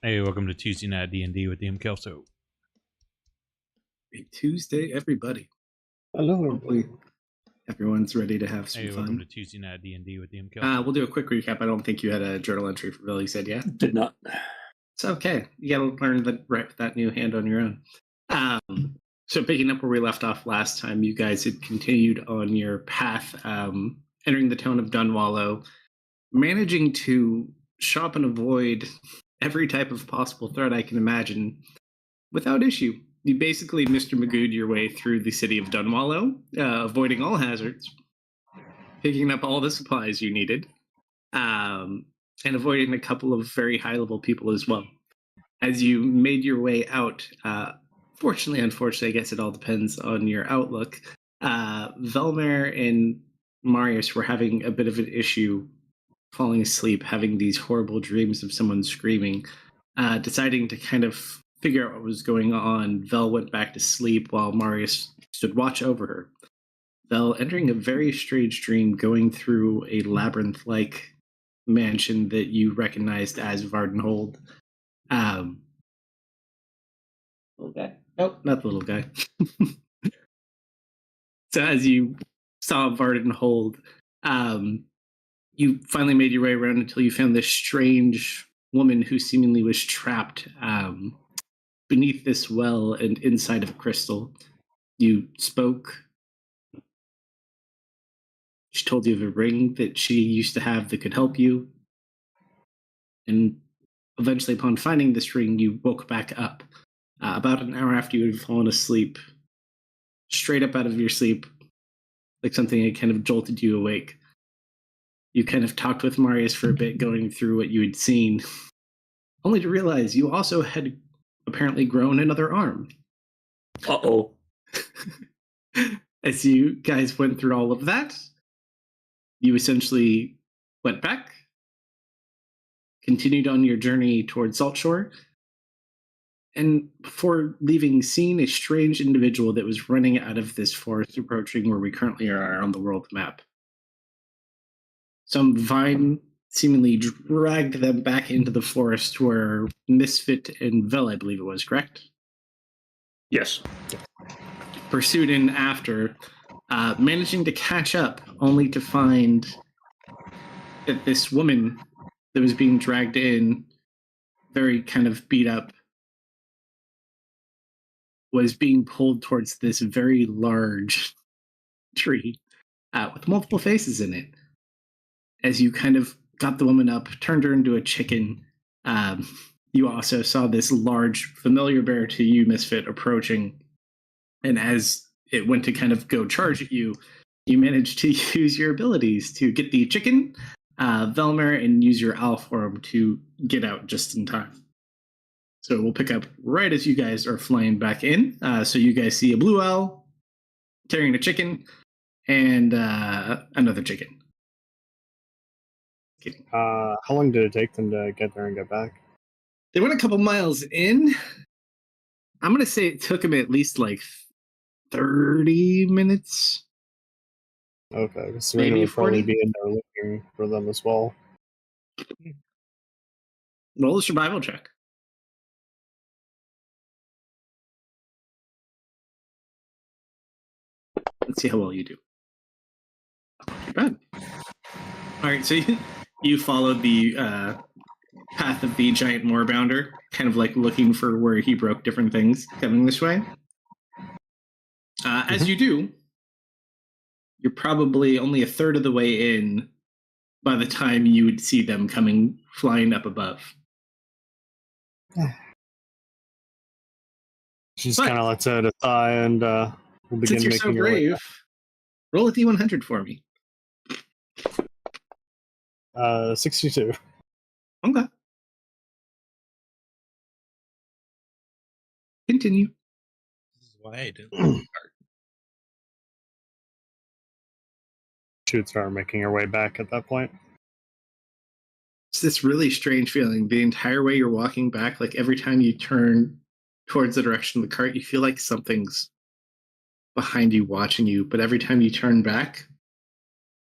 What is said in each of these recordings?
Hey, welcome to Tuesday Night D&D with DM Kalsto. Happy Tuesday, everybody. Hello. Hopefully everyone's ready to have some Hey, welcome to fun. Tuesday Night D&D with DM Kalsto. We'll do a quick recap. I don't think you had a journal entry for Bill. You said, yeah? Did not. It's okay. You got to learn that new hand on your own. So picking up where we left off last time, you guys had continued on your path, entering the town of Dunwallow, managing to shop and avoid every type of possible threat I can imagine without issue. You basically Mr. Magoo'd your way through the city of Dunwallow, avoiding all hazards, picking up all the supplies you needed, and avoiding a couple of very high-level people as well. As you made your way out, unfortunately, I guess it all depends on your outlook, Velmer and Marius were having a bit of an issue falling asleep, having these horrible dreams of someone screaming, deciding to kind of figure out what was going on. Vel went back to sleep while Marius stood watch over her. Vel entering a very strange dream, going through a labyrinth-like mansion that you recognized as Vardenhold. Little guy. Nope, not the little guy. So as you saw Vardenhold, you finally made your way around until you found this strange woman who seemingly was trapped beneath this well and inside of a crystal. You spoke. She told you of a ring that she used to have that could help you. And eventually, upon finding this ring, you woke back up. About an hour after you had fallen asleep, straight up out of your sleep, like something had kind of jolted you awake. You kind of talked with Marius for a bit, going through what you had seen, only to realize you also had apparently grown another arm. Uh-oh. As you guys went through all of that, you essentially went back, continued on your journey towards Saltshore, and before leaving, seen a strange individual that was running out of this forest, approaching where we currently are on the world map. Some vine seemingly dragged them back into the forest where Misfit and Vel, I believe it was, correct? Yes. Pursued in after, managing to catch up, only to find that this woman that was being dragged in, very kind of beat up, was being pulled towards this very large tree with multiple faces in it. As you kind of got the woman up, turned her into a chicken, you also saw this large familiar bear to you, Misfit, approaching. And as it went to kind of go charge at you, you managed to use your abilities to get the chicken, Velmer, and use your owl form to get out just in time. So we'll pick up right as you guys are flying back in. So you guys see a blue owl carrying a chicken and another chicken. Kidding. How long did it take them to get there and get back? They went a couple miles in. I'm going to say it took them at least like 30 minutes. Okay, because Serena would probably be in there looking for them as well. Roll a survival check. Let's see how well you do. Not too bad. All right, so you followed the path of the giant moorbounder, kind of like looking for where he broke different things coming this way. As you do, you're probably only a third of the way in by the time you would see them coming flying up above. She's kind of lets out a sigh and we'll begin since you're making so brave, roll a D100 for me. 62. Okay. Continue. This is why I didn't start. She would start making her way back at that point. It's this really strange feeling. The entire way you're walking back, like every time you turn towards the direction of the cart, you feel like something's behind you watching you, but every time you turn back,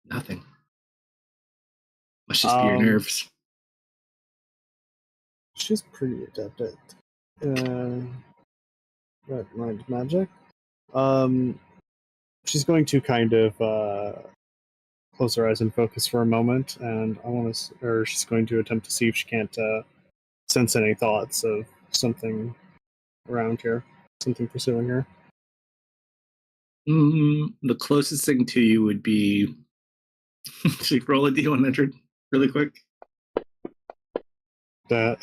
nothing. Must just be your nerves. She's pretty adept at red mind magic. She's going to kind of close her eyes and focus for a moment, and she's going to attempt to see if she can't sense any thoughts of something around here, something pursuing her. The closest thing to you would be. Should you roll a D100 really quick? Oh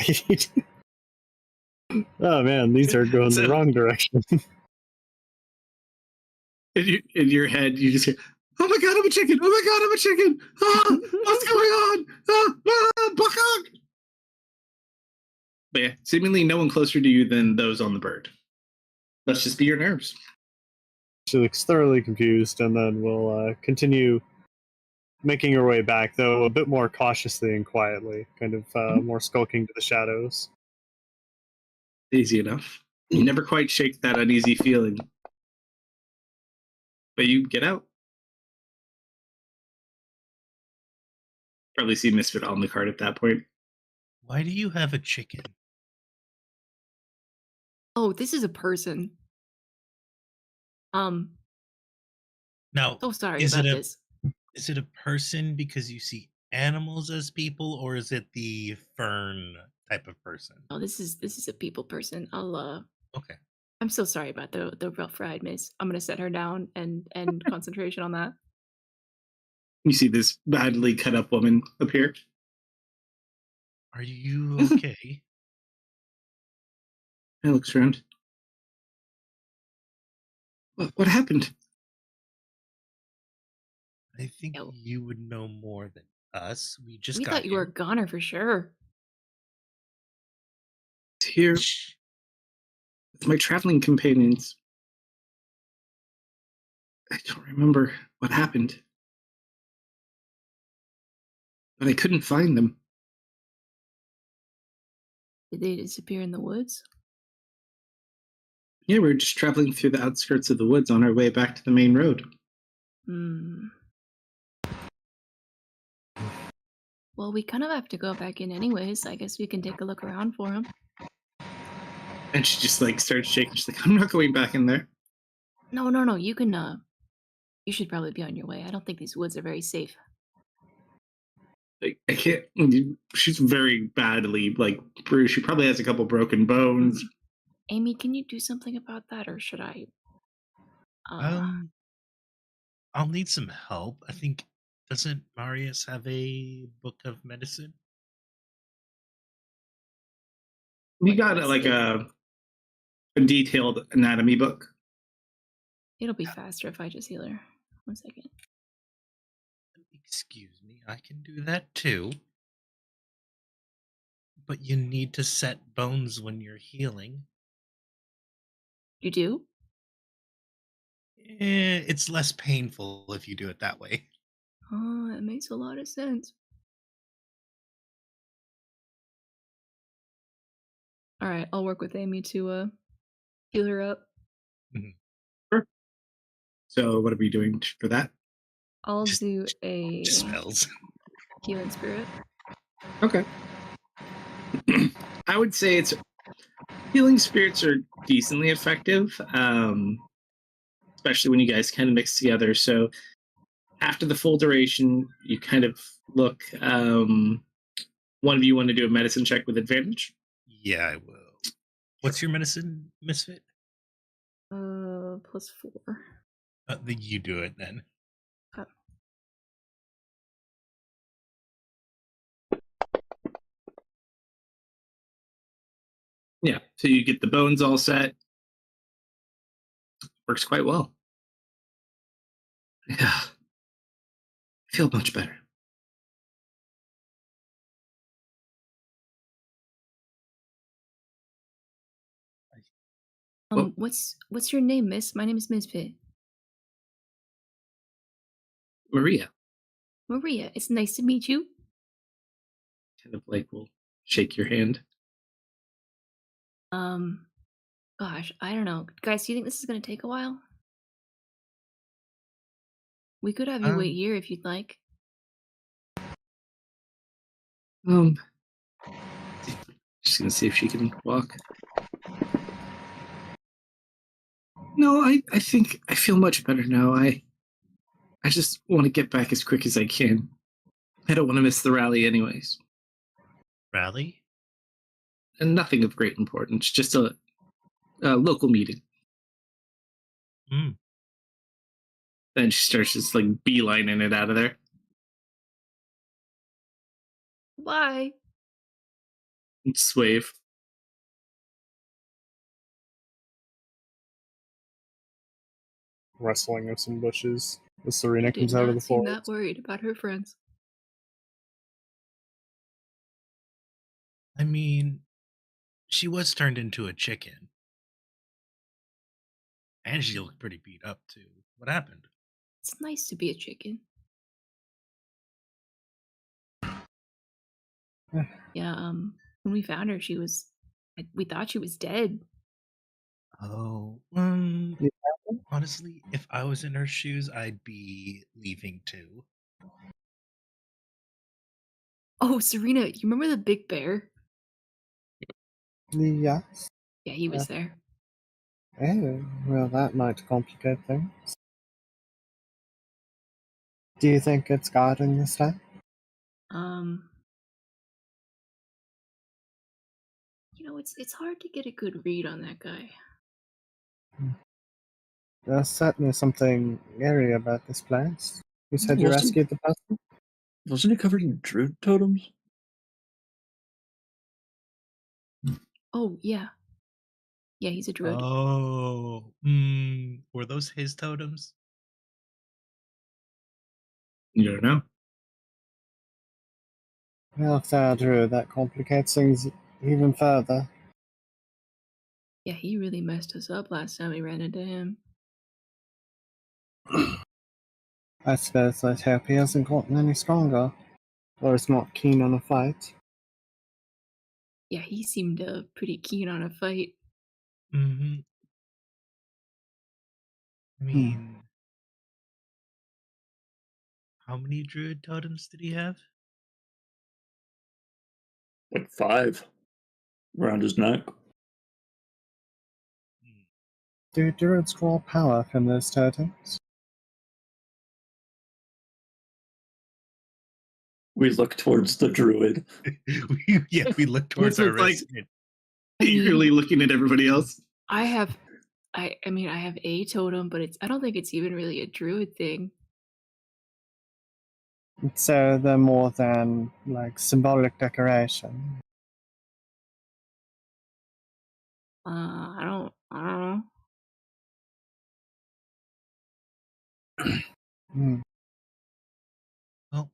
man, these are going the wrong direction. In your head, you just hear, "Oh my god, I'm a chicken! Oh my god, I'm a chicken! Ah, what's going on? Buck!" But yeah, seemingly no one closer to you than those on the bird. Let's just be your nerves. She looks thoroughly confused, and then will continue making her way back, though a bit more cautiously and quietly, kind of more skulking to the shadows. Easy enough. You never quite shake that uneasy feeling. But you get out. Probably see Misfit on the card at that point. Why do you have a chicken? Oh, this is a person. Now, so sorry is about it a this. is it a person because you see animals as people, or is it the fern type of person? Oh, this is a people person. Okay. I'm so sorry about the rough ride, miss. I'm gonna set her down and concentration on that. You see this badly cut up woman appear. Are you okay? I looks around. What happened? I think you would know more than us. We We got thought you were a goner for sure. Here with my traveling companions. I don't remember what happened. But I couldn't find them. Did they disappear in the woods? Yeah, we were just traveling through the outskirts of the woods on our way back to the main road. Well, we kind of have to go back in anyways. I guess we can take a look around for them. And she just starts shaking. She's like, "I'm not going back in there." No. You can. You should probably be on your way. I don't think these woods are very safe. I can't. She's very badly bruised. She probably has a couple broken bones. Amy, can you do something about that, or should I? I'll need some help. I think, doesn't Marius have a book of medicine? You got a detailed anatomy book. It'll be faster if I just heal her. 1 second. Excuse me, I can do that too. But you need to set bones when you're healing. You do? It's less painful if you do it that way. Oh, that makes a lot of sense. All right, I'll work with Amy to heal her up. Sure. So what are we doing for that? I'll do a spells. Healing spirit. Okay. I would say healing spirits are decently effective, especially when you guys kind of mix together. So after the full duration, you kind of look. One of you want to do a medicine check with advantage? Yeah, I will. What's your medicine, Misfit? +4. Then you do it then. Okay. Yeah, so you get the bones all set. Works quite well. Yeah, I feel much better. What's your name, miss? My name is Misfit. Maria. Maria, it's nice to meet you. Kind of will shake your hand. Gosh, I don't know. Guys, do you think this is going to take a while? We could have you wait here if you'd like. Just gonna see if she can walk. No, I think I feel much better now. I just want to get back as quick as I can. I don't want to miss the rally anyways. Rally? And nothing of great importance, just a local meeting. Hmm. Then she starts just like beelining it out of there. Bye. Just wave. Rustling of some bushes. The Serena She did comes out of not the seem forest. that worried about her friends. I mean, she was turned into a chicken. And she looked pretty beat up, too. What happened? It's nice to be a chicken. Yeah, when we found her, we thought she was dead. Oh, Yeah. honestly, if I was in her shoes, I'd be leaving too. Oh, Serena, you remember the big bear? Yes. Yeah, he was there. Oh, well, that might complicate things. Do you think it's guarding this time? It's hard to get a good read on that guy. There's certainly something eerie about this place. You said you Wasn't- rescued the person? Wasn't it covered in druid totems? Oh, yeah. Yeah, he's a druid. Oh, were those his totems? You don't know. Well, if they're druid, that complicates things even further. Yeah, he really messed us up last time we ran into him. I suppose let's hope he hasn't gotten any stronger, or is not keen on a fight. Yeah, he seemed pretty keen on a fight. Mm-hmm. I mean, how many druid totems did he have? Like 5 around his neck. Do druids draw power from those totems? We look towards the druid. we look towards What's our it like? resident. Eagerly looking at everybody else. I have a totem, but I don't think it's even really a druid thing. So they're more than like symbolic decoration. I don't know. Well,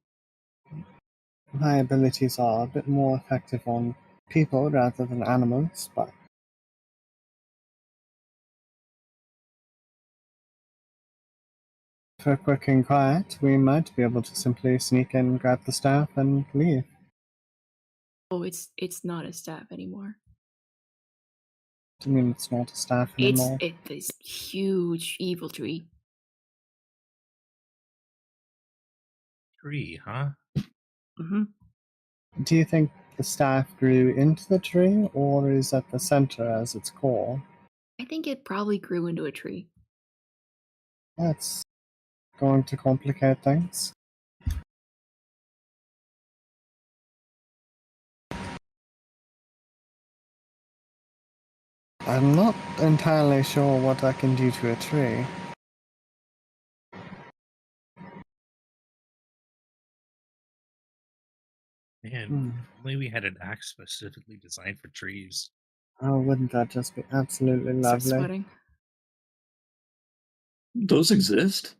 My abilities are a bit more effective on people rather than animals, but for quick and quiet, we might be able to simply sneak in, grab the staff, and leave. Oh, it's not a staff anymore. I mean, it's not a staff anymore. It's this huge evil tree. tree, huh? Mm-hmm. Do you think the staff grew into the tree, or is at the center as its core? I think it probably grew into a tree. That's going to complicate things. I'm not entirely sure what I can do to a tree. Man, if only we had an axe specifically designed for trees. Oh, wouldn't that just be absolutely Start lovely? sweating. Those exist?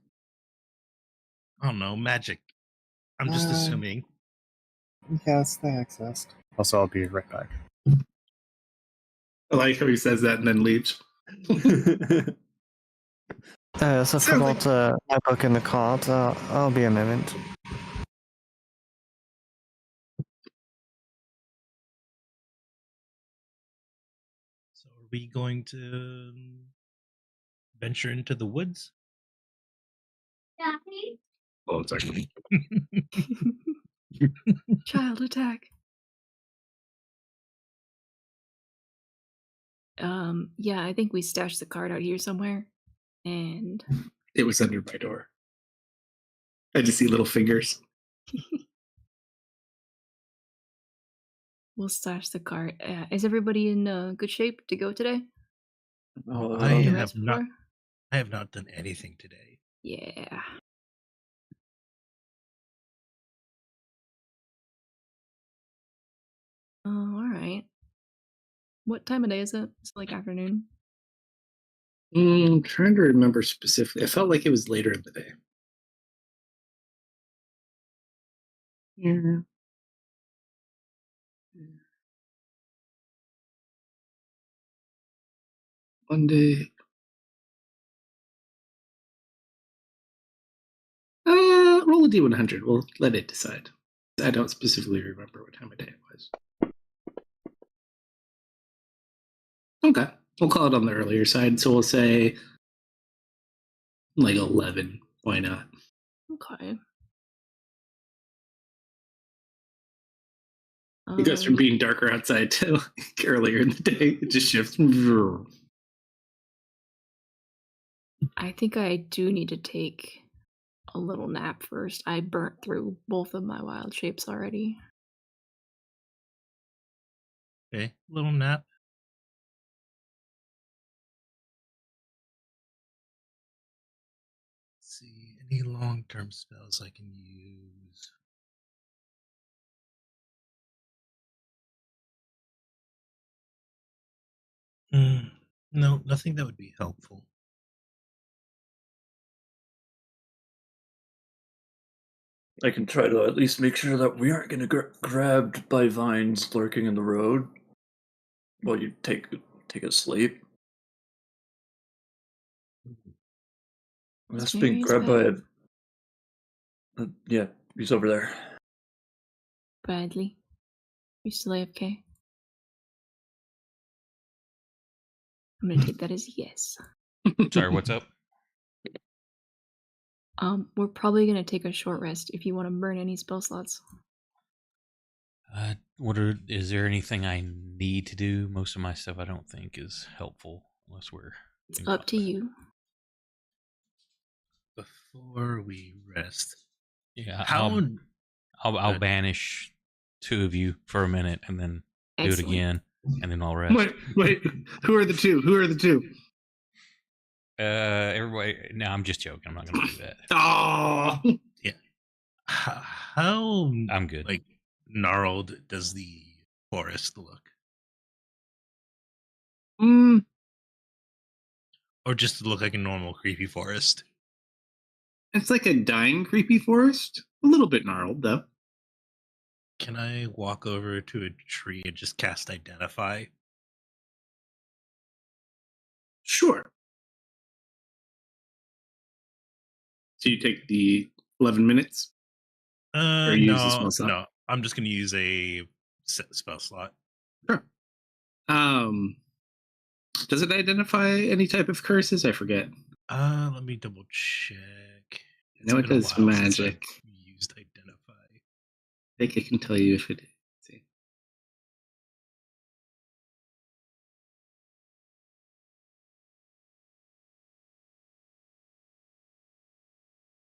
I don't know, magic. I'm just assuming. Yes, they exist. Also, I'll be right back. I like how he says that and then leaves. So I Sounds forgot my book in the cart. I'll be a moment. So are we going to venture into the woods? Hold on a second. Child attack. Yeah, I think we stashed the card out here somewhere, and It was under my door. I just see little fingers. we'll stash the card. Is everybody in good shape to go today? I Get have rest not. before? I have not done anything today. Yeah. Oh, all right. What time of day is it? It's like afternoon. Trying to remember specifically. I felt like it was later in the day. Yeah. Monday. Roll a d100. We'll let it decide. I don't specifically remember what time of day it was. Okay. We'll call it on the earlier side. So we'll say like 11. Why not? Okay. It goes from being darker outside to like earlier in the day. It just shifts. I think I do need to take a little nap first. I burnt through both of my wild shapes already. Okay, little nap. Let's see, any long-term spells I can use? No, nothing that would be helpful. I can try to at least make sure that we aren't going to get grabbed by vines lurking in the road while you take a sleep. That's being Scary as grabbed by bad. yeah, he's over there. Bradley. You still AFK? I'm gonna take that as a yes. Sorry, what's up? We're probably gonna take a short rest if you want to burn any spell slots. Is there anything I need to do? Most of my stuff I don't think is helpful unless we're It's in up to combat. you. Before we rest, Yeah, how? I'll banish two of you for a minute and then do it Excellent. again, and then I'll rest. Wait. Who are the two? Everybody. No, I'm just joking. I'm not going to do that. Oh. Yeah. How? I'm good. Like gnarled does the forest look, or just look like a normal creepy forest? It's like a dying creepy forest. A little bit gnarled though. Can I walk over to a tree and just cast Identify? Sure. So you take the 11 minutes? Or you use a spell slot? No. I'm just going to use a spell slot. Sure. Does it identify any type of curses? I forget. Let me double check. No, it does magic. Used Identify. I think I can tell you if it is. See.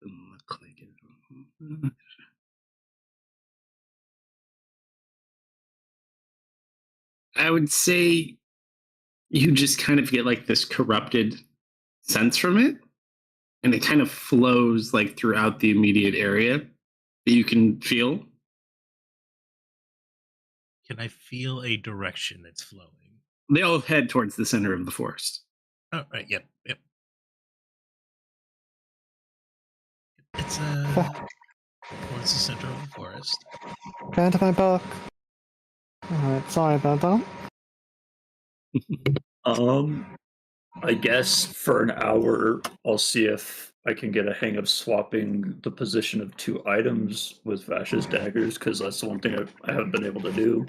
Doesn't look like it. I would say you just kind of get like this corrupted sense from it, and it kind of flows like throughout the immediate area that you can feel. Can I feel a direction that's flowing? They all head towards the center of the forest. Oh, right. Yep. It's towards the center of the forest. Down to my book. Alright, sorry about that. I guess for an hour, I'll see if I can get a hang of swapping the position of two items with Vash's daggers, because that's the one thing I haven't been able to do.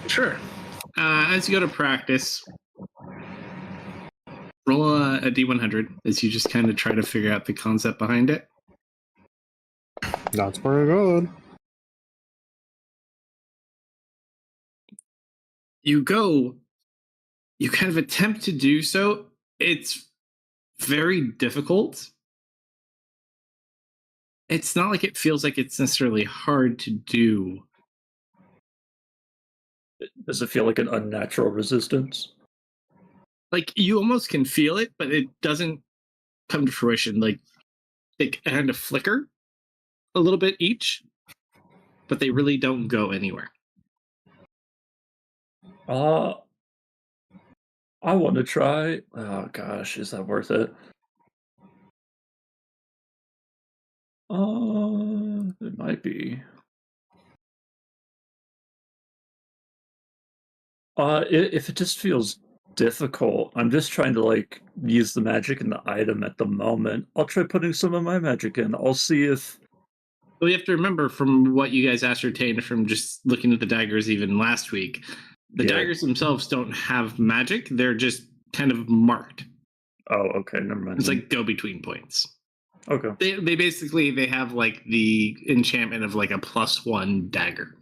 Sure. As you go to practice, roll a d100 as you just kind of try to figure out the concept behind it. That's pretty good. You go You kind of attempt to do so. It's very difficult. It's not like it feels like it's necessarily hard to do. Does it feel like an unnatural resistance? Like you almost can feel it, but it doesn't come to fruition. Like they kind of flicker a little bit each, but they really don't go anywhere. I want to try. Oh gosh, is that worth it? It might be. If it just feels difficult, I'm just trying to like use the magic in the item at the moment. I'll try putting some of my magic in. I'll see if. Well, you have to remember from what you guys ascertained from just looking at the daggers even last week, the daggers themselves don't have magic. They're just kind of marked. Oh, okay, never mind. It's like go between points. Okay. They basically they have like the enchantment of like a +1 dagger,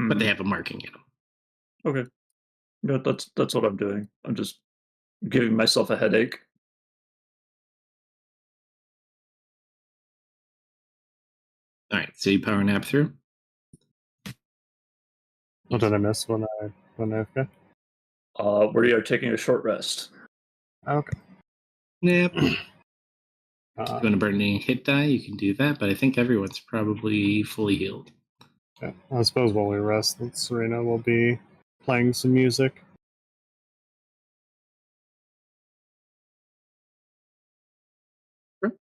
but they have a marking in them. Okay. Yeah, that's what I'm doing. I'm just giving myself a headache. All right, so you power nap through. What did I miss when I okay? We are taking a short rest. Okay. Nap. If you Uh, want to burn any hit die, you can do that, but I think everyone's probably fully healed. okay. I suppose while we rest, that Serena will be playing some music.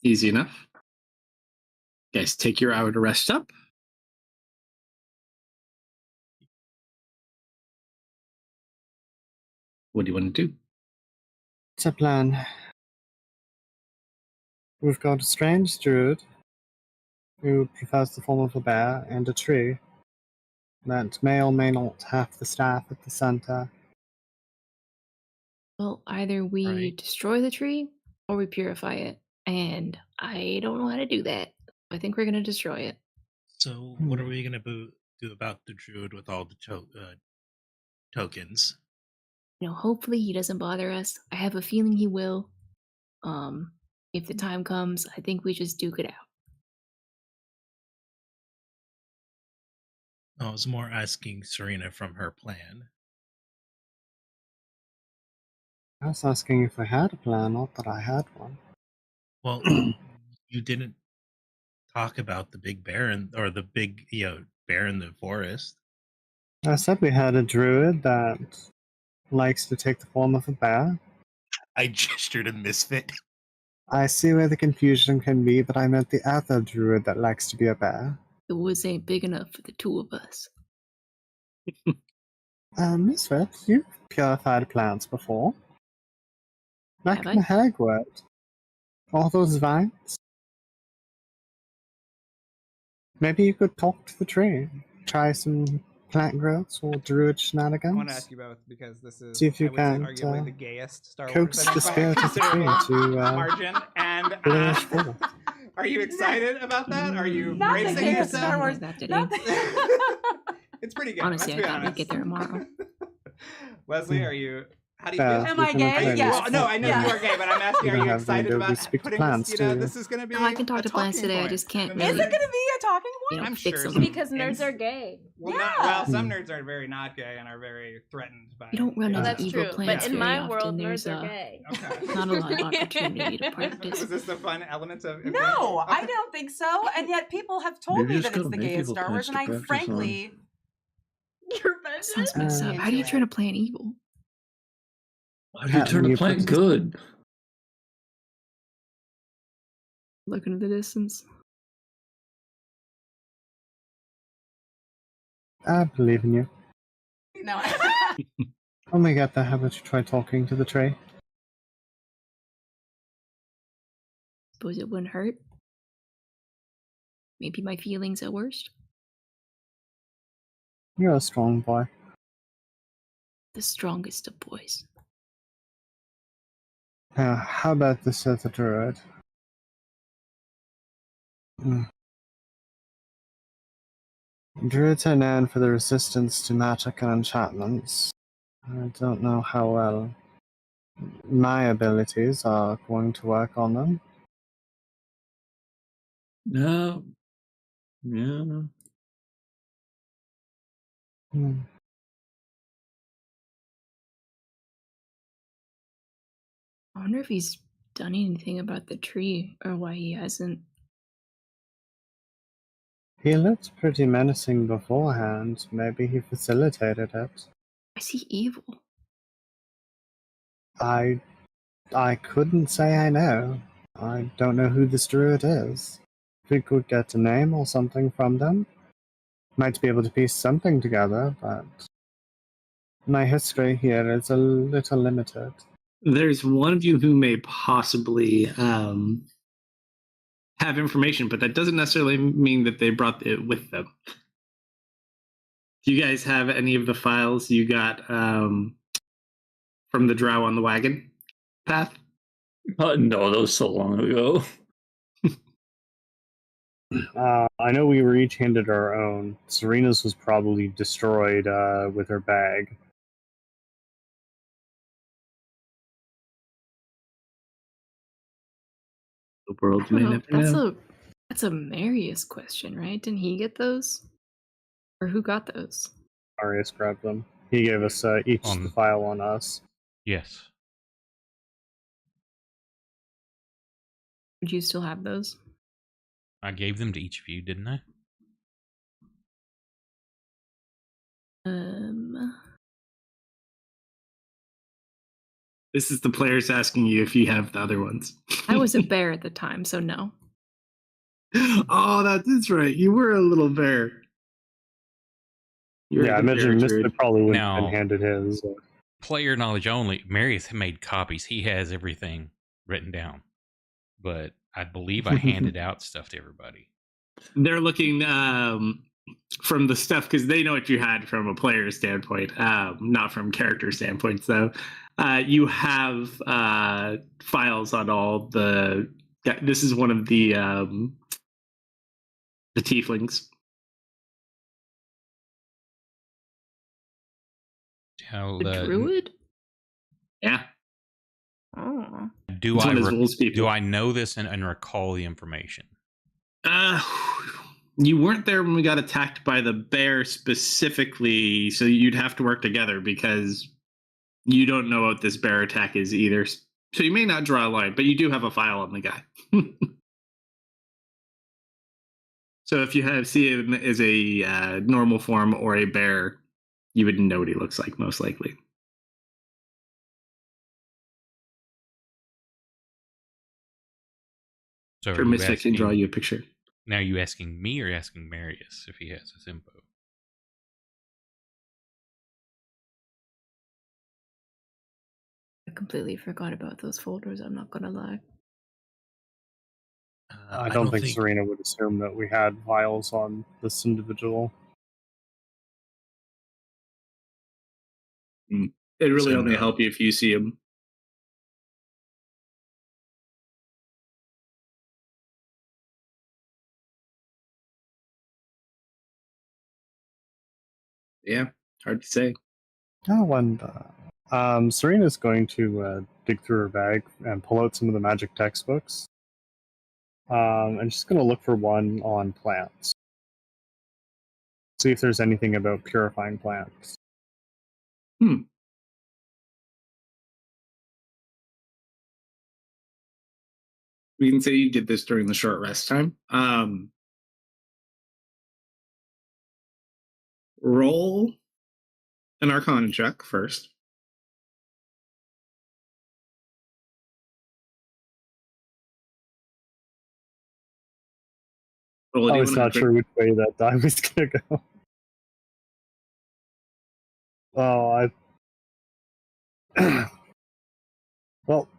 Easy enough. Guys, take your hour to rest up. What do you want to do? It's a plan. We've got a strange druid who prefers the form of a bear and a tree that may or may not have the staff at the center. Well, either we Right. destroy the tree or we purify it. And I don't know how to do that. I think we're going to destroy it. So, what are we going to do about the druid with all the tokens? Hopefully he doesn't bother us. I have a feeling he will. If the time comes, I think we just duke it out. I was more asking Serena from her plan. I was asking if I had a plan, not that I had one. Well, you didn't talk about the big bear or the big bear in the forest. I said we had a druid that likes to take the form of a bear. I gestured a misfit. I see where the confusion can be, but I meant the other druid that likes to be a bear. The woods ain't big enough for the two of us. Misfit, you've purified plants before. Back Have in I? the Hagwood. All those vines. Maybe you could talk to the tree. Try some plant growths or druid shenanigans. I want to ask you both because this is, See if you I would say, can, arguably the gayest Star coax Wars the event by a spirit of the tree considerable to margin. And finish forth. are you excited about that? Are you Not the bracing gayest yourself? Star Wars. That Not today. It's pretty good. Honestly, let's be I thought we'd honest. get there tomorrow. Leslie, are you? How do you Yeah. feel? Am I You can gay? play this. Yes. Well, no, I know Yeah. you are gay, but I'm asking, You are don't you have the excited ability about to speak to putting plants, this? do you? This is going to be. No, I can talk a to plants talking today, I point. just can't And Is really- it going to be a talking point? I'm fix sure them. Because nerds And- are gay. Well, Yeah. well, some nerds are very not gay and are very threatened by. We don't run gay into That's stuff. evil true. plants But in very my often. world, There's nerds are gay. Okay. not a lot of opportunity to practice. Is this the fun element of? No, I Okay. don't think so. And yet people have told Maybe me you that just it's gotta the make gayest evil Star Wars, plants and to I practice frankly You're Sounds offended? messed up. How do you turn a plant evil? How do you turn a you plant put- good? Look into the distance. I believe in you. no. When we get there, how about you try talking to the tree? Suppose it wouldn't hurt. Maybe my feelings at worst. You're a strong boy. The strongest of boys. How about this other druid? Druids are known for the resistance to magic and enchantments. I don't know how well my abilities are going to work on them. No. Yeah. Hmm. I wonder if he's done anything about the tree or why he hasn't. He looked pretty menacing beforehand. Maybe he facilitated it. Is he evil? I couldn't say I know. I don't know who this druid is. If we could get a name or something from them, might be able to piece something together, but my history here is a little limited. There's one of you who may possibly have information, but that doesn't necessarily mean that they brought it with them. Do you guys have any of the files you got from the drow on the wagon path? No, that was so long ago. I know we were each handed our own. Serena's was probably destroyed with her bag. The world I may don't know. never know. That's a Marius question, right? Didn't he get those? Or who got those? Marius grabbed them. He gave us each the file on us. Yes. Would you still have those? I gave them to each of you, didn't I? This is the players asking you if you have the other ones. I was a bear at the time, so no. Oh, that is right. You were a little bear. Yeah, I imagine Mr. probably wouldn't have Now- been handed his. Player knowledge only. Marius made copies. He has everything written down. But I believe I handed out stuff to everybody. They're looking from the stuff because they know what you had from a player standpoint, not from character standpoint. So you have files on all the. This is one of the tieflings. Tell The druid? Yeah. Oh. Do It's I one of his rules people. do I know this and recall the information? You weren't there when we got attacked by the bear specifically, so you'd have to work together because you don't know what this bear attack is either. So you may not draw a line, but you do have a file on the guy. So if you see him as a normal form or a bear, you would know what he looks like most likely. So Or Misfit can draw you a picture. Now, are you asking me or asking Marius if he has this info? I completely forgot about those folders, I'm not gonna lie. I don't think Serena would assume that we had files on this individual. It really only help you if you see him. Yeah, hard to say. I wonder. Serena's going to dig through her bag and pull out some of the magic textbooks. And she's going to look for one on plants. See if there's anything about purifying plants. We can say you did this during the short rest time. Roll an Arcana check first. I was not sure which way that die was going to go. Oh, well,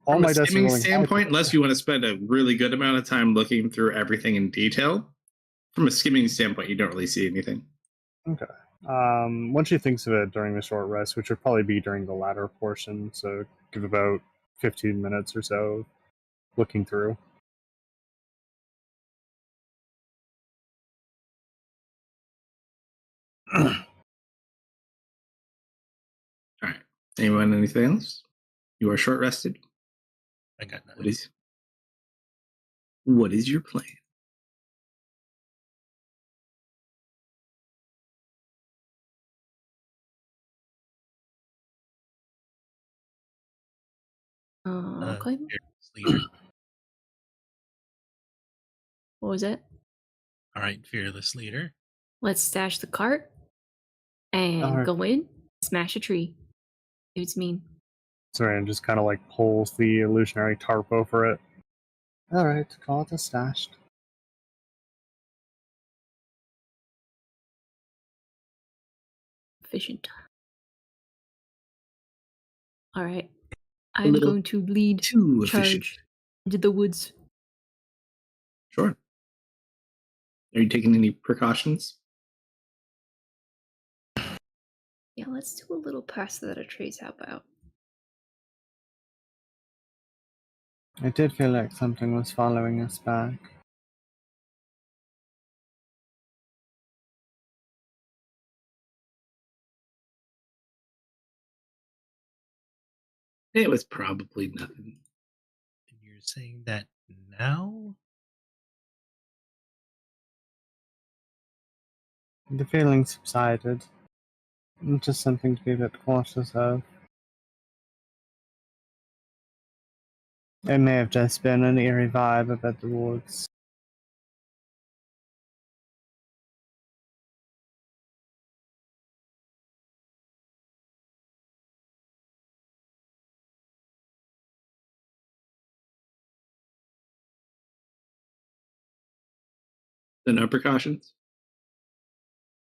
all From my a dice are skimming rolling standpoint, unless you want to spend a really good amount of time looking through everything in detail, from a skimming standpoint, you don't really see anything. Okay. Once she thinks of it during the short rest, which would probably be during the latter portion, so give about 15 minutes or so looking through. All right. Anyone? Anything else? You are short rested. I got What nothing. is your plan? Okay. Fearless leader. What was it? All right, fearless leader. Let's stash the cart and Alright. go in, smash a tree. If it's mean. Sorry, and just kind of like pulls the illusionary tarp over it. Alright, call it a stashed. Efficient. All right. A I'm little going to lead too efficient. charge into the woods. Sure. Are you taking any precautions? Yeah, let's do a little pass that a trace. How about? I did feel like something was following us back. It was probably nothing. And you're saying that now? The feeling subsided. Just something to be a bit cautious of. It may have just been an eerie vibe about the woods. Then no precautions?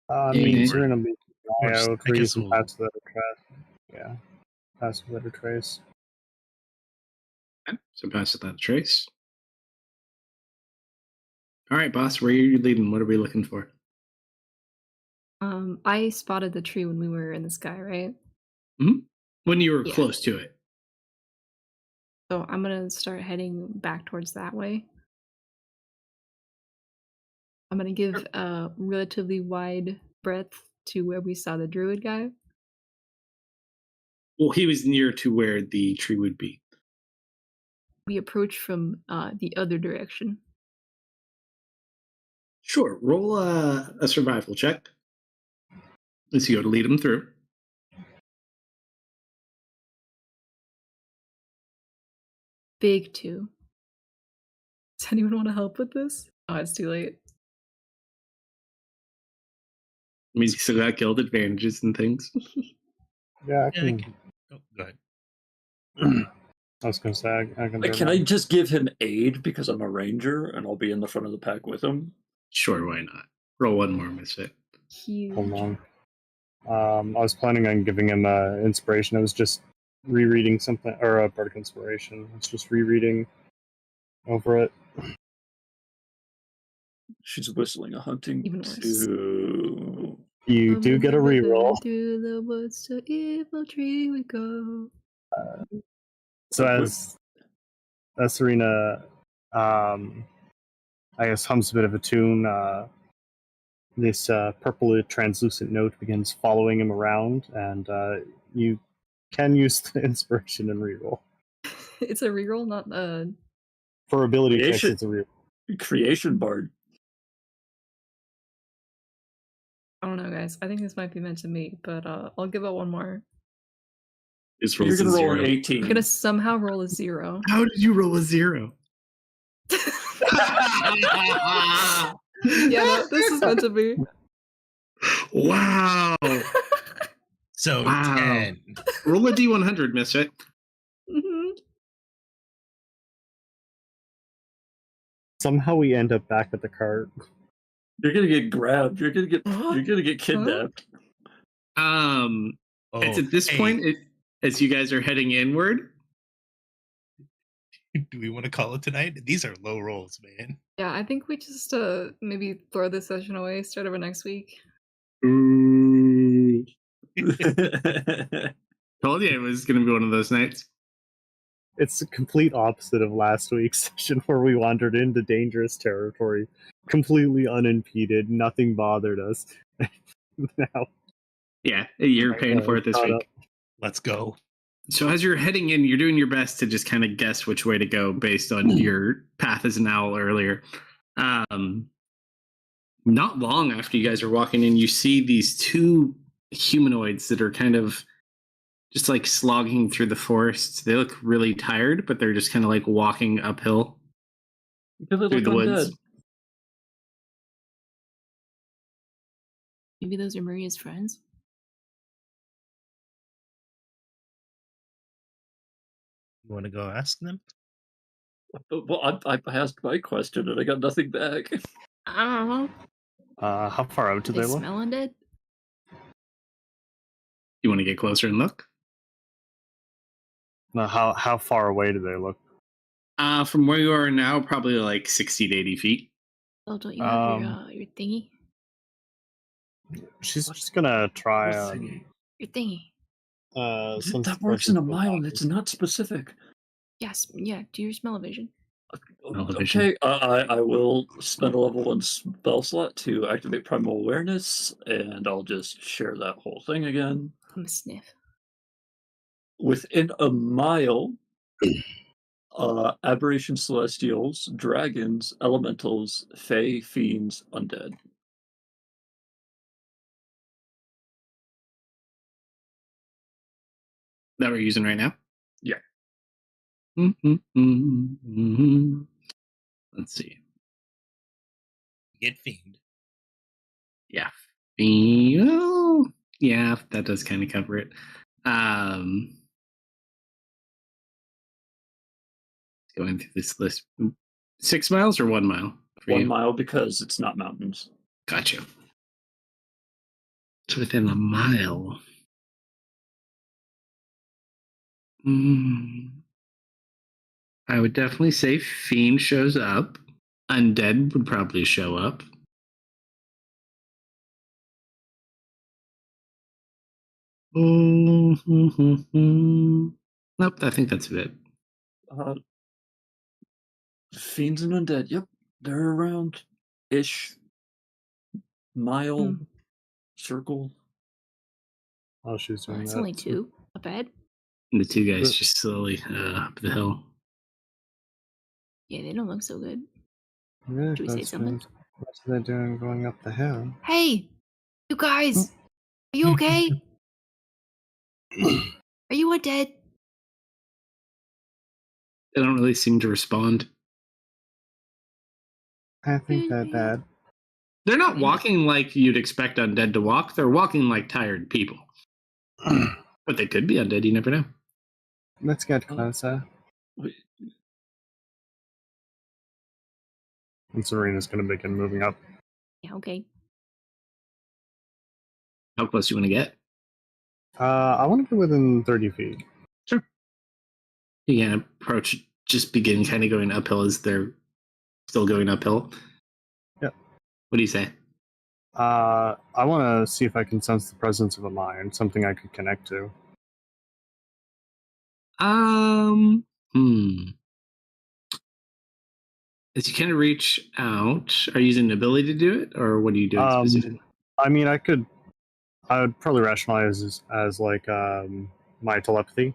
I Yeah. mean, you're in a big Or just- out I where you guess can we'll- pass without a trace. Yeah, pass without a trace. Okay, so pass without a trace. All right, boss, where are you leading? What are we looking for? I spotted the tree when we were in the sky, right? When you were Yeah. close to it. So I'm gonna start heading back towards that way. I'm gonna give a relatively wide breadth to where we saw the druid guy. Well, he was near to where the tree would be. We approach from the other direction. Sure, roll a survival check. Let's go to lead him through. Big 2. Does anyone want to help with this? Oh, it's too late. Means you still got guild advantages and things. Yeah, I Yeah, I can. can. Oh, go ahead. I was gonna say I can. Can I just give him aid because I'm a ranger and I'll be in the front of the pack with him? Sure, why not? Roll one more, misfit. Huge. Hold on. I was planning on giving him inspiration. I was just rereading something, or a bardic inspiration. I was just rereading over it. She's whistling a hunting Even worse. tune. You do get a reroll. Through the woods to evil tree we go. So as Serena, I guess hums a bit of a tune. This purple translucent note begins following him around, and you can use the inspiration and reroll. It's a reroll, not a. For ability checks, Creation. it's a reroll. Creation bard. I don't know, guys. I think this might be meant to me, but I'll give it one more. This You're rolls a gonna roll zero. an 18. I'm gonna somehow roll a 0. How did you roll a 0? Yeah, no, this is meant to be. Wow. So Wow. 10. Roll a D100, misfit. Mhm. Somehow we end up back at the cart. You're gonna get grabbed. You're gonna get kidnapped. Oh, It's at this hey, point, as you guys are heading inward, do we want to call it tonight? These are low rolls, man. Yeah, I think we just maybe throw this session away, start over next week. ooh, told you it was going to be one of those nights. It's the complete opposite of last week's session where we wandered into dangerous territory, completely unimpeded. Nothing bothered us. Now, Yeah, you're paying for it this caught week. up. Let's go. So as you're heading in, you're doing your best to just kind of guess which way to go based on your path as an owl earlier. Not long after you guys are walking in, you see these two humanoids that are kind of just like slogging through the forest. They look really tired, but they're just kind of like walking uphill Because they through look the woods. undead. Maybe those are Maria's friends. You want to go ask them? Well, I asked my question and I got nothing back. I don't know. How far out Do do they they look? smell undead? You want to get closer and look? No, how far away do they look? From where you are now, probably like 60 to 80 feet. Oh, don't you have Um, your thingy? She's just gonna try Your thingy. sense That the works in presence a of mile and mind. it's not specific. Yes, yeah. Do your smell-o-vision. Smell-o-vision. Okay, I will spend a level 1 spell slot to activate Primal Awareness, and I'll just share that whole thing again. I'm a sniff. Within a mile, aberration celestials, dragons, elementals, fae, fiends, undead. That we're using right now? Yeah. Let's see. Get fiend. Yeah. Yeah, that does kind of cover it. Going through this list. 6 miles or 1 mile for 1 you? mile because it's not mountains. Gotcha. It's within a mile. I would definitely say Fiend shows up. Undead would probably show up. Nope, I think that's it. Fiends and undead, yep. They're around ish. Mile circle. Oh, she's doing It's that. only 2. Not bad. And the two guys just slowly up the hill. Yeah, they don't look so good. Yeah, Should we say something? What's they doing going up the hill? Hey, you guys, are you okay? Are you undead? They don't really seem to respond. I think they're dead. They're not walking like you'd expect undead to walk. They're walking like tired people. But they could be undead, you never know. Let's get closer. Wait, And Serena's gonna begin moving up. Yeah, okay. How close you want to get? I want to be within 30 feet. Sure. You can approach, just begin kind of going uphill as they're still going uphill. Yep. What do you say? I want to see if I can sense the presence of a mind, something I could connect to. As you kind of reach out, are you using an ability to do it, or what are you doing specifically? I mean, I would probably rationalize as like my telepathy,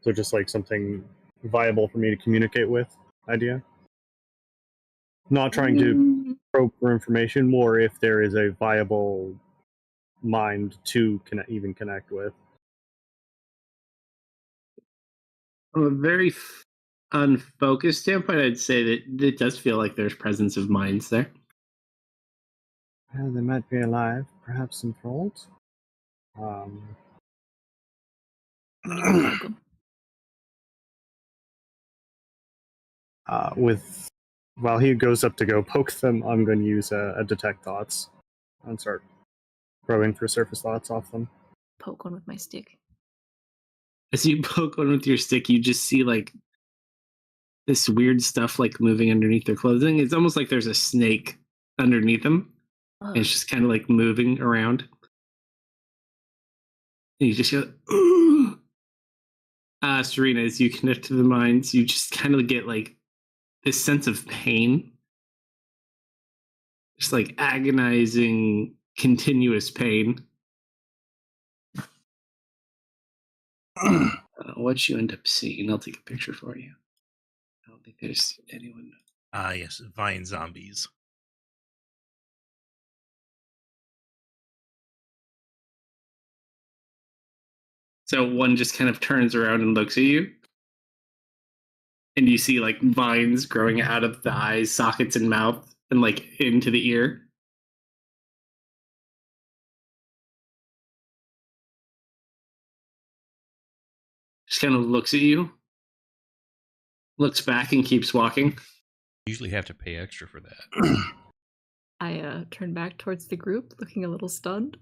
so just like something viable for me to communicate with. Idea. Not trying to probe for information, more if there is a viable mind to even connect with. From a very unfocused standpoint, I'd say that it does feel like there's presence of minds there. They might be alive, perhaps enthralled. While he goes up to go poke them, I'm going to use a detect thoughts and start probing for surface thoughts off them. Poke one with my stick. As you poke one with your stick, you just see like this weird stuff like moving underneath their clothing. It's almost like there's a snake underneath them. And it's just kind of like moving around. And you just go, ooh. Serena, as you connect to the minds, you just kind of get like this sense of pain. Just like agonizing, continuous pain. What you end up seeing, I'll take a picture for you. I don't think there's anyone. Yes, vine zombies. So one just kind of turns around and looks at you. And you see like vines growing out of the eyes, sockets, and mouth, and like into the ear. Just kind of looks at you, looks back, and keeps walking. Usually have to pay extra for that. I turn back towards the group, looking a little stunned.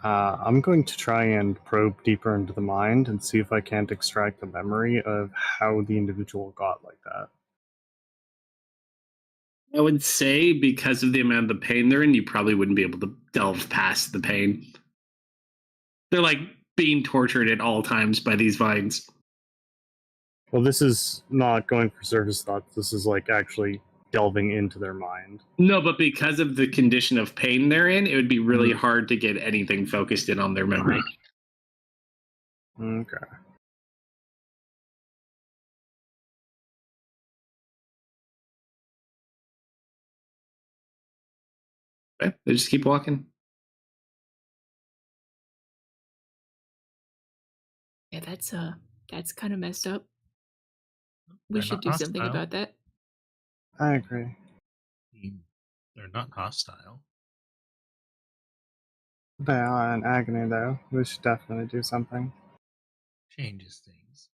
I'm going to try and probe deeper into the mind and see if I can't extract the memory of how the individual got like that. I would say because of the amount of pain they're in, you probably wouldn't be able to delve past the pain. They're like being tortured at all times by these vines. Well, this is not going for surface thoughts. This is like actually delving into their mind. No, but because of the condition of pain they're in, it would be really hard to get anything focused in on their memory. Okay. Okay, they just keep walking. Yeah, that's kind of messed up. We They're should not do something hostile. about that. I agree. They're not hostile. They are in agony, though. We should definitely do something. Changes things.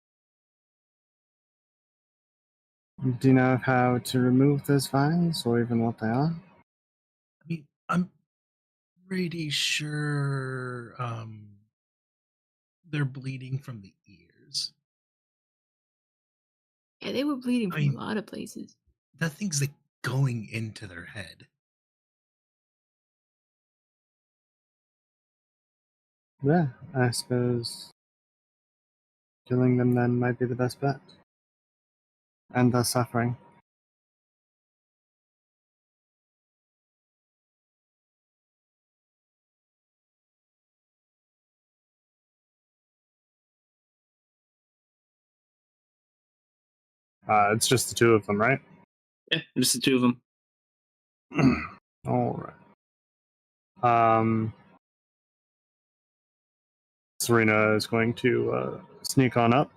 Do you know how to remove those vines, or even what they are? I mean, I'm pretty sure they're bleeding from the ears. Yeah, they were bleeding from mean- a lot of places. That thing's like going into their head. Yeah, I suppose killing them then might be the best bet. And thus suffering. It's just the two of them, right? Yeah, just the two of them. All right. Serena is going to sneak on up,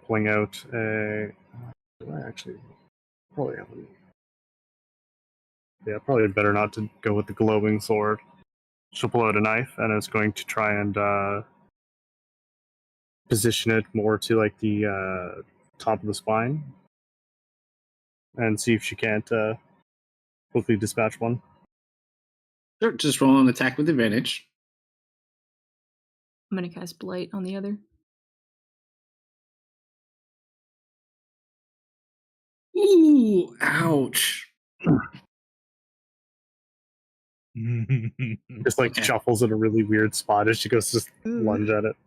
pulling out a. Do I actually probably have one? Yeah, probably better not to go with the glowing sword. She'll pull out a knife and is going to try and position it more to like the top of the spine, and see if she can't quickly dispatch one. Sure, just roll an attack with advantage. I'm gonna cast Blight on the other. Ooh, ouch. Just like Okay. shuffles in a really weird spot as she goes to lunge at it.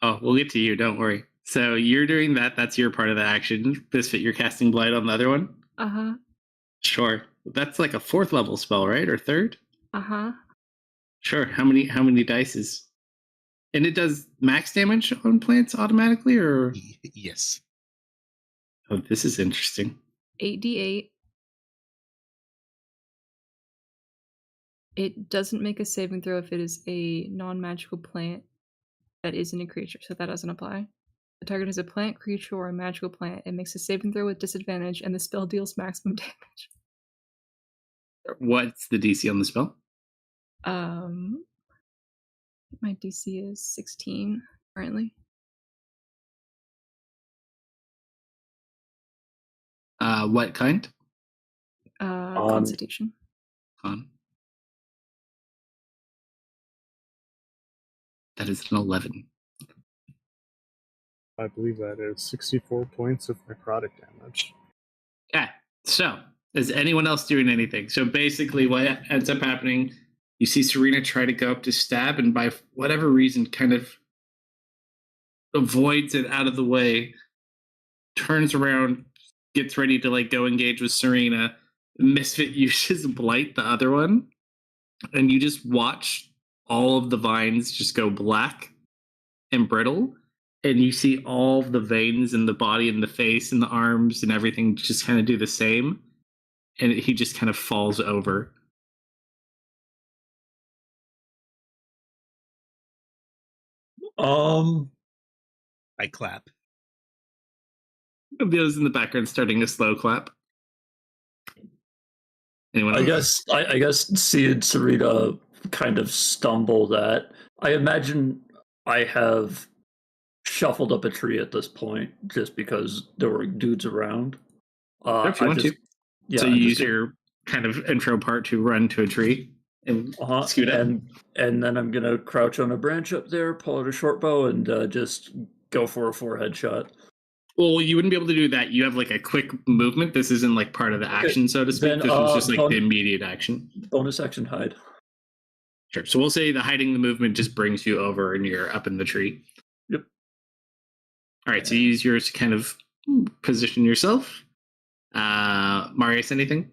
Oh, we'll get to you. Don't worry. So you're doing that. That's your part of the action. Misfit, you're casting Blight on the other one? Uh-huh. Sure. That's like a 4th level spell, right? Or 3rd? Uh-huh. Sure. How many dices? And it does max damage on plants automatically, or? Yes. Oh, this is interesting. 8d8. It doesn't make a saving throw if it is a non-magical plant that isn't a creature, so that doesn't apply. The target is a plant, creature, or a magical plant. It makes a saving throw with disadvantage, and the spell deals maximum damage. What's the DC on the spell? My DC is 16 currently. What kind? Constitution. Con. That is an 11. I believe that is 64 points of necrotic damage. Okay. So, is anyone else doing anything? So basically, what ends up happening, you see Serena try to go up to stab, and by whatever reason, kind of avoids it out of the way, turns around, gets ready to like go engage with Serena. Misfit uses Blight, the other one, and you just watch all of the vines just go black and brittle, and you see all of the veins in the body and the face and the arms and everything just kind of do the same, and he just kind of falls over. I clap. Those in the background starting a slow clap. Anyone I else? guess C and Sarita kind of stumble that. I imagine I have shuffled up a tree at this point just because there were dudes around. If you want to. Yeah, So I'm you just use your kind of intro part to run to a tree and scoot up. and then I'm gonna crouch on a branch up there, pull out a short bow, and just go for a forehead shot. Well, you wouldn't be able to do that. You have like a quick movement. This isn't like part of the action, so to speak. Then, This was just like the immediate action. Bonus action hide. Sure. So we'll say the hiding the movement just brings you over and you're up in the tree. Yep. All right. So you use yours to kind of position yourself. Marius, anything?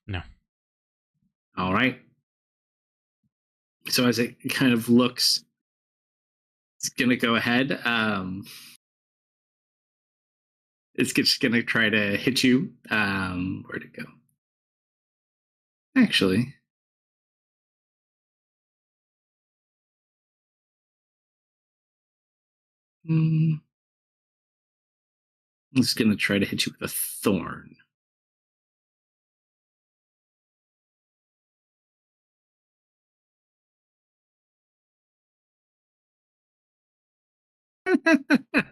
No. All right. So as it kind of looks, it's going to go ahead. It's just going to try to hit you. Where'd it go? Actually. I'm just going to try to hit you with a thorn.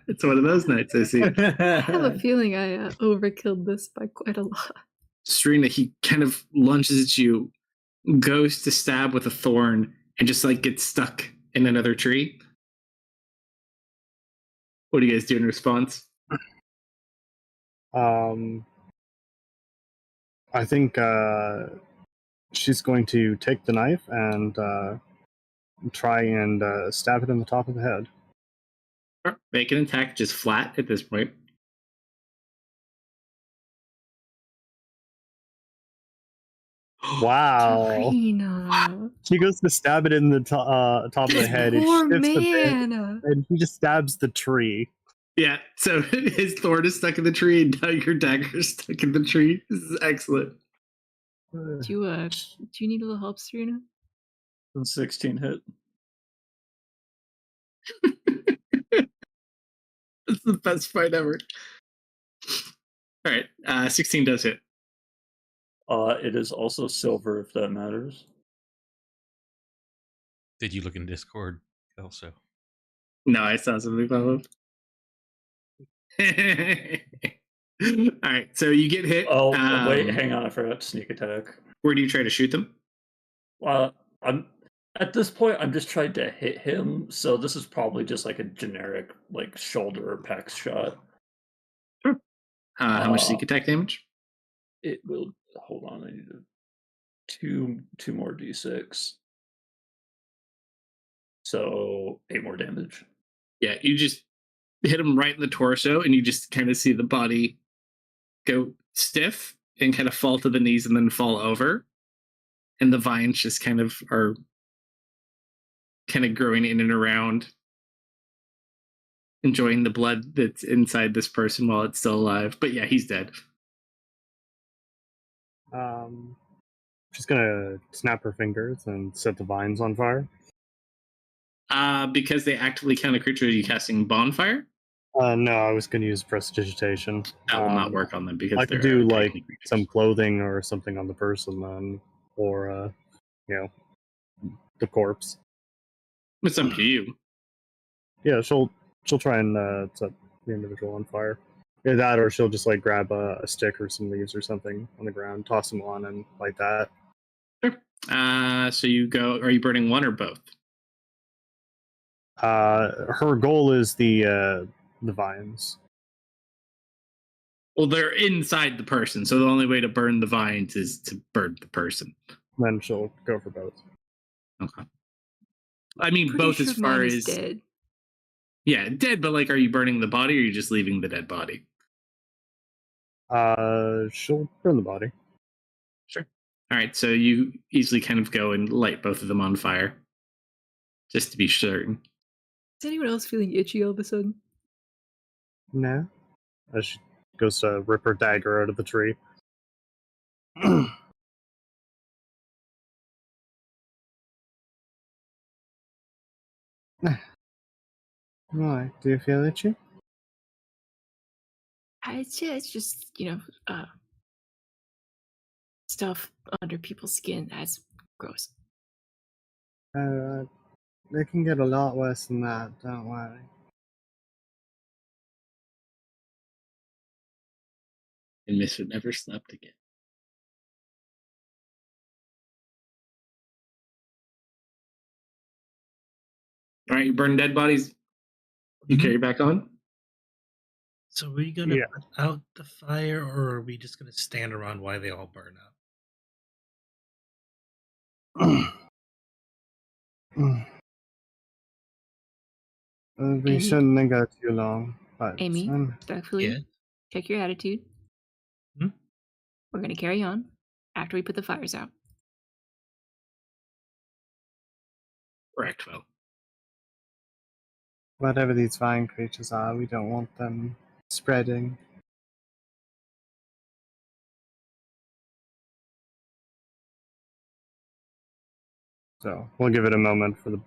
It's one of those nights, I see. I have a feeling I overkilled this by quite a lot. Serena, he kind of lunges at you, goes to stab with a thorn, and just like gets stuck in another tree. What do you guys do in response? I think she's going to take the knife and try and stab it in the top of the head. Make an attack just flat at this point. Wow. Serena. She goes to stab it in the top of the head. It Poor shifts a bit, man. and he just stabs the tree. Yeah, so his thorn is stuck in the tree, and now your dagger is stuck in the tree. This is excellent. Do you need a little help, Serena? 16 hit. It's the best fight ever. All right, 16 does hit. It is also silver, if that matters. Did you look in Discord also? No, I saw something pop up. All right, so you get hit. Oh, wait, hang on. I forgot to sneak attack. Where do you try to shoot them? I'm at this point. I'm just trying to hit him. So this is probably just like a generic, like shoulder or pecs shot. Sure. How much sneak attack damage? It will. Hold on. I need two more d6. So 8 more damage. Yeah, you just hit him right in the torso, and you just kind of see the body go stiff and kind of fall to the knees and then fall over. And the vines just kind of are kind of growing in and around, enjoying the blood that's inside this person while it's still alive. But yeah, he's dead. She's gonna snap her fingers and set the vines on fire. Because they actively count a creature, are you casting bonfire? No, I was gonna use prestidigitation. That will not work on them because I could do like some clothing or something on the person then, or the corpse. It's up to you. Yeah, she'll try and set the individual on fire. Either that, or she'll just like grab a stick or some leaves or something on the ground, toss them on, and like that. Sure. So you go. Are you burning one or both? Her goal is the vines. Well, they're inside the person, so the only way to burn the vines is to burn the person. Then she'll go for both. Okay. I mean, Pretty both sure as far mine as is dead. Yeah, dead. But like, are you burning the body, or are you just leaving the dead body? She'll burn the body. Sure. All right, so you easily kind of go and light both of them on fire, just to be certain. Is anyone else feeling itchy all of a sudden? No. As she goes to rip her dagger out of the tree. Why? Do you feel itchy? It's just, stuff under people's skin. That's gross. It can get a lot worse than that, don't worry. And Misfit never slept again. All right, you burn dead bodies. You carry back on. So are we gonna Yeah. put out the fire, or are we just gonna stand around while they all burn up? We Amy? shouldn't go too long, but Amy, respectfully, Yeah. check your attitude. Hmm? We're going to carry on after we put the fires out. Correct, Will. whatever these vine creatures are, we don't want them spreading. So we'll give it a moment for the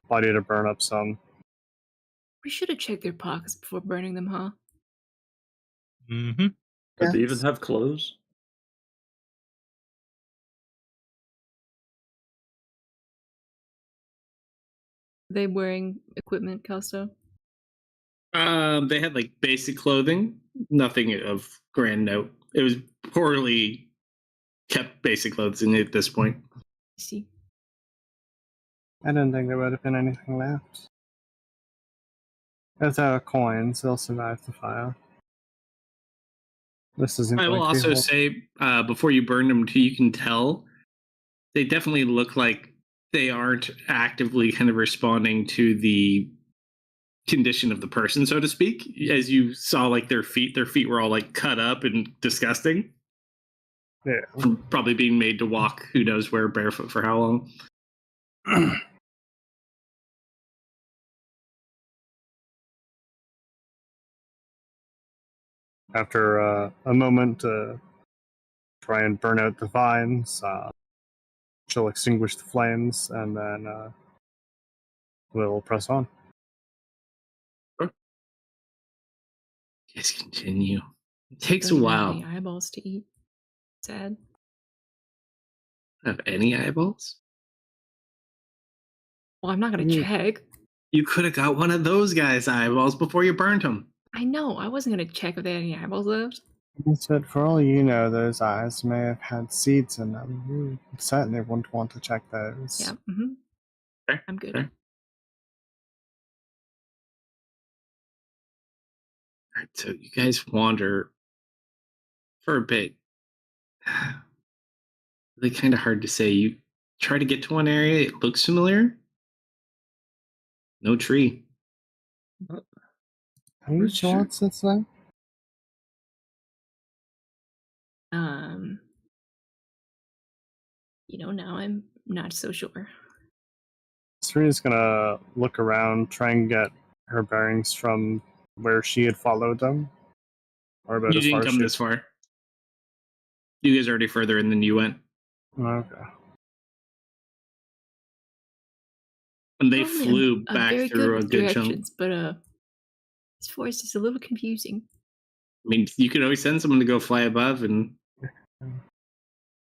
body to burn up some. We should have checked their pockets before burning them, huh? Mm-hmm. Did they even Yes. have clothes? They wearing equipment, Kalsto? They had like basic clothing, nothing of grand note. It was poorly kept basic clothing at this point. I see. I don't think there would have been anything left. If there are coins, they'll survive the fire. This isn't I going will to be also hold- say, before you burn them too, you can tell they definitely look like they aren't actively kind of responding to the condition of the person, so to speak. As you saw, like their feet were all like cut up and disgusting Yeah. from probably being made to walk who knows where barefoot for how long. After a moment to try and burn out the vines, she'll extinguish the flames, and then we'll press on. Just continue. It takes a Don't even have while. any eyeballs to eat. Sad. Have any eyeballs? Well, I'm not going to Yeah. check. You could have got one of those guys' eyeballs before you burnt them. I know. I wasn't going to check if they had any eyeballs left. But for all you know, those eyes may have had seeds in them. You certainly wouldn't want to check those. Yeah. Mm-hmm. Fair, I'm good. fair. All right, so you guys wander for a bit. Really kind of hard to say. You try to get to one area, it looks familiar. No tree. Are you Where's sure your- it's this way? Now I'm not so sure. Serena's gonna look around, try and get her bearings from where she had followed them. Or about You as far didn't as come she this far. You guys are already further in than you went. Okay. And they Normally flew I'm back very through a with good chunk. directions, but this forest is a little confusing. I mean, you could always send someone to go fly above and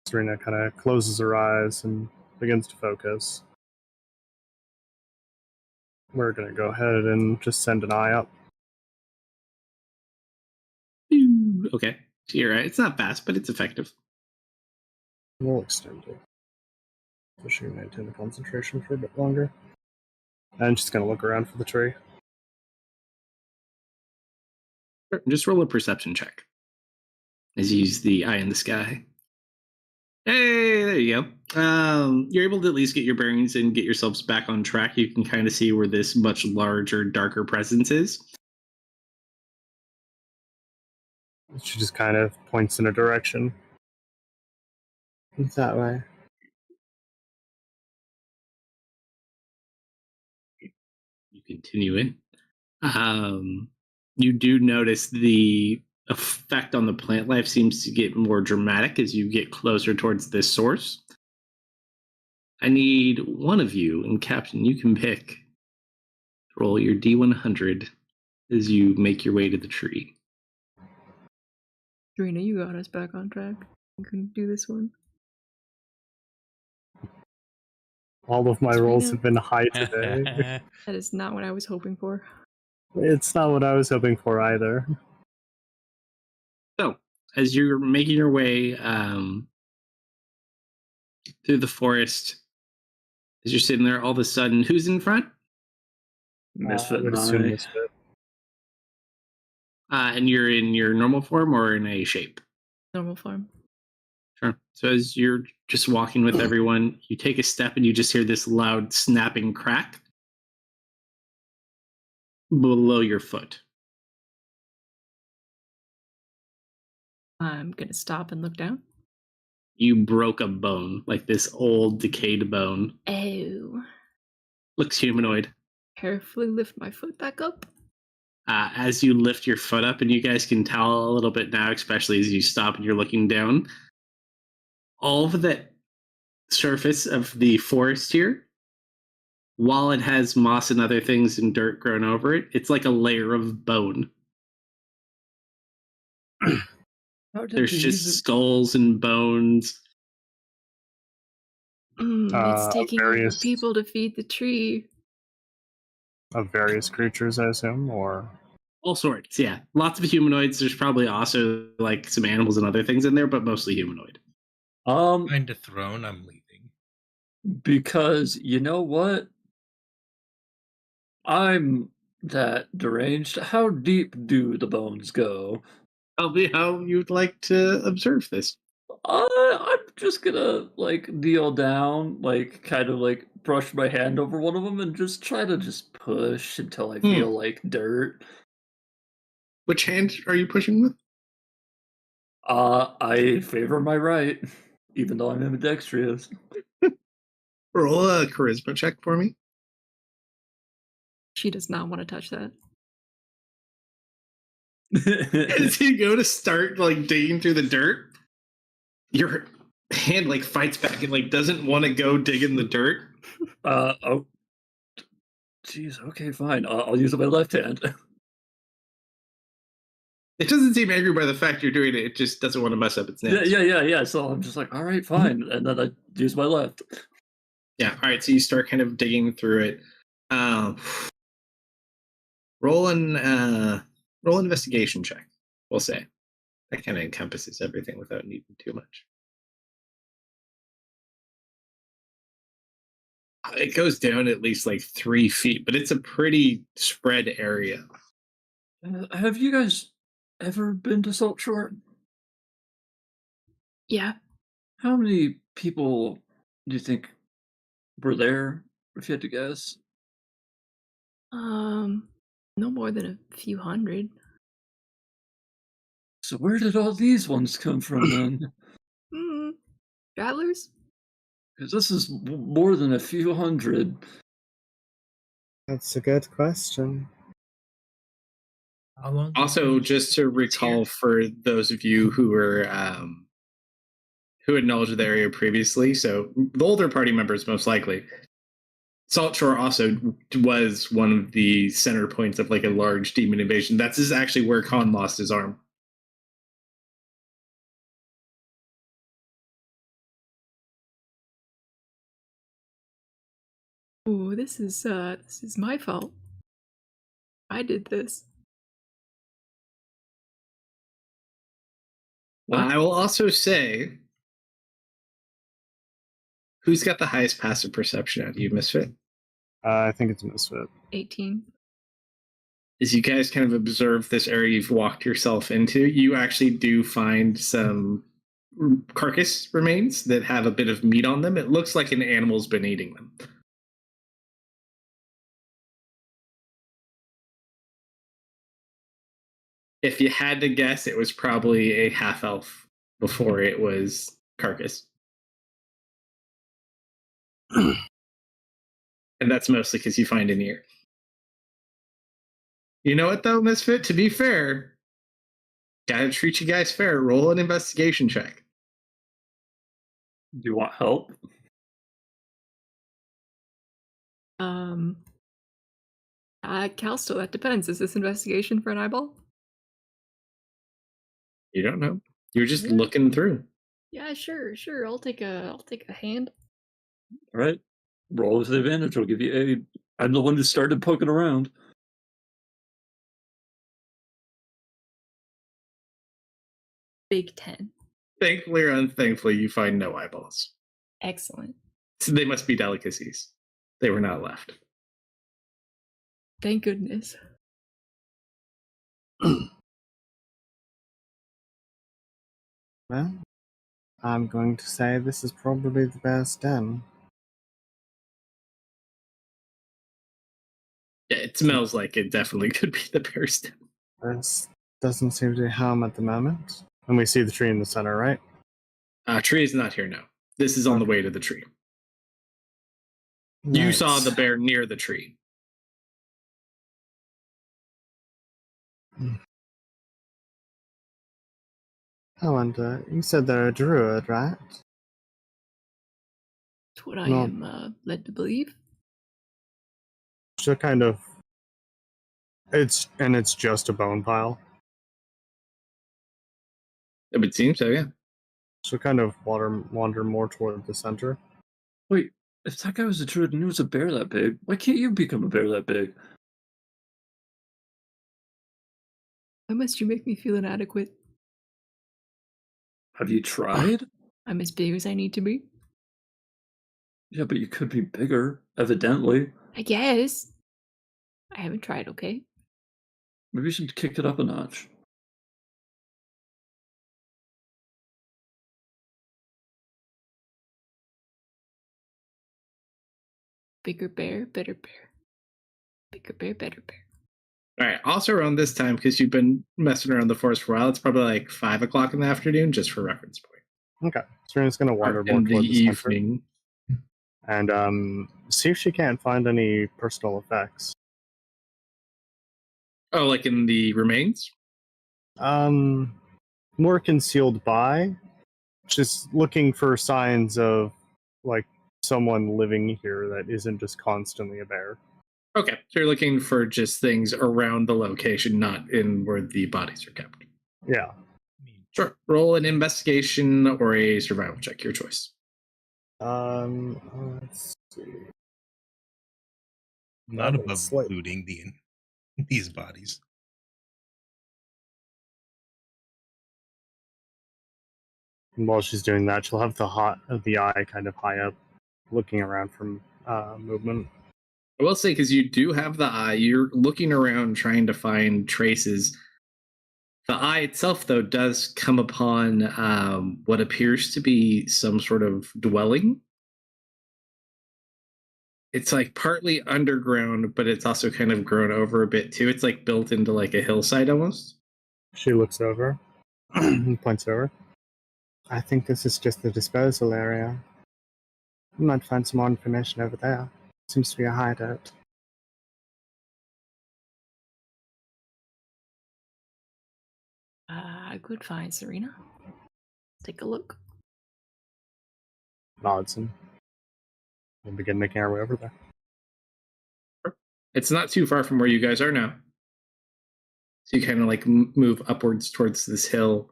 Serena kind of closes her eyes and begins to focus. We're gonna go ahead and just send an eye up. okay. So you're right. It's not fast, but it's effective. We'll extend it. So she can maintain the concentration for a bit longer. And she's gonna look around for the tree. Sure, just roll a perception check. As you use the eye in the sky. Hey, there you go. You're able to at least get your bearings and get yourselves back on track. You can kind of see where this much larger, darker presence is. She just kind of points in a direction. that way. You continue in. You do notice the effect on the plant life seems to get more dramatic as you get closer towards this source. I need one of you, and Captain, you can pick. Roll your D100 as you make your way to the tree. Serena, you got us back on track. You can do this one. All of my Serena? rolls have been high today. That is not what I was hoping for. It's not what I was hoping for either. So, as you're making your way through the forest, as you're sitting there, all of a sudden, who's in front? Misfit I would and assume I. Misfit. And you're in your normal form or in a shape? Normal form. Sure. So as you're just walking with everyone, you take a step and you just hear this loud snapping crack below your foot. I'm gonna stop and look down. You broke a bone, like this old decayed bone. Oh. Looks humanoid. Carefully lift my foot back up. As you lift your foot up, and you guys can tell a little bit now, especially as you stop and you're looking down, all of the surface of the forest here, while it has moss and other things and dirt grown over it, it's like a layer of bone. There's just skulls and bones. It's taking over various- people to feed the tree. Of various creatures, I assume, or All sorts, yeah. Lots of humanoids. There's probably also like some animals and other things in there, but mostly humanoid. Find a throne, I'm leaving. Because you know what? I'm that deranged. How deep do the bones go? Tell me how you'd like to observe this. I'm just gonna like kneel down, like kind of like brush my hand over one of them, and just try to just push until I feel like dirt. Which hand are you pushing with? I favor my right, even though I'm ambidextrous. Roll a charisma check for me. She does not want to touch that. As you go to start like digging through the dirt, your hand like fights back and like doesn't want to go dig in the dirt. Oh, jeez. Okay, fine. I'll use my left hand. It doesn't seem angry by the fact you're doing it. It just doesn't want to mess up its nails. Yeah. So I'm just like, all right, fine, and then I use my left. Yeah. All right. So you start kind of digging through it. Roll an investigation check. We'll say that kind of encompasses everything without needing too much. It goes down at least like 3 feet, but it's a pretty spread area. Have you guys ever been to Salt Shore? Yeah. How many people do you think were there, if you had to guess? No more than a few hundred. So where did all these ones come from then? Travelers? Because this is more than a few hundred. that's a good question. How long? Also, just to recall for those of you who were who had knowledge of the area previously, so the older party members most likely. Salt Shore also was one of the center points of like a large demon invasion. That's actually where Khan lost his arm. Ooh, this is my fault. I did this. I will also say, who's got the highest passive perception out of you, Misfit? I think it's Misfit. 18. As you guys kind of observe this area you've walked yourself into, you actually do find some carcass remains that have a bit of meat on them. It looks like an animal's been eating them. If you had to guess, it was probably a half elf before it was carcass. And that's mostly because you find an ear. You know what, though, Misfit? To be fair, gotta treat you guys fair. Roll an investigation check. Do you want help? Kalsto, that depends. Is this investigation for an eyeball? You don't know. You're just Yeah. looking through. Yeah, sure. I'll take a hand. All right. Roll with advantage. I'll give you aid. I'm the one who started poking around. Big 10. Thankfully or unthankfully, you find no eyeballs. Excellent. So they must be delicacies. They were not left. Thank goodness. Well, I'm going to say this is probably the best den. Yeah, it smells like it definitely could be the bear stem. This doesn't seem to be home at the moment. And we see the tree in the center, right? Tree is not here now. This is on the way to the tree. You Right. saw the bear near the tree. Oh, and you said they're a druid, right? That's what I No. am led to believe. So kind of. It's just a bone pile. It would seem so, yeah. So kind of wander more toward the center. Wait, if that guy was a druid and he was a bear that big, why can't you become a bear that big? Why must you make me feel inadequate? Have you tried? I'm as big as I need to be. Yeah, but you could be bigger, evidently. I guess. I haven't tried, okay? Maybe you should kick it up a notch. Bigger bear, better bear. Bigger bear, better bear. All right. Also around this time, because you've been messing around the forest for a while, it's probably like 5 o'clock in the afternoon, just for reference point. Okay. Serena's gonna wander Or more in the toward the center. evening. And see if she can't find any personal effects. Oh, like in the remains? More concealed by. Just looking for signs of like someone living here that isn't just constantly a bear. Okay. So you're looking for just things around the location, not in where the bodies are kept. Yeah. Sure. Roll an investigation or a survival check, your choice. Let's see. Not Oh, above it's like- looting these bodies. And while she's doing that, she'll have the eye kind of high up, looking around from movement. I will say, because you do have the eye, you're looking around trying to find traces. The eye itself, though, does come upon what appears to be some sort of dwelling. It's like partly underground, but it's also kind of grown over a bit too. It's like built into like a hillside almost. She looks over and points over. I think this is just the disposal area. You might find some more information over there. Seems to be a hideout. Good find, Serena. Take a look. Nods and we'll begin making our way over there. It's not too far from where you guys are now. So you kind of like move upwards towards this hill.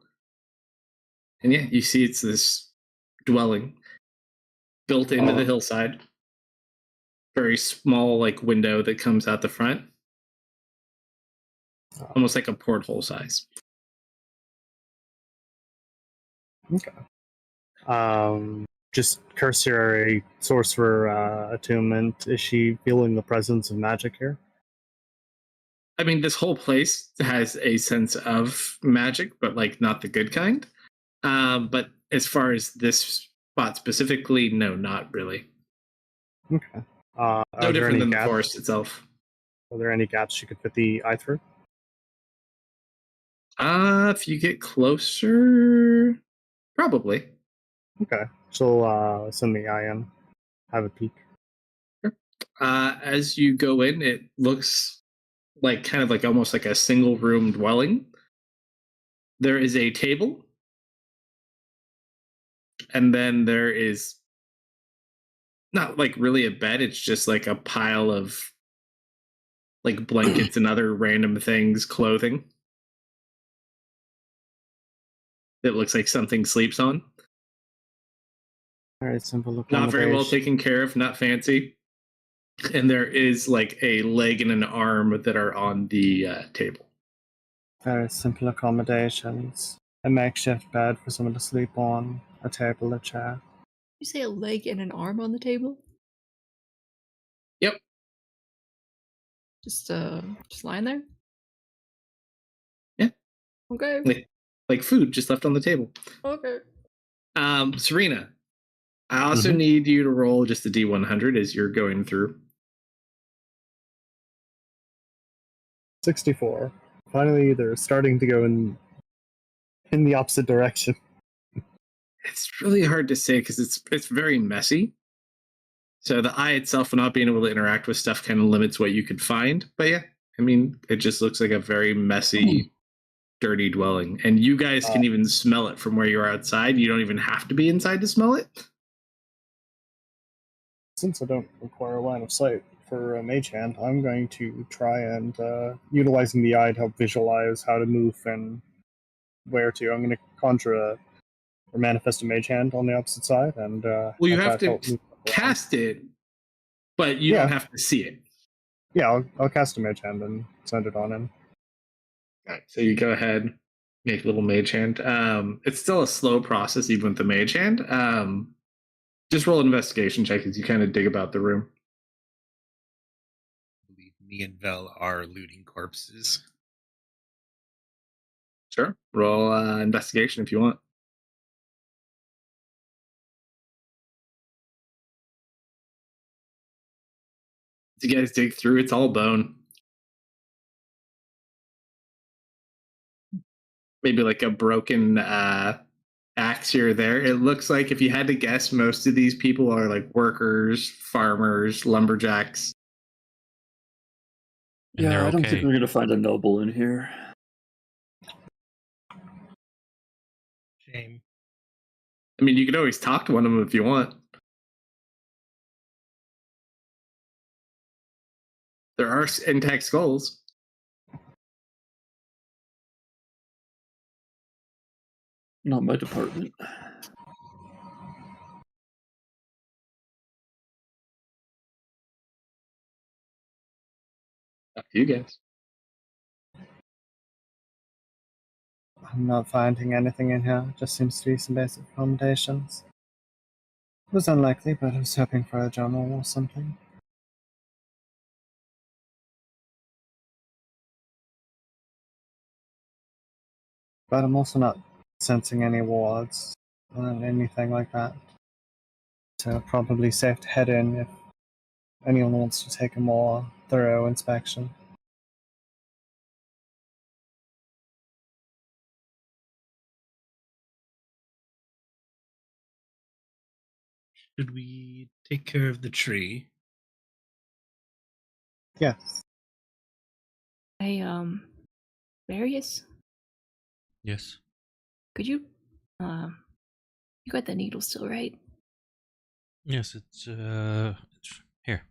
And yeah, you see it's this dwelling built into the hillside. Very small like window that comes out the front. Almost like a porthole size. Okay. Just cursory source for attunement. Is she feeling the presence of magic here? I mean, this whole place has a sense of magic, but like not the good kind. But as far as this spot specifically, no, not really. Okay. No different than the forest itself. Are there any gaps she could fit the eye through? If you get closer, probably. Okay. She'll send the eye in. have a peek. As you go in, it looks like kind of like almost like a single room dwelling. There is a table, and then there is not like really a bed, it's just like a pile of like blankets and other random things, clothing. That looks like something sleeps on. Very simple Not very well accommodation. taken care of, not fancy. And there is like a leg and an arm that are on the table. Very simple accommodations. A makeshift bed for someone to sleep on, a table, a chair. You say a leg and an arm on the table? Yep. Just lying there? Yeah. Okay. Like food just left on the table. Okay. Serena, I also need you to roll just a D100 as you're going through. 64. Finally, they're starting to go in the opposite direction. It's really hard to say because it's very messy. So the eye itself not being able to interact with stuff kind of limits what you could find. But yeah, I mean, it just looks like a very messy, dirty dwelling. And you guys can even smell it from where you are outside. You don't even have to be inside to smell it. Since I don't require a line of sight for a mage hand, I'm going to try and, utilizing the eye to help visualize how to move and where to. I'm going to conjure or manifest a mage hand on the opposite side, and well, you have to cast it, but you don't have to see it. Yeah, I'll cast a mage hand and send it on in. Right, so you go ahead, make a little mage hand. It's still a slow process, even with the mage hand. Just roll an investigation check as you kind of dig about the room. I believe me and Vel are looting corpses. Sure. Roll investigation if you want. As you guys dig through, it's all bone. Maybe like a broken axe here or there. It looks like, if you had to guess, most of these people are like workers, farmers, lumberjacks. And they're I don't okay. think we're going to find a noble in here. Shame. I mean, you could always talk to one of them if you want. There are intact skulls. Not my department. Up to you guys. I'm not finding anything in here. Just seems to be some basic accommodations. It was unlikely, but I was hoping for a journal or something. But I'm also not sensing any wards or anything like that. So probably safe to head in if anyone wants to take a more thorough inspection. Should we take care of the tree? Yes. Hey, Marius, Yes. could you, you got the needle still, right? Yes, it's here.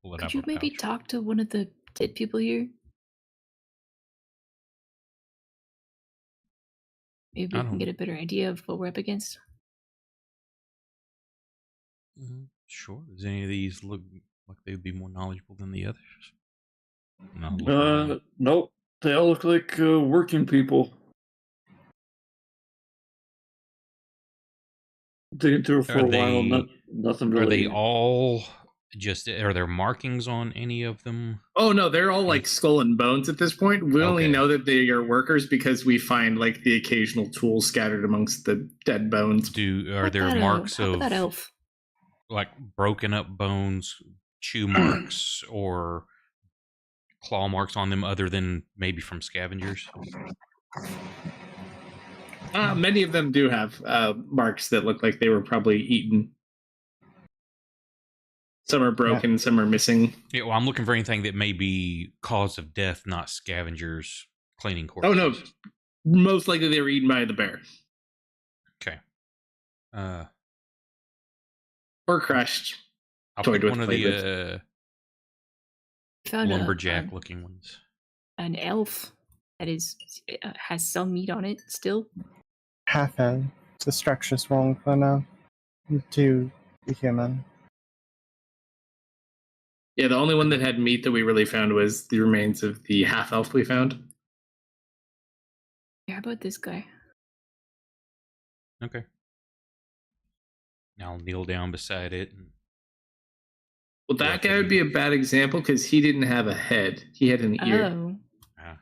Pull it out Could you of a maybe pouch. talk to one of the dead people here? Maybe we can get a better idea of what we're up against. Sure. Does any of these look like they would be more knowledgeable than the others? No. Nope. They all look like working people. Digging through for a while, nothing really. Are they all just? Are there markings on any of them? Oh no, they're all like skull and bones at this point. We only know that they are workers because we find like the occasional tools scattered amongst the dead bones. Are there marks of that elf? Like broken up bones, chew marks, or claw marks on them, other than maybe from scavengers? Many of them do have marks that look like they were probably eaten. Some are broken, some are missing. Yeah, well, I'm looking for anything that may be cause of death, not scavengers cleaning Oh corpses. no, most likely they were eaten by the bear Okay. or crushed. I'll Toyed pick with, one of played the Found lumberjack looking ones. an elf that is has some meat on it still. Half elf. The structure's wrong for now. To be human. Yeah, the only one that had meat that we really found was the remains of the half elf we found. Yeah, how about this guy? Okay. I'll kneel down beside it. And Well, that Look guy at would be a him. bad example because he didn't have a head. He had an ear. Oh, ah,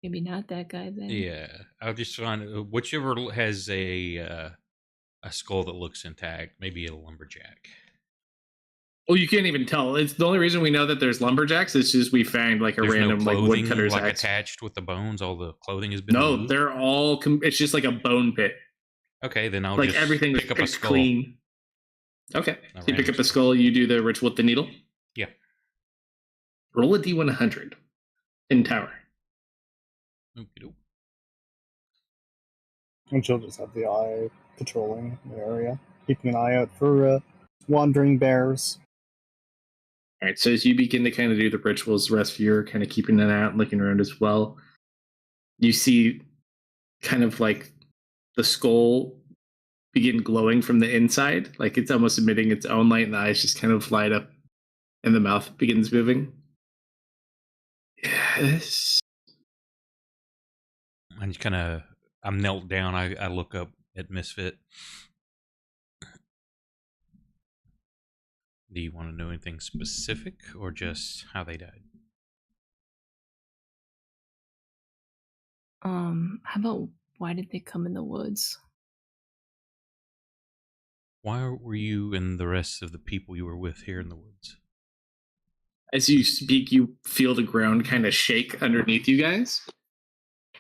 maybe not that guy then. yeah, I'll just find whichever has a skull that looks intact. Maybe a lumberjack. Well, you can't even tell. It's the only reason we know that there's lumberjacks is just we found like a There's random no like clothing woodcutter's like axe. attached with the bones. All the clothing has been No, removed? they're all. It's just like a bone pit. Okay, then I'll Like just everything was pick up a picked skull. clean. Okay, A so you pick random up a skull. You do the ritual with the needle. Yeah. Roll a d100 in tower. Okey-doke. And she'll just have the eye patrolling the area, keeping an eye out for wandering bears. All right, so as you begin to kind of do the rituals, the rest of you are kind of keeping an eye out and looking around as well. You see kind of like the skull begin glowing from the inside, like it's almost emitting its own light, and the eyes just kind of light up, and the mouth begins moving. Yes. And I'm knelt down. I look up at Misfit. Do you want to know anything specific or just how they died? How about why did they come in the woods? Why were you and the rest of the people you were with here in the woods? As you speak, you feel the ground kind of shake underneath you guys.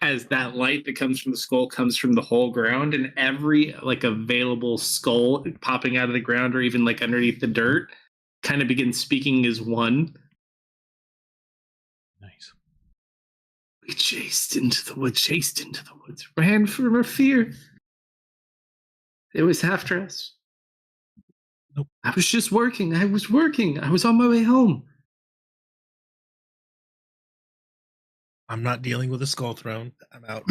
As that light that comes from the skull comes from the whole ground, and every like available skull popping out of the ground or even like underneath the dirt kind of begins speaking as one. Nice. We chased into the woods, ran from our fear. It was after us. Nope. I was just working. I was on my way home. I'm not dealing with a skull throne. I'm out.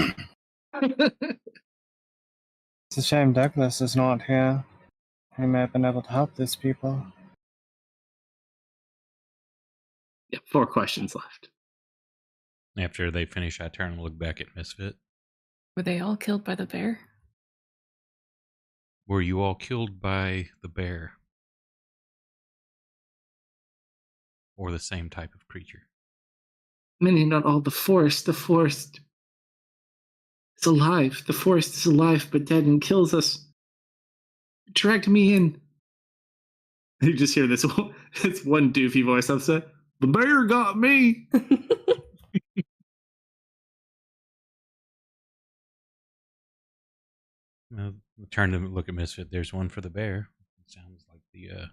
It's a shame Douglas is not here. He may have been able to help these people. Yeah, 4 questions left. After they finish, I turn and look back at Misfit. Were they all killed by the bear? Were you all killed by the bear? Or the same type of creature? Many, not all. The forest is alive. The forest is alive, but dead and kills us. It dragged me in. You just hear this one doofy voice upset. The bear got me. I turn to look at Misfit. There's one for the bear. It sounds like the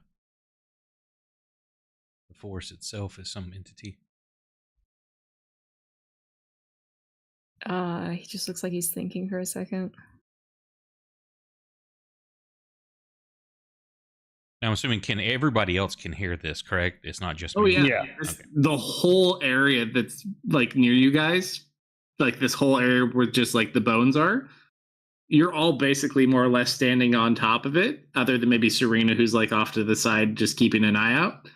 force itself is some entity. He just looks like he's thinking for a second. Now, I'm assuming everybody else can hear this, correct? It's not just me. Oh yeah, Yeah. Okay. The whole area that's like near you guys, like this whole area where just like the bones are, you're all basically more or less standing on top of it, other than maybe Serena, who's like off to the side, just keeping an eye out.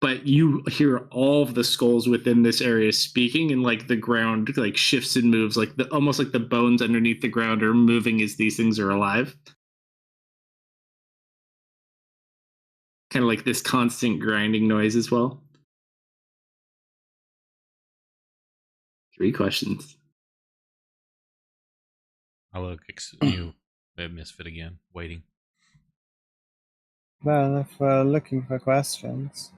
But you hear all of the skulls within this area speaking, and like the ground like shifts and moves, like almost like the bones underneath the ground are moving as these things are alive. Kind of like this constant grinding noise as well. 3 questions. I look at Misfit again, waiting. Well, if we're looking for questions,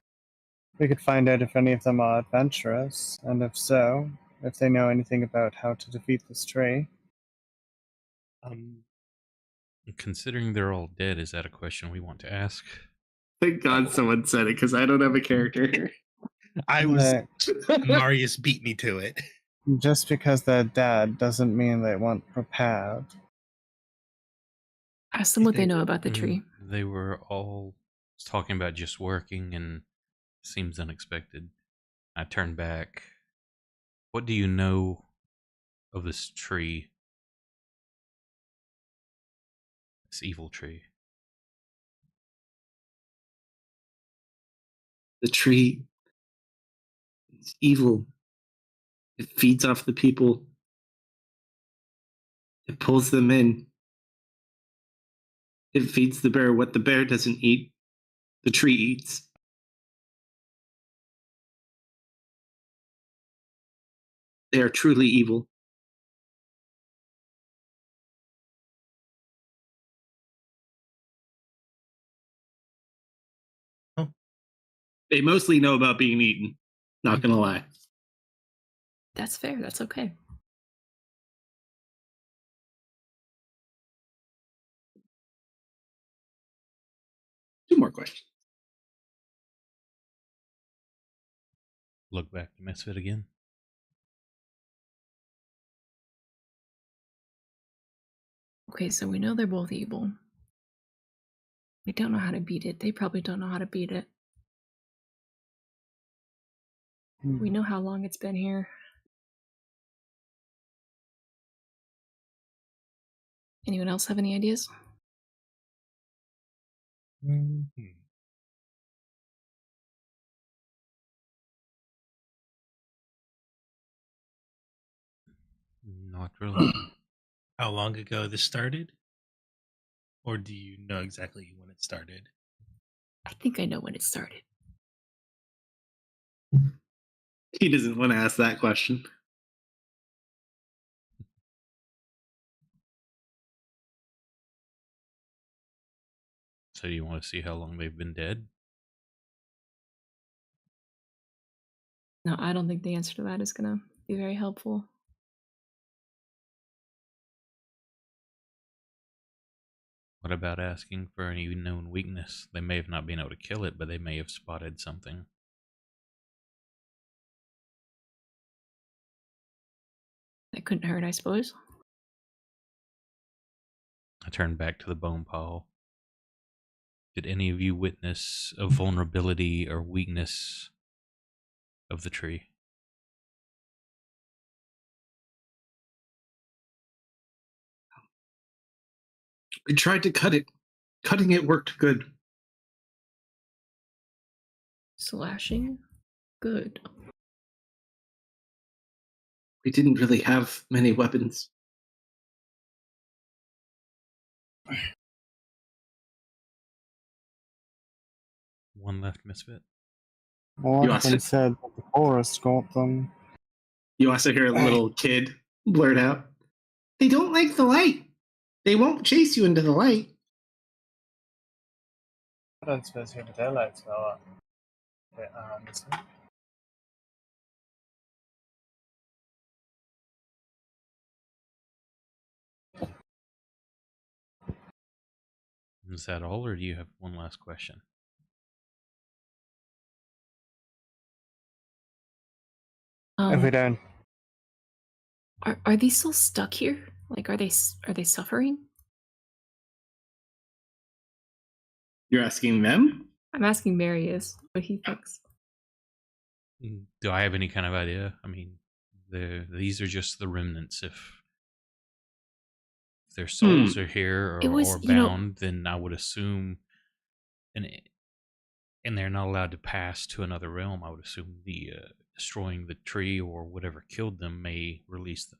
we could find out if any of them are adventurous, and if so, if they know anything about how to defeat this tree. Considering they're all dead, is that a question we want to ask? Thank God someone said it because I don't have a character. I was Look, Marius beat me to it. just because they're dead doesn't mean they weren't prepared. Ask them what they think- know about the tree. They were all talking about just working and seems unexpected. I turn back. What do you know of this tree? This evil tree. The tree is evil. It feeds off the people. It pulls them in. It feeds the bear. What the bear doesn't eat, the tree eats. They are truly evil. Oh. They mostly know about being eaten. Not gonna lie. That's fair. That's okay. Two more questions. Look back to Misfit again. Okay, so we know they're both evil. We don't know how to beat it. They probably don't know how to beat it. We know how long it's been here. Anyone else have any ideas? Not really. How long ago this started? Or do you know exactly when it started? I think I know when it started. He doesn't want to ask that question. So do you want to see how long they've been dead? No, I don't think the answer to that is going to be very helpful. What about asking for any known weakness? They may have not been able to kill it, but they may have spotted something. That couldn't hurt, I suppose. I turn back to the bone pile. Did any of you witness a vulnerability or weakness of the tree? We tried to cut it. Cutting it worked good. Slashing? Good. We didn't really have many weapons. One left, Misfit. Well, You it's also- been said that the forest got them. You also hear a little kid blurt out, "They don't like the light. They won't chase you into the light." I don't suppose you have a daylight spell. Is that all, or do you have one last question? If we don't, Are these still stuck here? Like, are they suffering? You're asking them? I'm asking Marius what he thinks. Do I have any kind of idea? I mean, these are just the remnants. If their souls are here It was, or you know- bound, then I would assume, and they're not allowed to pass to another realm. I would assume the destroying the tree or whatever killed them may release them.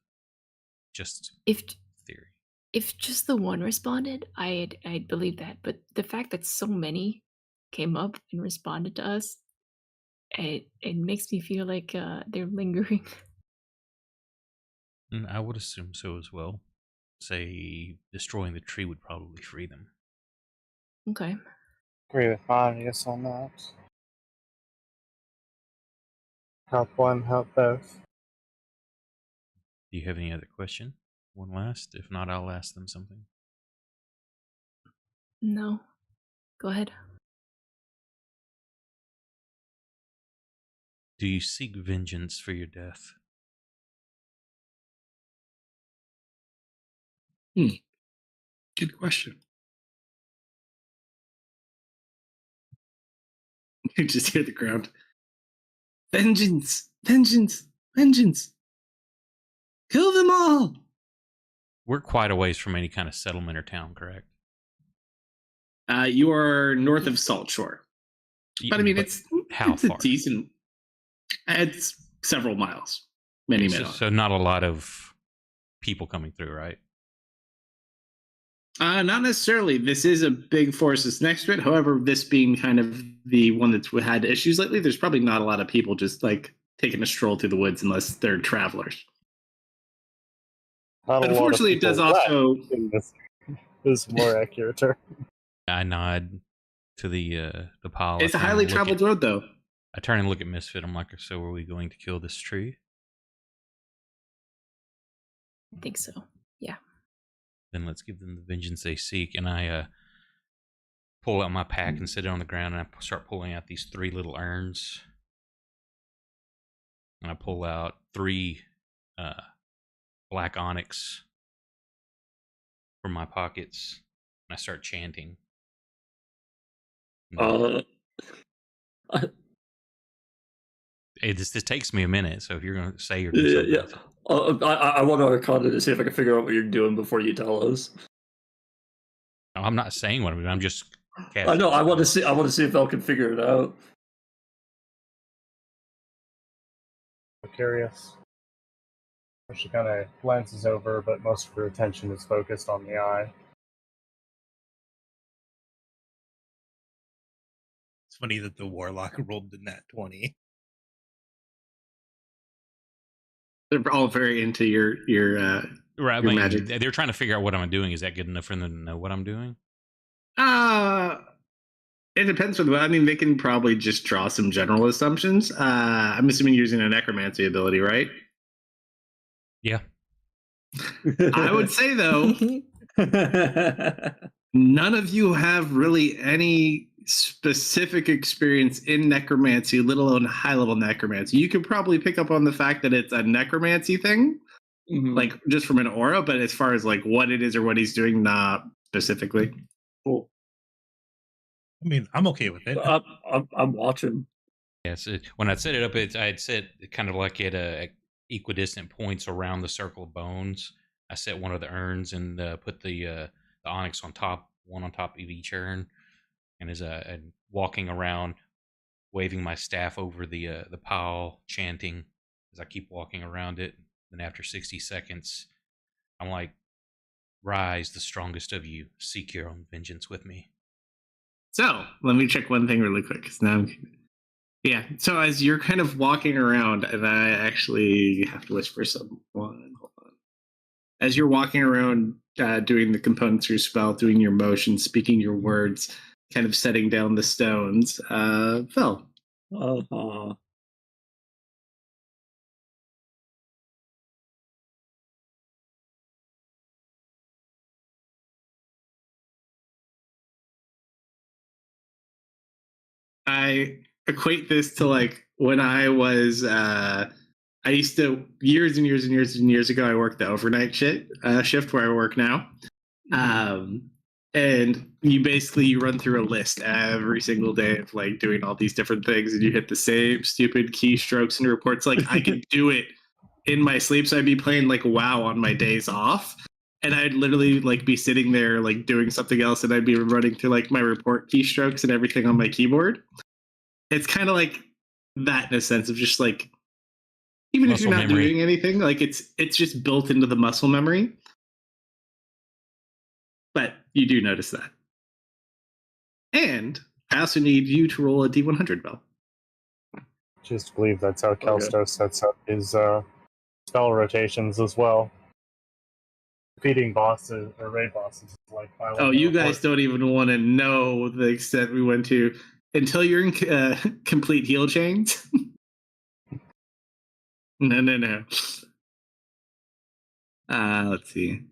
Just If theory. if just the one responded, I'd believe that. But the fact that so many came up and responded to us, it makes me feel like they're lingering. And I would assume so as well. Say destroying the tree would probably free them. Okay. agree with Marius on that. Help one, help both. Do you have any other question? One last. If not, I'll ask them something. No. Go ahead. Do you seek vengeance for your death? Good question. You just hear the ground. Vengeance! Vengeance! Vengeance! Kill them all! We're quite a ways from any kind of settlement or town, correct? You are north of Salt Shore. But I mean, it's how it's a far? decent. It's several miles. Many so, miles. so not a lot of people coming through, right? Not necessarily. This is a big forest that's next to it. However, this being kind of the one that's had issues lately, there's probably not a lot of people just like taking a stroll through the woods unless they're travelers. Not a lot of Unfortunately, it people does also. left in this is more accurate term. I nod to the pile. It's I a turn highly and look traveled at- road, though. I turn and look at Misfit. I'm like, so are we going to kill this tree? I think so. Yeah. Then let's give them the vengeance they seek. And I pull out my pack and sit it on the ground, and I start pulling out these 3 little urns. And I pull out 3 black onyx from my pockets, and I start chanting. This takes me a minute, so if you're going to say or do something, Yeah. I want to Arcana to see if I can figure out what you're doing before you tell us. No, I'm not saying what I'm doing. I'm just. I know. I want to see. I want to see if Elle can figure it out. I'm curious. She kind of glances over, but most of her attention is focused on the eye. It's funny that the warlock rolled the nat 20. They're all very into your Right, your magic. they're trying to figure out what I'm doing. Is that good enough for them to know what I'm doing? It depends on the. I mean, they can probably just draw some general assumptions. I'm assuming you're using a necromancy ability, right? Yeah. I would say though, none of you have really any specific experience in necromancy, let alone high-level necromancy. You could probably pick up on the fact that it's a necromancy thing, like just from an aura, but as far as like what it is or what he's doing, not specifically. Cool. I mean, I'm okay with it. I'm watching. Yes. When I'd set it up, I'd set kind of like at equidistant points around the circle of bones. I set one of the urns and put the onyx on top, one on top of each urn, and as I'm walking around, waving my staff over the pile, chanting as I keep walking around it. Then after 60 seconds, I'm like, "Rise, the strongest of you. Seek your own vengeance with me." So let me check one thing really quick. 'Cause now yeah. So as you're kind of walking around, and I actually have to whisper someone. Hold on. As you're walking around, doing the components of your spell, doing your motions, speaking your words, kind of setting down the stones, Phil. I equate this to like when I was I used to years and years and years and years ago I worked the overnight shift where I work now. And you run through a list every single day of like doing all these different things, and you hit the same stupid keystrokes and reports. Like I could do it in my sleep, so I'd be playing like WoW on my days off, and I'd literally like be sitting there like doing something else, and I'd be running through like my report keystrokes and everything on my keyboard. It's kind of like that in a sense of just like, even if Muscle you're not memory. doing anything, like it's just built into the muscle memory. But you do notice that. And I also need you to roll a D100, Bell. Just believe that's how Kalsto sets up his spell rotations as well. Defeating bosses or raid bosses is like Oh, you guys don't even want to know the extent we went to until you're in complete heal chains. No. Let's see.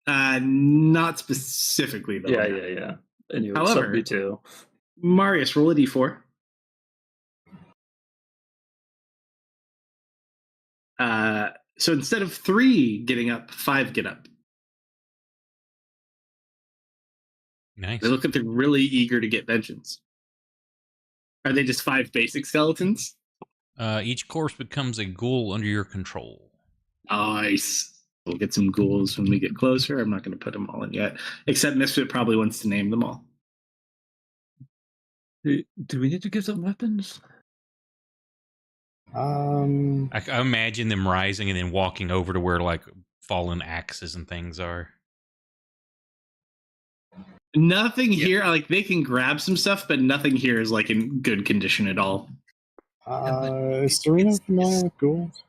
Not specifically though. Yeah. Anyway, However- 72. Marius, roll a d4. So instead of 3 getting up, 5 get up. Nice. They look like they're really eager to get vengeance. Are they just 5 basic skeletons? Each corpse becomes a ghoul under your control. Nice. We'll get some ghouls when we get closer. I'm not going to put them all in yet. Except Misfit probably wants to name them all. Do we need to give them weapons? I imagine them rising and then walking over to where like fallen axes and things are. Nothing here, like they can grab some stuff, but nothing here is like in good condition at all. Is Serena familiar with ghouls?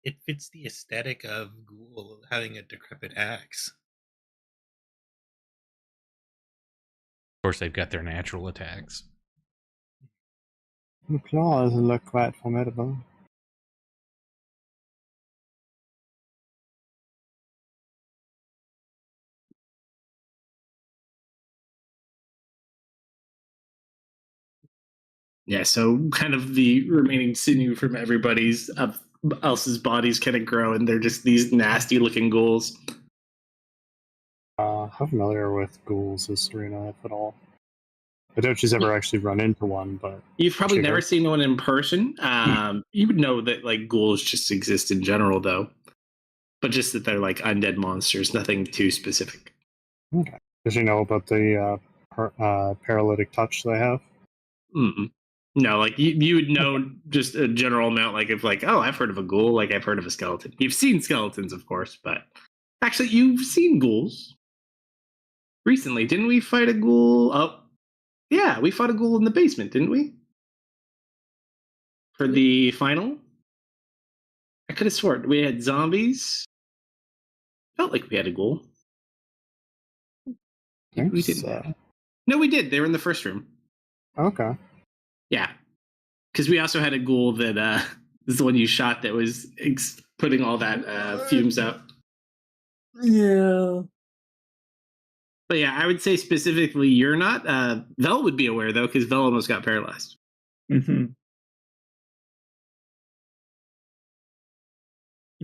It fits the aesthetic of Ghoul having a decrepit axe. Of course, they've got their natural attacks. The claws look quite formidable. Yeah, so kind of the remaining sinew from everybody's else's bodies kind of grow, and they're just these nasty looking ghouls. How familiar with ghouls is Serena, if at all? I doubt she's ever actually run into one, but You've probably She never does. seen one in person. You would know that like ghouls just exist in general, though, but just that they're like undead monsters, nothing too specific. okay. Does she know about the paralytic touch they have? Mm-mm. No, like you would know just a general amount, like if like, oh, I've heard of a ghoul, like I've heard of a skeleton. You've seen skeletons, of course, but actually, you've seen ghouls recently. Didn't we fight a ghoul? Oh, yeah, we fought a ghoul in the basement, didn't we? For the final, I could have sworn we had zombies. Felt like we had a ghoul. I We think didn't. so. No, we did. They were in the first room. Okay. Yeah, because we also had a ghoul that is the one you shot that was putting all that fumes out. Yeah. But yeah, I would say specifically you're not. Vel would be aware though, because Vel almost got paralyzed. Mm-hmm.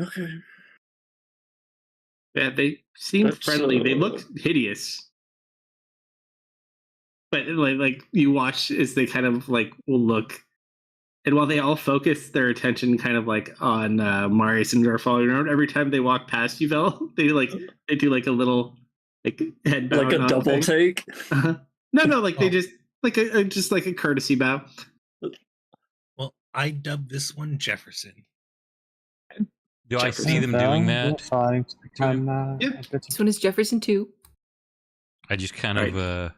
Okay. Yeah, they seem That's, friendly. They look hideous. But like you watch as they kind of like will look, and while they all focus their attention kind of like on Marius and Jarfal, you know, every time they walk past you, Vel, they do like a little like head bow, Like a nod double thing. take. No, like they Oh. just like a courtesy bow. Well, I dubbed this one Jefferson. Do I Jefferson see them Well, doing we're that? starting to become Yep. a bit This one is Jefferson 2. I just kind Right. of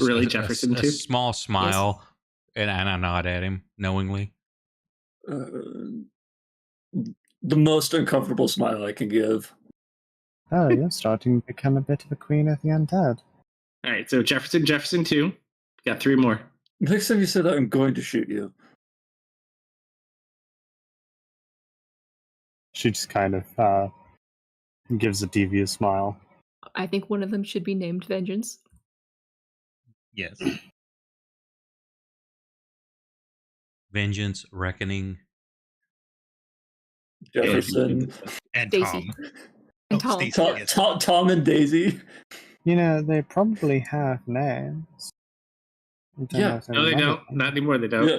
Really, Jefferson a too? small smile, and I nod at him knowingly. The most uncomfortable smile I can give. Oh, you're starting to become a bit of a queen of the undead. All right, so Jefferson 2. Got 3 more. Next time you say that, I'm going to shoot you. She just kind of gives a devious smile. I think one of them should be named Vengeance. Yes. Vengeance, reckoning. Jefferson. And Daisy. Tom. And Oh, Tom. Stacey, Tom, yes. Tom and Daisy. You know, they probably have names. I don't Yeah. know if No, they remember don't. them. Not anymore. They don't. Yeah.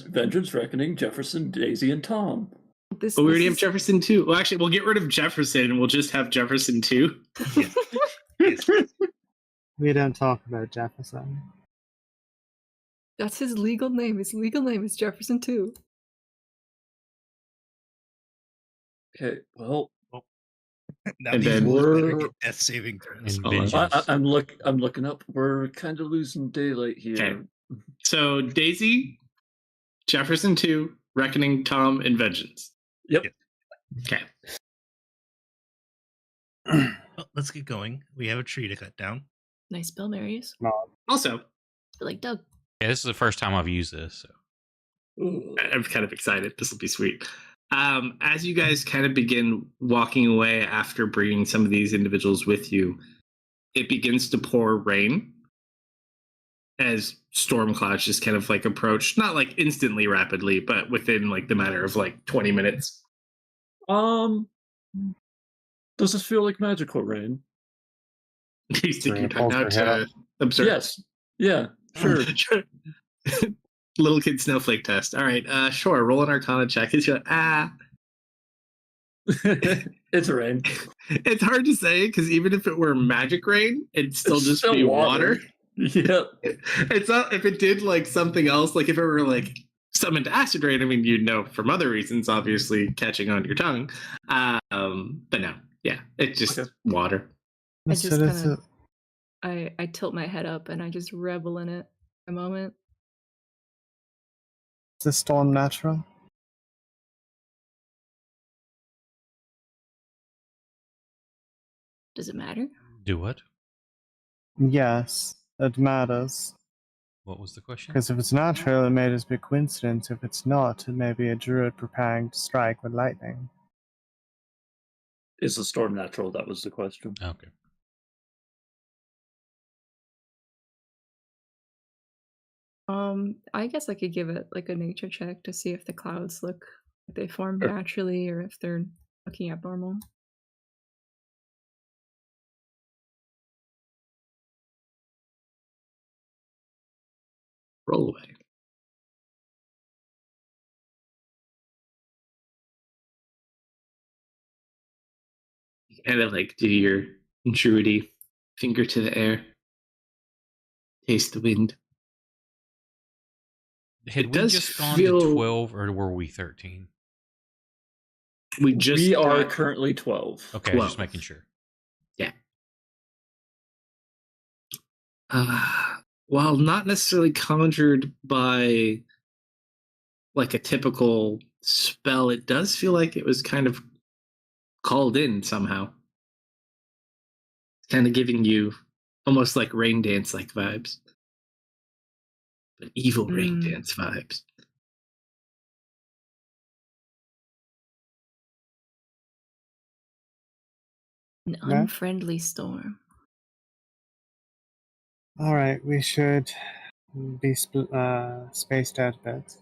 Vengeance, Reckoning, Jefferson, Daisy, and Tom. This, But we this already have is- Jefferson 2. Well, actually, we'll get rid of Jefferson and we'll just have Jefferson 2. Yes. We don't talk about Jefferson. That's his legal name. His legal name is Jefferson 2. Okay, well, Now And these then wolves better we're- get death saving throws. And Hold on. vengeance. I'm looking up. We're kind of losing daylight here. Okay. So Daisy, Jefferson 2, Reckoning, Tom, and Vengeance. Yep. Okay. Well, let's get going. We have a tree to cut down. Nice spell, Marius. Also, Feel like Doug. Yeah, this is the first time I've used this. So. Ooh. I'm kind of excited. This will be sweet. As you guys kind of begin walking away after bringing some of these individuals with you, it begins to pour rain as storm clouds just kind of like approach, not like instantly rapidly, but within like the matter of like 20 minutes. Does this feel like magical rain? You stick your Rain tongue falls out for to observe. Yes. Yeah. Sure. Sure. Little kid snowflake test. All right, sure. Roll an Arcana check. It's like, It's rain. It's hard to say because even if it were magic rain, it'd still It's just still be water. water. Yep. It's not if it did like something else, like if it were like summoned acid rain. I mean, you'd know from other reasons, obviously catching on your tongue. But no, yeah, it's just Okay. water. I So just does kind of I tilt my head up and I just revel in it a moment. the storm natural? Does it matter? Do what? Yes, it matters. What was the question? Because if it's natural, it may just be a coincidence. If it's not, it may be a druid preparing to strike with lightning. Is the storm natural? That was the question. Okay. I guess I could give it like a nature check to see if the clouds look like they form Sure. naturally or if they're looking abnormal. Roll away. You kind of like do your druidy finger to the air, taste the wind. Had It we does just gone feel- to 12 or were we 13? We just We are got currently 12. Okay, I was just 12. making sure. While not necessarily conjured by like a typical spell, it does feel like it was kind of called in somehow. It's kind of giving you almost like rain dance like vibes, but evil rain Mm. dance vibes. An Yeah. unfriendly storm. Alright, we should be spaced out a bit.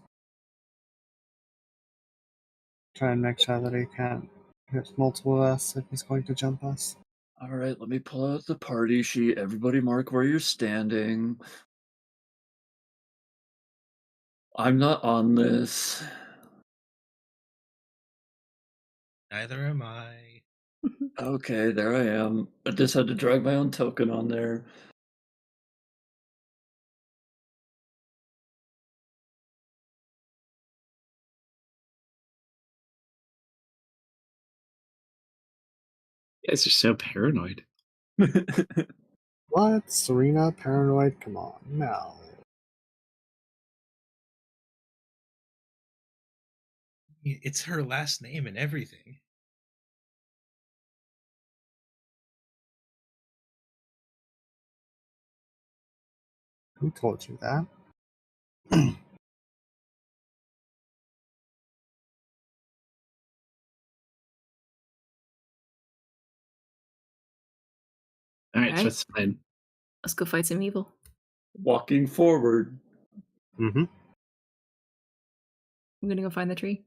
Try and make sure that he can't hit multiple of us if he's going to jump us. All right, let me pull out the party sheet. Everybody mark where you're standing. I'm not on this. Neither am I. Okay, there I am. I just had to drag my own token on there. You guys are so paranoid. What? Serena? Paranoid? Come on, no. It's her last name and everything. Who told you that? All right, so Right. it's fine. Let's go fight some evil. Walking forward. Mm-hmm. I'm gonna go find the tree.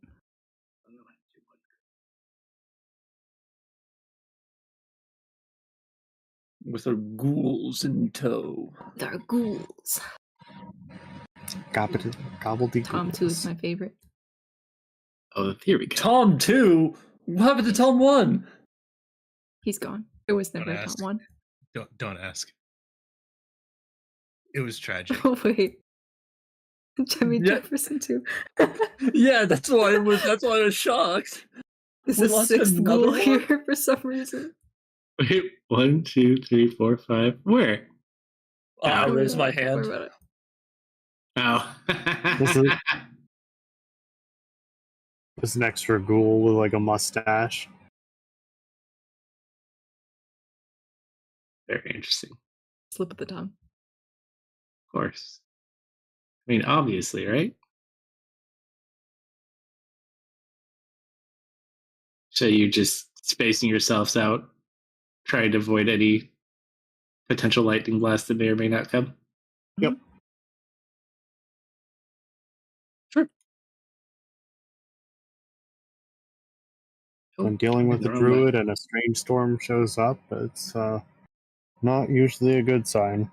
With our ghouls in tow. There are ghouls. Gobbledygook. Tom 2 is my favorite. Oh, here we go. Tom 2? What happened to Tom 1? He's gone. It was Don't never a ask. Tom 1. Don't ask. It was tragic. Oh, wait. Jimmy Yeah. Jefferson 2. Yeah, that's why I was shocked. There's We a lost sixth another ghoul one? here for some reason. Wait, 1, 2, 3, 4, 5. Where? I Ow. raised my Don't worry hand. about it. Oh. This is- There's an extra ghoul with like a mustache. Very interesting. Slip of the tongue. Of course. I mean, obviously, right? So you're just spacing yourselves out, trying to avoid any potential lightning blast that may or may not come. Yep. Sure. When dealing with a druid and a strange storm shows up, it's not usually a good sign.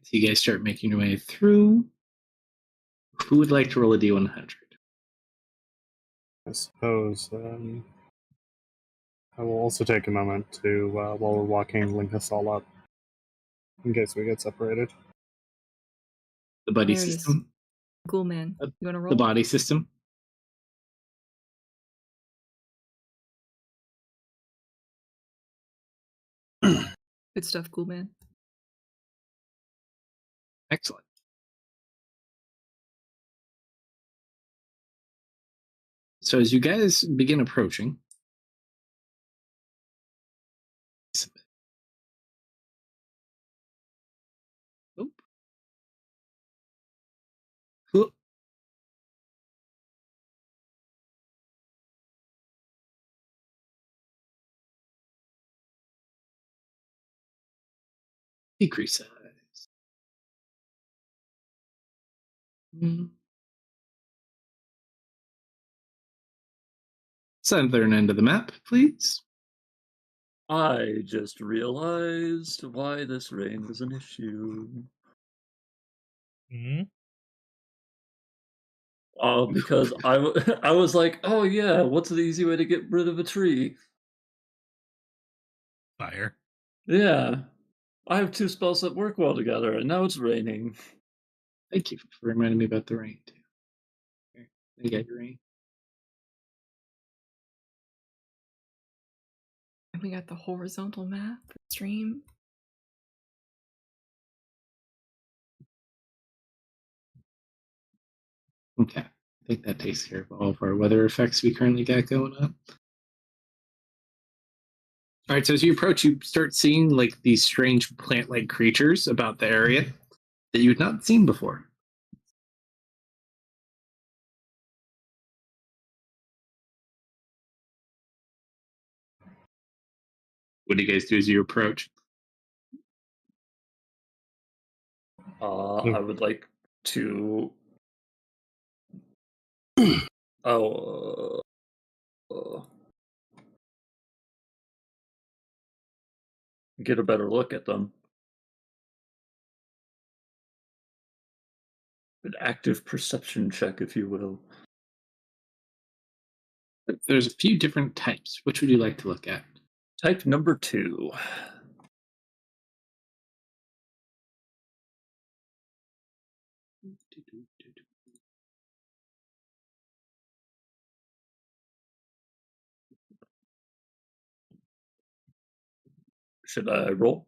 So you guys start making your way through. Who would like to roll a D100? I suppose. I will also take a moment to, while we're walking, link us all up in case we get separated. The buddy There it is. system? Cool, man. You want to roll? The body system? Good stuff, cool, man. Excellent. So as you guys begin approaching, oop. Oop. Decrease size. Southern end of the map, please. I just realized why this rain was an issue. Hmm? Because I was like, oh yeah, what's the easy way to get rid of a tree? Fire. Yeah, I have two spells that work well together, and now it's raining. Thank you for reminding me about the rain, too. Here, you got your rain. And we got the horizontal map for stream. Okay. I think that takes care of all of our weather effects we currently got going on. All right, so as you approach, you start seeing like these strange plant-like creatures about the area that you had not seen before. What do you guys do as you approach? I would like to. Get a better look at them. An active perception check, if you will. There's a few different types. Which would you like to look at? Type number 2. Should I roll?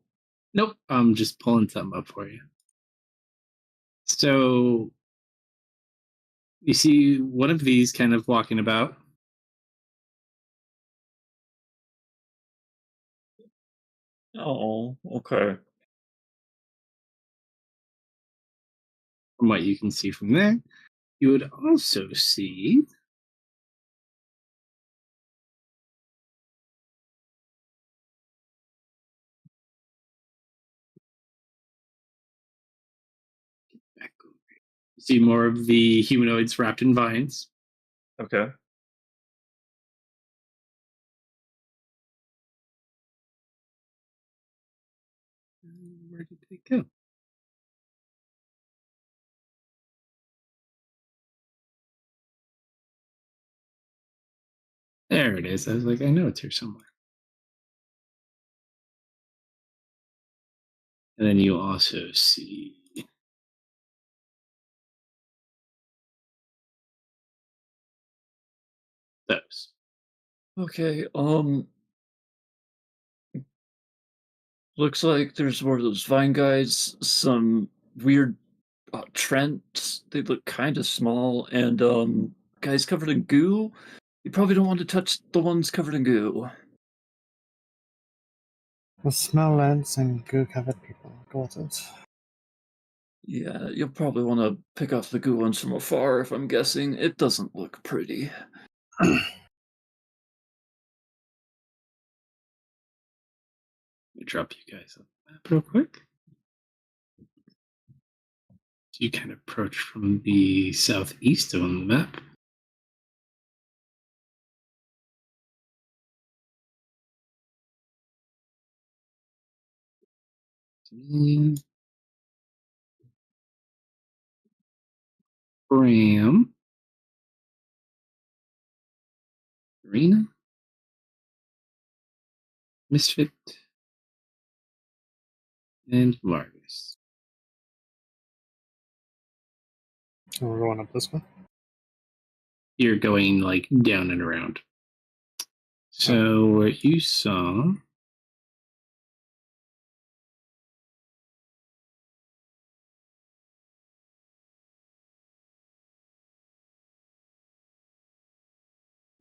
Nope, I'm just pulling something up for you. So you see one of these kind of walking about. Oh, okay. From what you can see from there, you would also see you see more of the humanoids wrapped in vines. Okay. Where did they go? There it is. I was like, I know it's here somewhere. And then you also see those. Okay, looks like there's more of those vine guys, some weird Trents. They look kind of small, and guys covered in goo. You probably don't want to touch the ones covered in goo. The smell lands and goo covered people. Got it. Yeah, you'll probably want to pick off the goo ones from afar, if I'm guessing. It doesn't look pretty. Let me drop you guys on the map real quick. You kind of approach from the southeast on the map. Bram. Arena. Misfit. And Vargas. And we're going up this way. You're going like down and around. So what you saw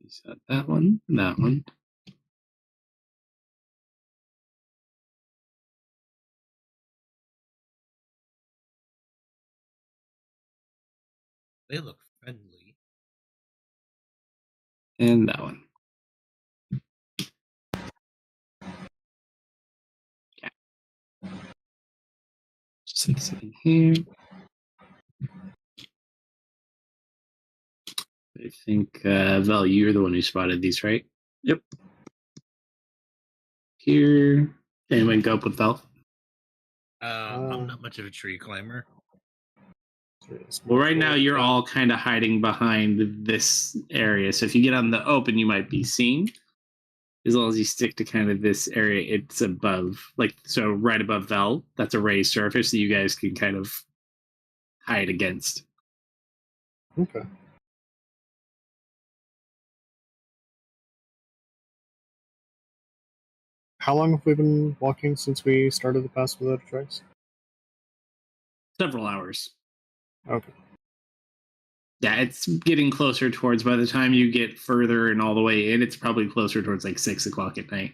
is that one, that one. They look friendly. And that one. Yeah. Just like sitting here. I think Val, you're the one who spotted these, right? Yep. Here. Anyone go up with Val? I'm not much of a tree climber. Well, right now you're all kind of hiding behind this area. So if you get on the open, you might be seen. As long as you stick to kind of this area, it's above, like, so right above Val, that's a raised surface that you guys can kind of hide against. Okay. How long have we been walking since we started the pass without a trace? Several hours. Okay. Yeah, it's getting closer towards, by the time you get further and all the way in, it's probably closer towards like 6 o'clock at night.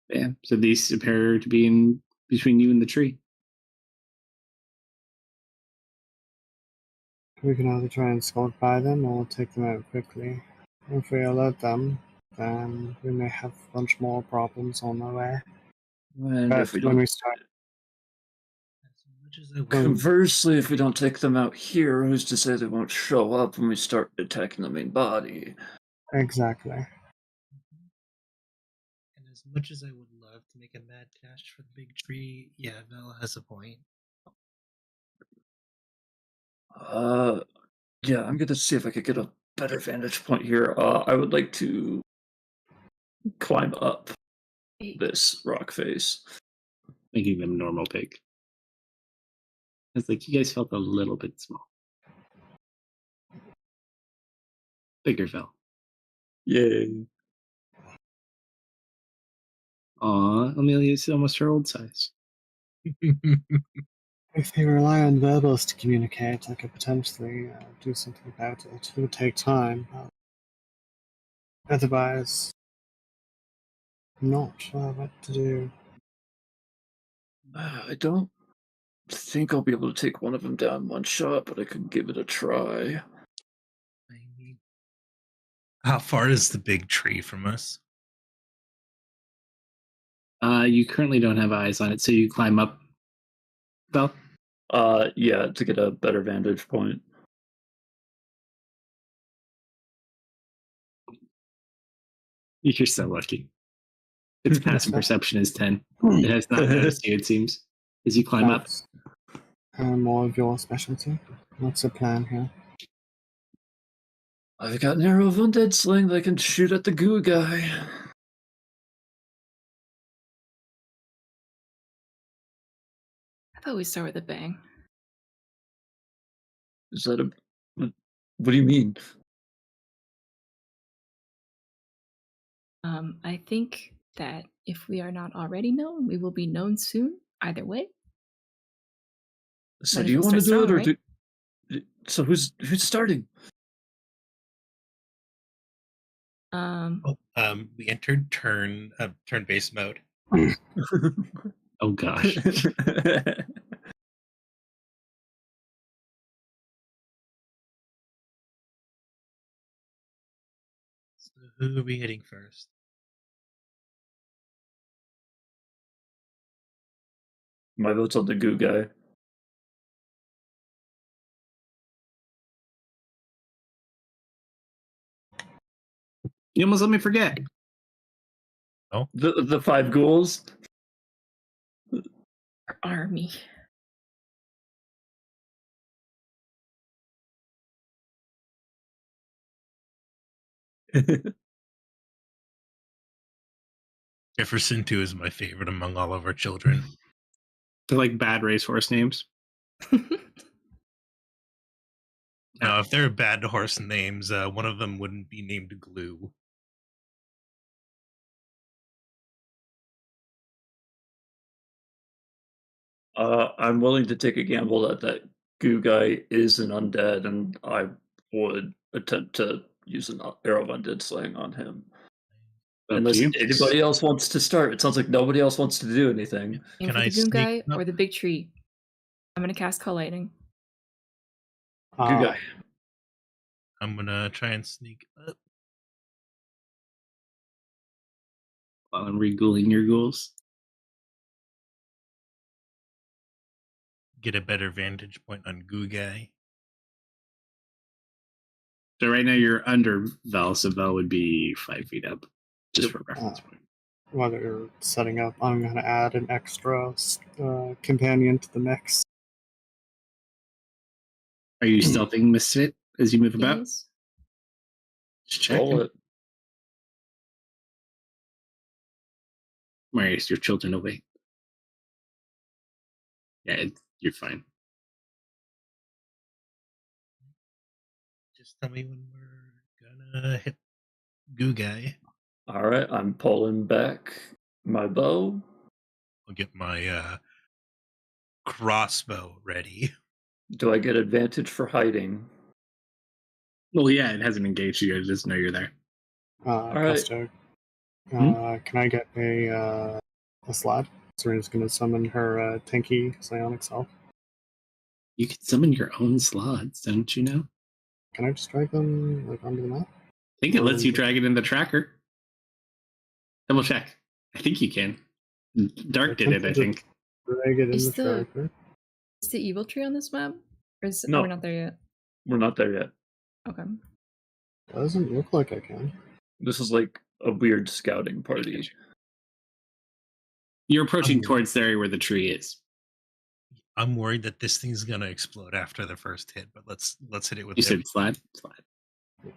Yeah, so these appear to be in between you and the tree. We can either try and skulk by them or take them out quickly. If we alert them, then we may have a bunch more problems on our way. And But if we when don't, we start, As much as I would. conversely, if we don't take them out here, who's to say they won't show up when we start attacking the main body? exactly. And as much as I would love to make a mad dash for the big tree, yeah, Val has a point. Yeah, I'm gonna see if I could get a better vantage point here. I would like to climb up this rock face. Making them normal pick. It's like you guys felt a little bit small. Bigger fell. Yay. Aw, Amelia's almost her old size. If they rely on verbals to communicate, I could potentially do something about it. It would take time, but otherwise, I'm not sure what to do. I don't think I'll be able to take one of them down one shot, but I could give it a try. I mean, how far is the big tree from us? You currently don't have eyes on it, so you climb up. Val? Yeah, to get a better vantage point. You're so lucky. Its passive perception is 10. It has not noticed you, it seems, as you climb up. That's more of your specialty. What's the plan here? I've got an arrow of undead sling that I can shoot at the goo guy. I thought we start with a bang. Is that a... What do you mean? I think that if we are not already known, we will be known soon, either way. So Might do as you well want to start do it, or strong, do... So who's starting? We entered turn-based mode. Oh gosh. So who are we hitting first? My vote's on the goo guy. You almost let me forget. The 5 ghouls. Our army. Jefferson 2 is my favorite among all of our children. They're like bad racehorse names. Now, if they're bad horse names, one of them wouldn't be named Glue. I'm willing to take a gamble that that goo guy is an undead, and I would attempt to use an arrow of undead slaying on him. Up Unless to you. anybody else wants to start. It sounds like nobody else wants to do anything. Aim Can for I the goon sneak guy up? or the big tree. I'm gonna cast Call Lightning. Goo Uh, guy. I'm gonna try and sneak up. While I'm regooling your ghouls. Get a better vantage point on Goo Guy. So right now you're under Vel, so Vel would be 5 feet up. Just for reference point. while you're setting up, I'm going to add an extra companion to the mix. Are you stealthing Misfit as you move about? Yes. Just check. Roll it. Marius, your children away. Yeah, you're fine. Just tell me when we're gonna hit Goo Guy. Alright, I'm pulling back my bow. I'll get my crossbow ready. Do I get advantage for hiding? Well, yeah, it hasn't engaged you. It doesn't know you're there. right. Kalsto, can I get a slot? Serena's going to summon her tanky psionic self. You can summon your own slots, don't you know? Can I just drag them like onto the map? I think it lets you drag it in the tracker. Double check. I think you can. Dark did it, I think. Drag it in Is the the- tracker. Is the evil tree on this map? Or is No. we're not there yet? We're not there yet. Okay. Doesn't look like I can. This is like a weird scouting party. You're approaching I'm- towards the area where the tree is. I'm worried that this thing's gonna explode after the first hit, but let's hit it with You said slide? Slide.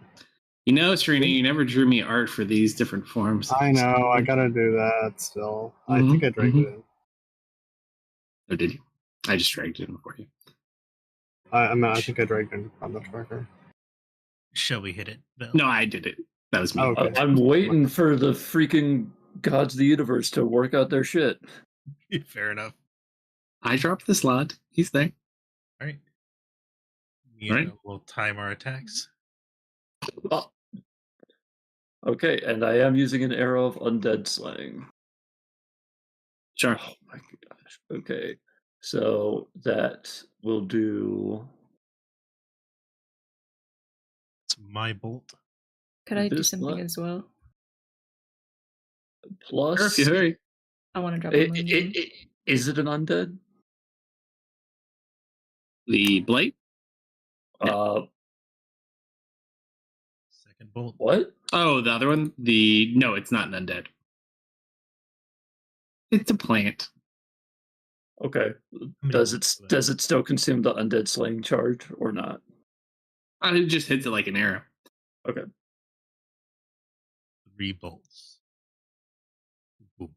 You know, Serena, you never drew me art for these different forms. I know, I gotta do that still. I Mhm, think I dragged it in. Oh, did you? I just dragged it in for you. I think I dragged it in on the tracker. Shall we hit it, Bill? No, I did it. That was me. Oh, okay. I'm waiting for the freaking gods of the universe to work out their shit. Fair enough. I dropped the slot. He's there. All right. Right. We'll time our attacks. Oh. Okay, and I am using an arrow of undead slaying. Sure. Oh my gosh. Okay. So that will do It's my bolt. Could I do This something what? as well? plus. Sure, if you hurry. I want to drop I- one. I- I- is it an undead? The blade? Second bolt. What? Oh, the other one? No, it's not an undead. It's a plant. Okay. How many Does bolts it do I does it still consume the undead slaying charge or not? It just hits it like an arrow. Okay. have? 3 bolts. Boom.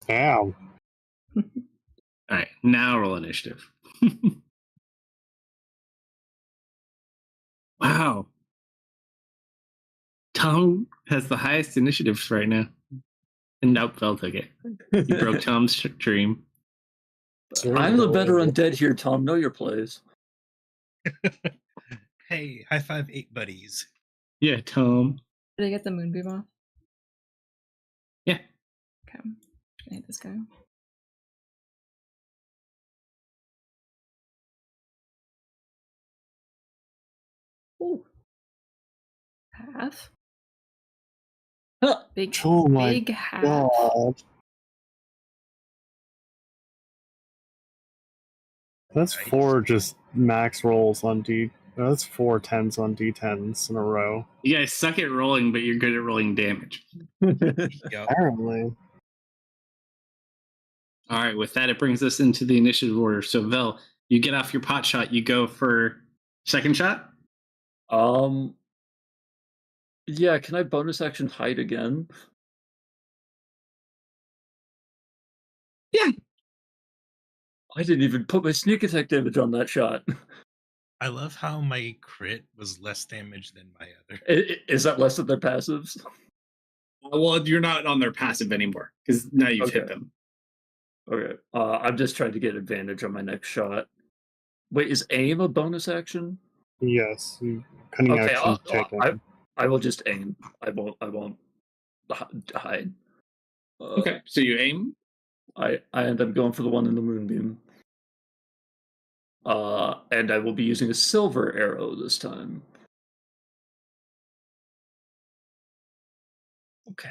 Damn. All right, now roll initiative. Wow. Tom has the highest initiatives right now. And nope, Vel took it. You broke Tom's dream. I'm the better undead here, Tom. Know your plays. Hey, high five 8 buddies. Yeah, Tom. Did I get the moonbeam off? Yeah. Okay. I hate this guy. Ooh. Half? Huh. Big, Oh my big half. God. That's Nice. 4 just max rolls on D. That's 4 10s on D10s in a row. You guys suck at rolling, but you're good at rolling damage. Yep. Apparently. All right, with that, it brings us into the initiative order. So, Vel, you get off your pot shot, you go for second shot? Yeah, can I bonus action hide again? Yeah. I didn't even put my sneak attack damage on that shot. I love how my crit was less damage than my other. Is that less than their passives? Well, you're not on their passive anymore because now you've hit Okay. them. Okay. I'm just trying to get advantage on my next shot. Wait, is aim a bonus action? Yes. Cunning Okay, action taken. I will just aim. I won't hide. Okay, so you aim. I end up going for the one in the moonbeam. And I will be using a silver arrow this time. Okay.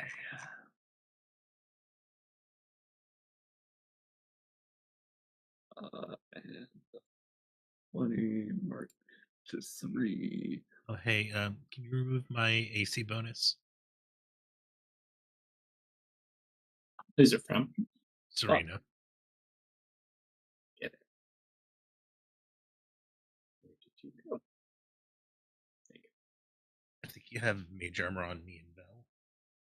And 20 mark to 3. Oh, hey, can you remove my AC bonus? Who's it from? Serena. Get it. I think you have mage armor on me and Bell.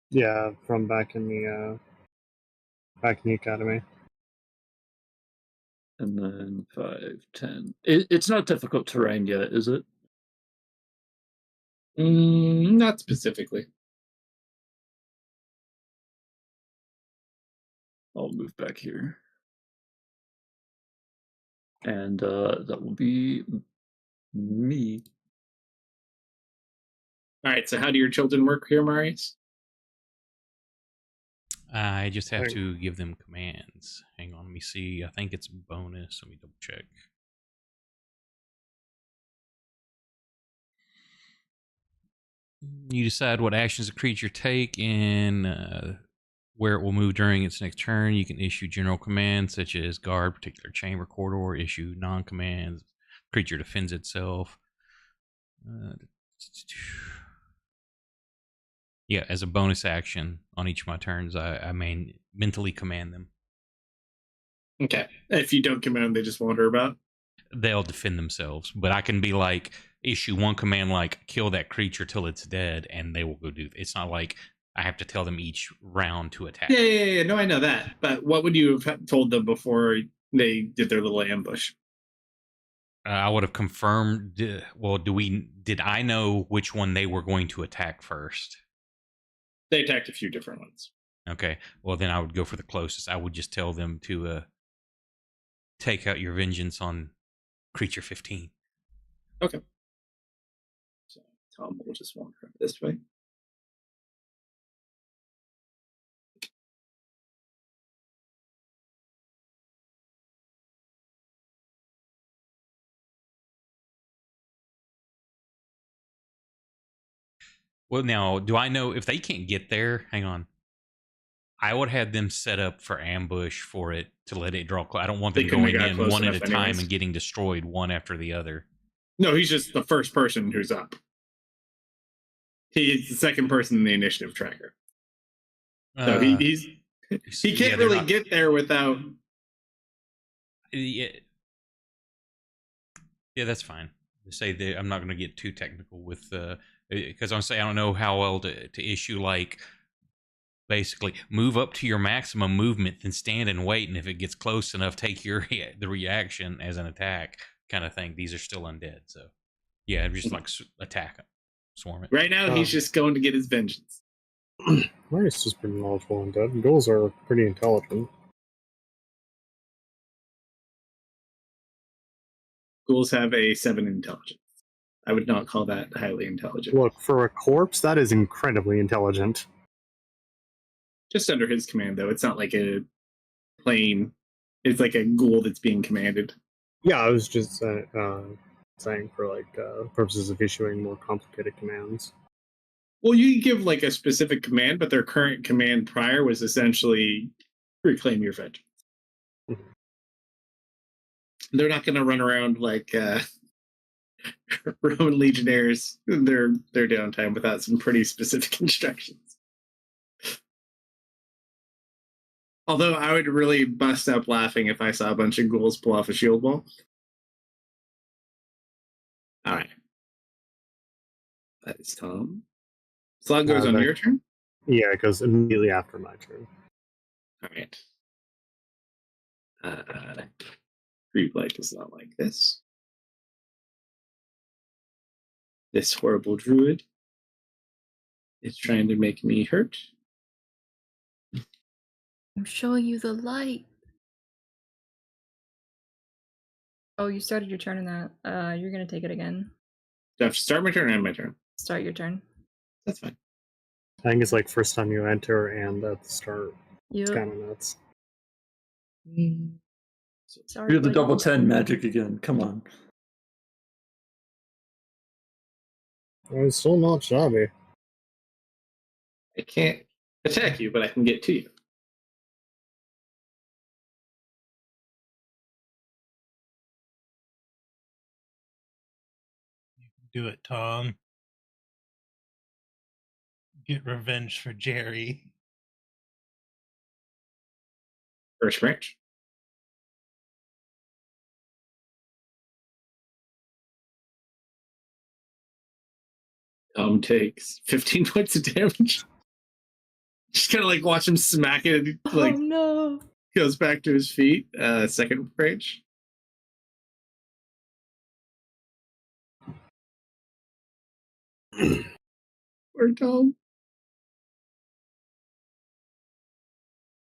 Yeah, from back in the academy. And then 5, 10. It's not difficult terrain yet, is it? Not specifically. I'll move back here. And that will be me. All right, so how do your children work here, Marius? I just have Hang- to give them commands. Hang on, let me see. I think it's bonus. Let me double check. You decide what actions a creature take and where it will move during its next turn. You can issue general commands such as guard particular chamber corridor, issue non-commands, creature defends itself. Yeah, as a bonus action on each of my turns, I may mentally command them. Okay. If you don't command, they just wander about. They'll defend themselves, but I can be like issue one command like kill that creature till it's dead, and they will go do. It's not like I have to tell them each round to attack. Yeah. No, I know that. But what would you have told them before they did their little ambush? I would have confirmed. Well, did I know which one they were going to attack first? They attacked a few different ones. Okay. Well, then I would go for the closest. I would just tell them to take out your vengeance on creature 15. Okay. So Tom will just wander this way. Well, now, do I know if they can't get there? Hang on. I would have them set up for ambush for it to let it draw. I don't want them They couldn't have going got in close one at a enough time anyways. and getting destroyed one after the other. No, he's just the first person who's up. He's the second person in the initiative tracker. So he can't really get there without. Yeah, that's fine. To say that I'm not going to get too technical with because I'm saying I don't know how well to issue like basically move up to your maximum movement, then stand and wait, and if it gets close enough, take the reaction as an attack kind of thing. These are still undead, so yeah, just like attack them, swarm it. Right now, he's just going to get his vengeance. Marius is pretty knowledgeable and dead. Ghouls are pretty intelligent. Ghouls have a 7 intelligence. I would not call that highly intelligent. Look, for a corpse, that is incredibly intelligent. Just under his command, though. It's not like a plane. It's like a ghoul that's being commanded. Yeah, I was just saying for like purposes of issuing more complicated commands. Well, you give like a specific command, but their current command prior was essentially reclaim your vengeance. Mhm. They're not going to run around like Roman legionnaires their downtime without some pretty specific instructions. Although I would really bust up laughing if I saw a bunch of ghouls pull off a shield wall. All right. That is Tom. Slug goes on Then- your turn? Yeah, it goes immediately after my turn. All right. Creep Light does not like this. This horrible druid is trying to make me hurt. I'm showing you the light. Oh, you started your turn in that. You're gonna take it again. Do I have to start my turn or end my turn? Start your turn. That's fine. I think it's like first time you enter and at the start. It's Yep. kind of nuts. Sorry. You're the buddy. double 10 magic again. Come on. It's still not shabby. I can't attack you, but I can get to you. Do it, Tom. Get revenge for Jerry. First branch. Tom takes 15 points of damage. Just kind of like watch him smack it. Like Oh no. goes back to his feet. Second branch. Poor Tom.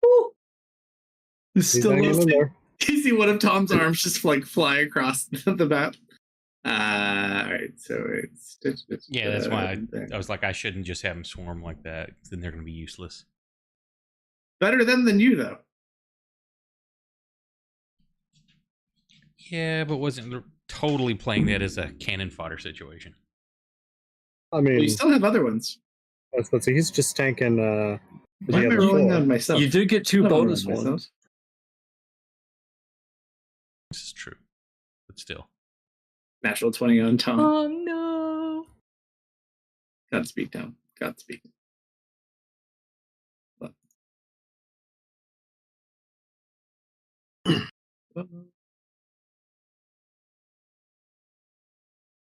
Woo. He's He's still hanging in listening. there. You see one of Tom's arms just like fly across the map. All right, so it's Yeah, that's why I was like, I shouldn't just have them swarm like that. 'Cause then they're going to be useless. better them than you though. Yeah, but wasn't totally playing that as a cannon fodder situation. I mean, Well, you still have other ones. let's see, he's just tanking Why the am I other rolling four. on myself? You did get 2 I'm not rolling bonus on myself. ones. This is true, but still. Natural 20 on Tom. Oh no. Godspeed, Tom. Godspeed.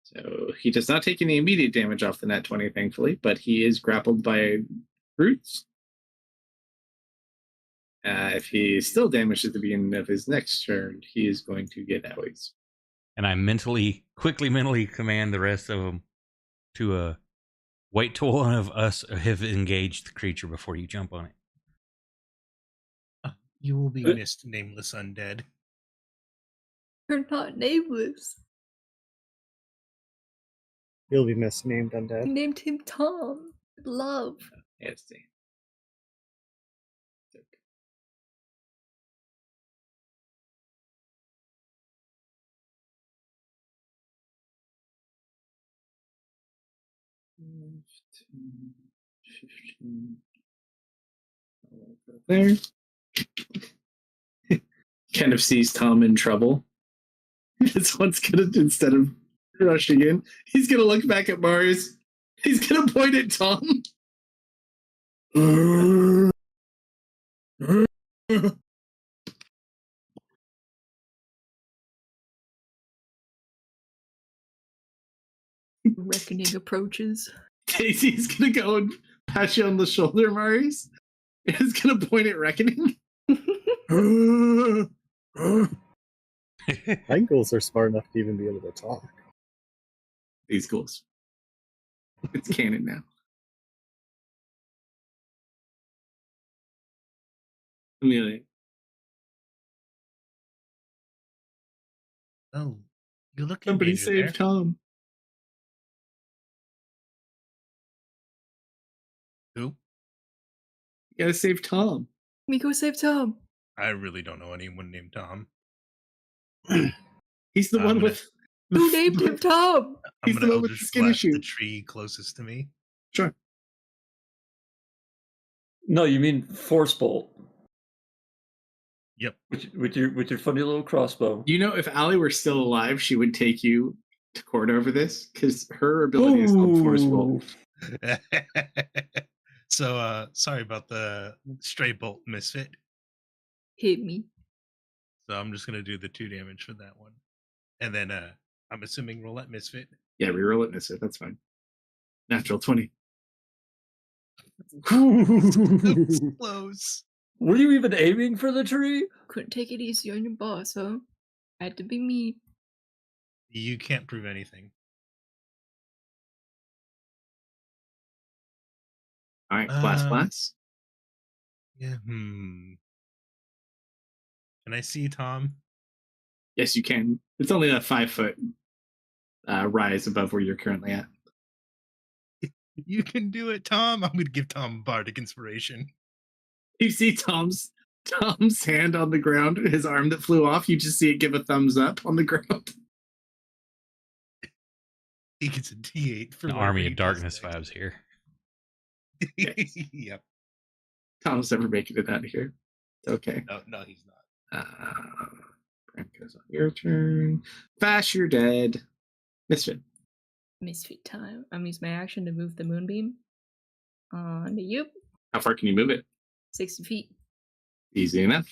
So he does not take any immediate damage off the net 20, thankfully, but he is grappled by brutes. If he is still damaged at the beginning of his next turn, he is going to get owies. And I quickly mentally command the rest of them to wait till one of us have engaged the creature before you jump on it. You will be missed, nameless undead. You're not nameless. He'll be misnamed I undead. named him Tom. Love. Let's see. There. Kind of sees Tom in trouble. This one's gonna, instead of rushing in, he's gonna look back at Mars. He's gonna point at Tom. Reckoning approaches. Casey's gonna go and pat you on the shoulder, Mars. He's gonna point at Reckoning. I think ghouls are smart enough to even be able to talk. These ghouls. It's canon now. Amelia. Oh, you look in Somebody danger save there. Tom. You gotta save Tom. Miko save Tom. I really don't know anyone named Tom. He's the I'm one gonna- with. Who named him Tom? I'm He's gonna the one with the Eldritch skin Blast issue. the tree closest to me. Sure. No, you mean Force Bolt. Yep. With your funny little crossbow. You know, if Allie were still alive, she would take you to court over this because her ability is called Force Bolt. So sorry about the stray bolt misfit. Hit me. So I'm just gonna do the 2 damage for that one. And then I'm assuming roulette misfit. Yeah, reroll it, miss it. That's fine. Natural 20. So close. Were you even aiming for the tree? Couldn't take it easy on your boss, huh? Had to be me. You can't prove anything. All right, blast. Yeah. Can I see Tom? Yes, you can. It's only a 5-foot rise above where you're currently at. You can do it, Tom. I'm gonna give Tom bardic inspiration. You see Tom's hand on the ground, his arm that flew off. You just see it give a thumbs up on the ground. He gets a D8 for The whatever Army he of does Darkness next. vibes here. Yep. Tom's never making it out of here. It's okay. No, he's not. Brent goes on your turn. Vash, you're dead. Misfit. Misfit time. I'm gonna use my action to move the moonbeam onto you. How far can you move it? 60 feet. Easy enough.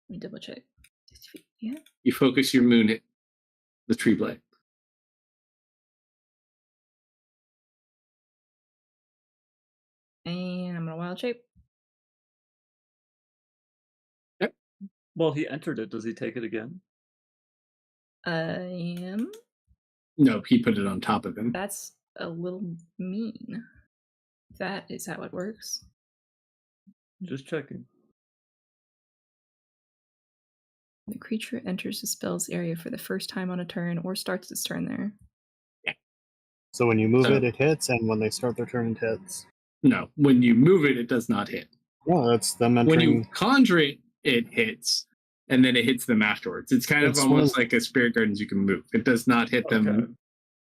Let me double check. 60 feet. Yeah. You focus your moon at the tree blade. And I'm gonna wild shape. Well, he entered it. Does he take it again? I am. No, he put it on top of him. That's a little mean. That is how it works. Just checking. The creature enters the spell's area for the first time on a turn or starts its turn there. So when you move So- it, it hits, and when they start their turn, it hits. No, when you move it, it does not hit. No, that's them When entering. you conjure it, it hits, and then it hits them afterwards. It's kind of It's almost one- like a spirit gardens you can move. It does not hit them Okay.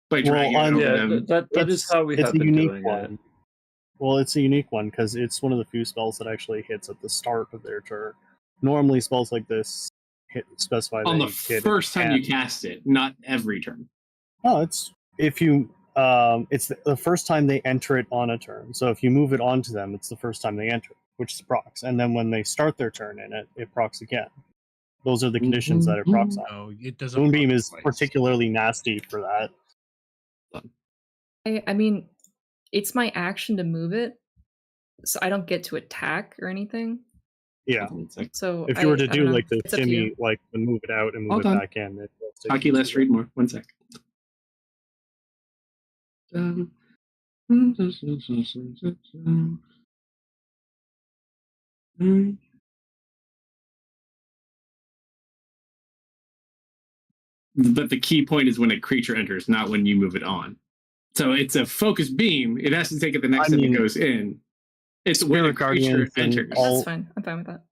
by Well, dragging it on- over Yeah, them. that is how we have been doing one. it. Well, it's a unique one because it's one of the few spells that actually hits at the start of their turn. Normally, spells like this specify On they the hit first at time the you cast it, not every turn. No, it's if you. It's the first time they enter it on a turn. So if you move it onto them, it's the first time they enter, which is procs. And then when they start their turn in it, it procs again. Those are the conditions that it procs on. No, it doesn't. Moonbeam proc is twice. particularly nasty for that. I mean, it's my action to move it, so I don't get to attack or anything. Yeah. So If you were to I do don't know. like the It's up to shimmy, you. like and move it out and move Hold it on. back in, it will take Hockey, you let's to read more. 1 sec. But the key point is when a creature enters, not when you move it on. So it's a focus beam. It has to take it the next I time it mean, goes in. It's when a Spirit creature Guardians and enters. all- That's fine. I'm fine with that.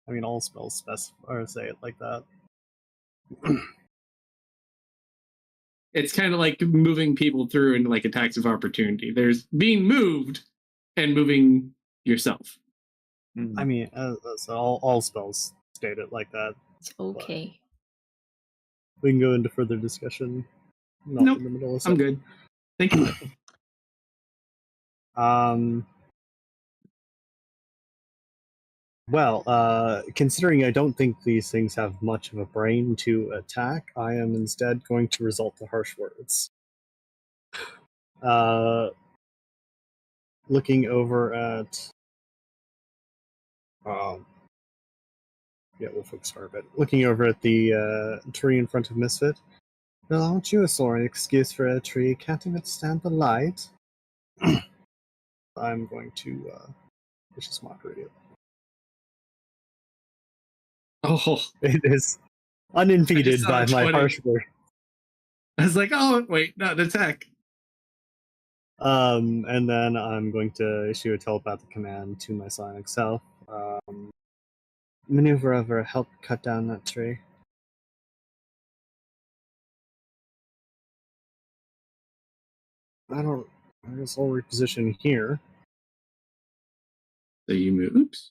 I mean, all spells specify or say it like that. It's kind of like moving people through into like attacks of opportunity. There's being moved and moving yourself. Mm. I mean, so all spells state it like that. It's okay. We can go into further discussion. Not Nope, in the middle of I'm something. good. Thank you. Well, considering I don't think these things have much of a brain to attack, I am instead going to resort to harsh words. Looking over at... yeah, we'll focus for a bit. Looking over at the tree in front of Misfit. Well, aren't you a sorry excuse for a tree? Can't even stand the light. I'm going to vicious mockery it. Oh, It is unimpeded saw by a my 20. harsh word. I was like, oh, wait, not an attack. And then I'm going to issue a telepathic command to my psionic self. Maneuver over, help cut down that tree. I guess I'll reposition here. So you move. Oops.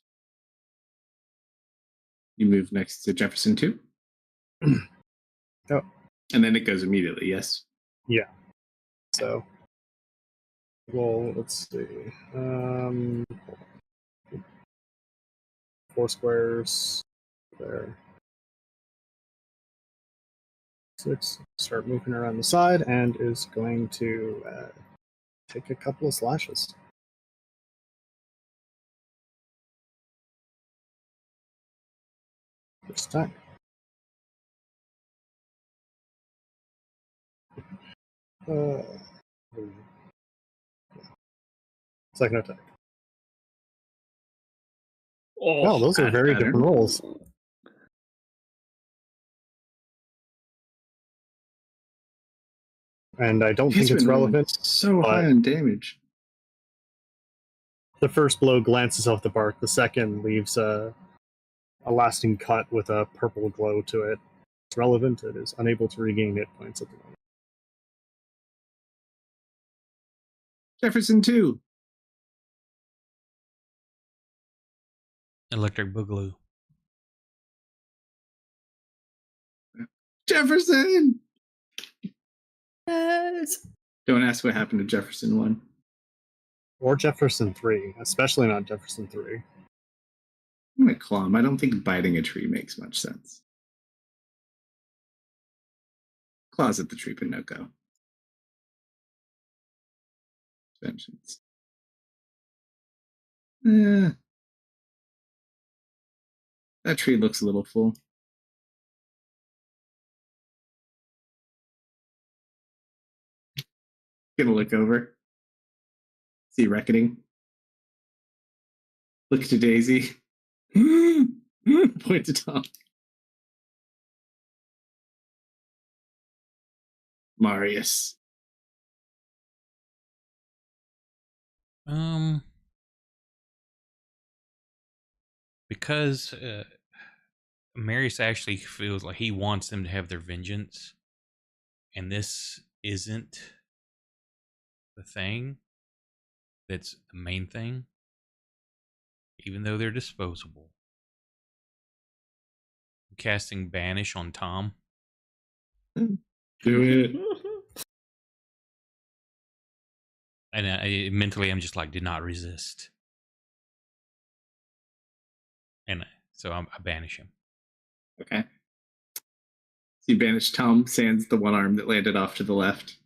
You move next to Jefferson too. Oh. And then it goes immediately. Yes. Yeah. So, well, let's see. 4 squares there. 6. Start moving around the side and is going to take a couple of slashes. First time. Second attack. Oh, Wow, those are that's very better. different rolls. And I don't think it's relevant. So but- high on damage. The first blow glances off the bark. The second leaves a lasting cut with a purple glow to it. It's relevant. It is unable to regain hit points at the moment. Jefferson too. Electric Boogaloo. Jefferson. Yes. Don't ask what happened to Jefferson 1. Or Jefferson 3, especially not Jefferson 3. I'm gonna claw him. I don't think biting a tree makes much sense. Claws at the tree, but no go. Vengeance. That tree looks a little full. Gonna look over. See reckoning. Look to Daisy. Point to Tom. Marius. Because Marius actually feels like he wants them to have their vengeance, and this isn't the thing that's the main thing, even though they're disposable. I'm casting Banish on Tom. Do it. And mentally, I'm just like, did not resist. And so I banish him. Okay. So you banish Tom, sans the one arm that landed off to the left.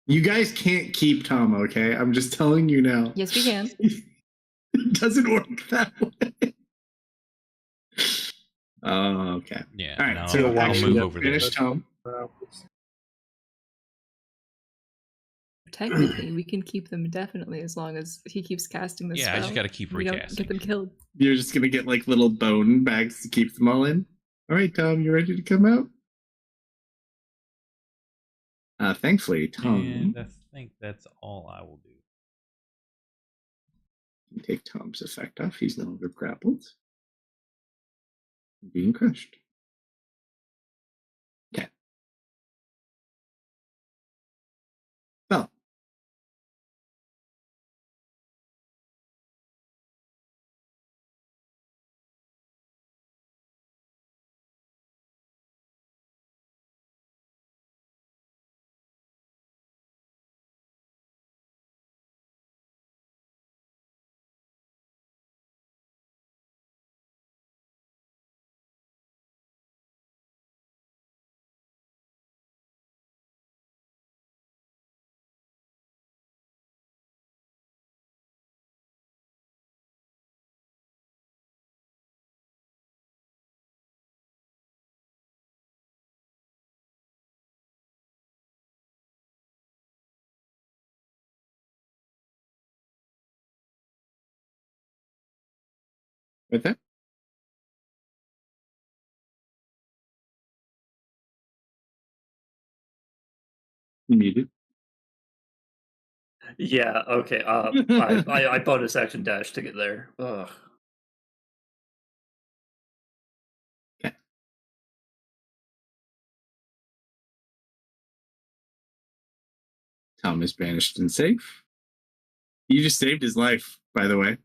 You guys can't keep Tom, okay? I'm just telling you now. Yes, we can. It doesn't work that way. Oh, okay. Yeah. All right. No, So I'll actually, move over there. banish Tom. Technically, we can keep them indefinitely as long as he keeps casting the Yeah, spell. I just got to keep We don't recasting. get them killed. You're just gonna get like little bone bags to keep them all in. All right, Tom, you ready to come out? Thankfully, Tom And I think that's all I will do. can take Tom's effect off. He's no longer grappled. Being crushed. Okay. Well. Right there. Muted. Yeah, okay. I bonus action dash to get there. Ugh. Tom is banished and safe. You just saved his life, by the way.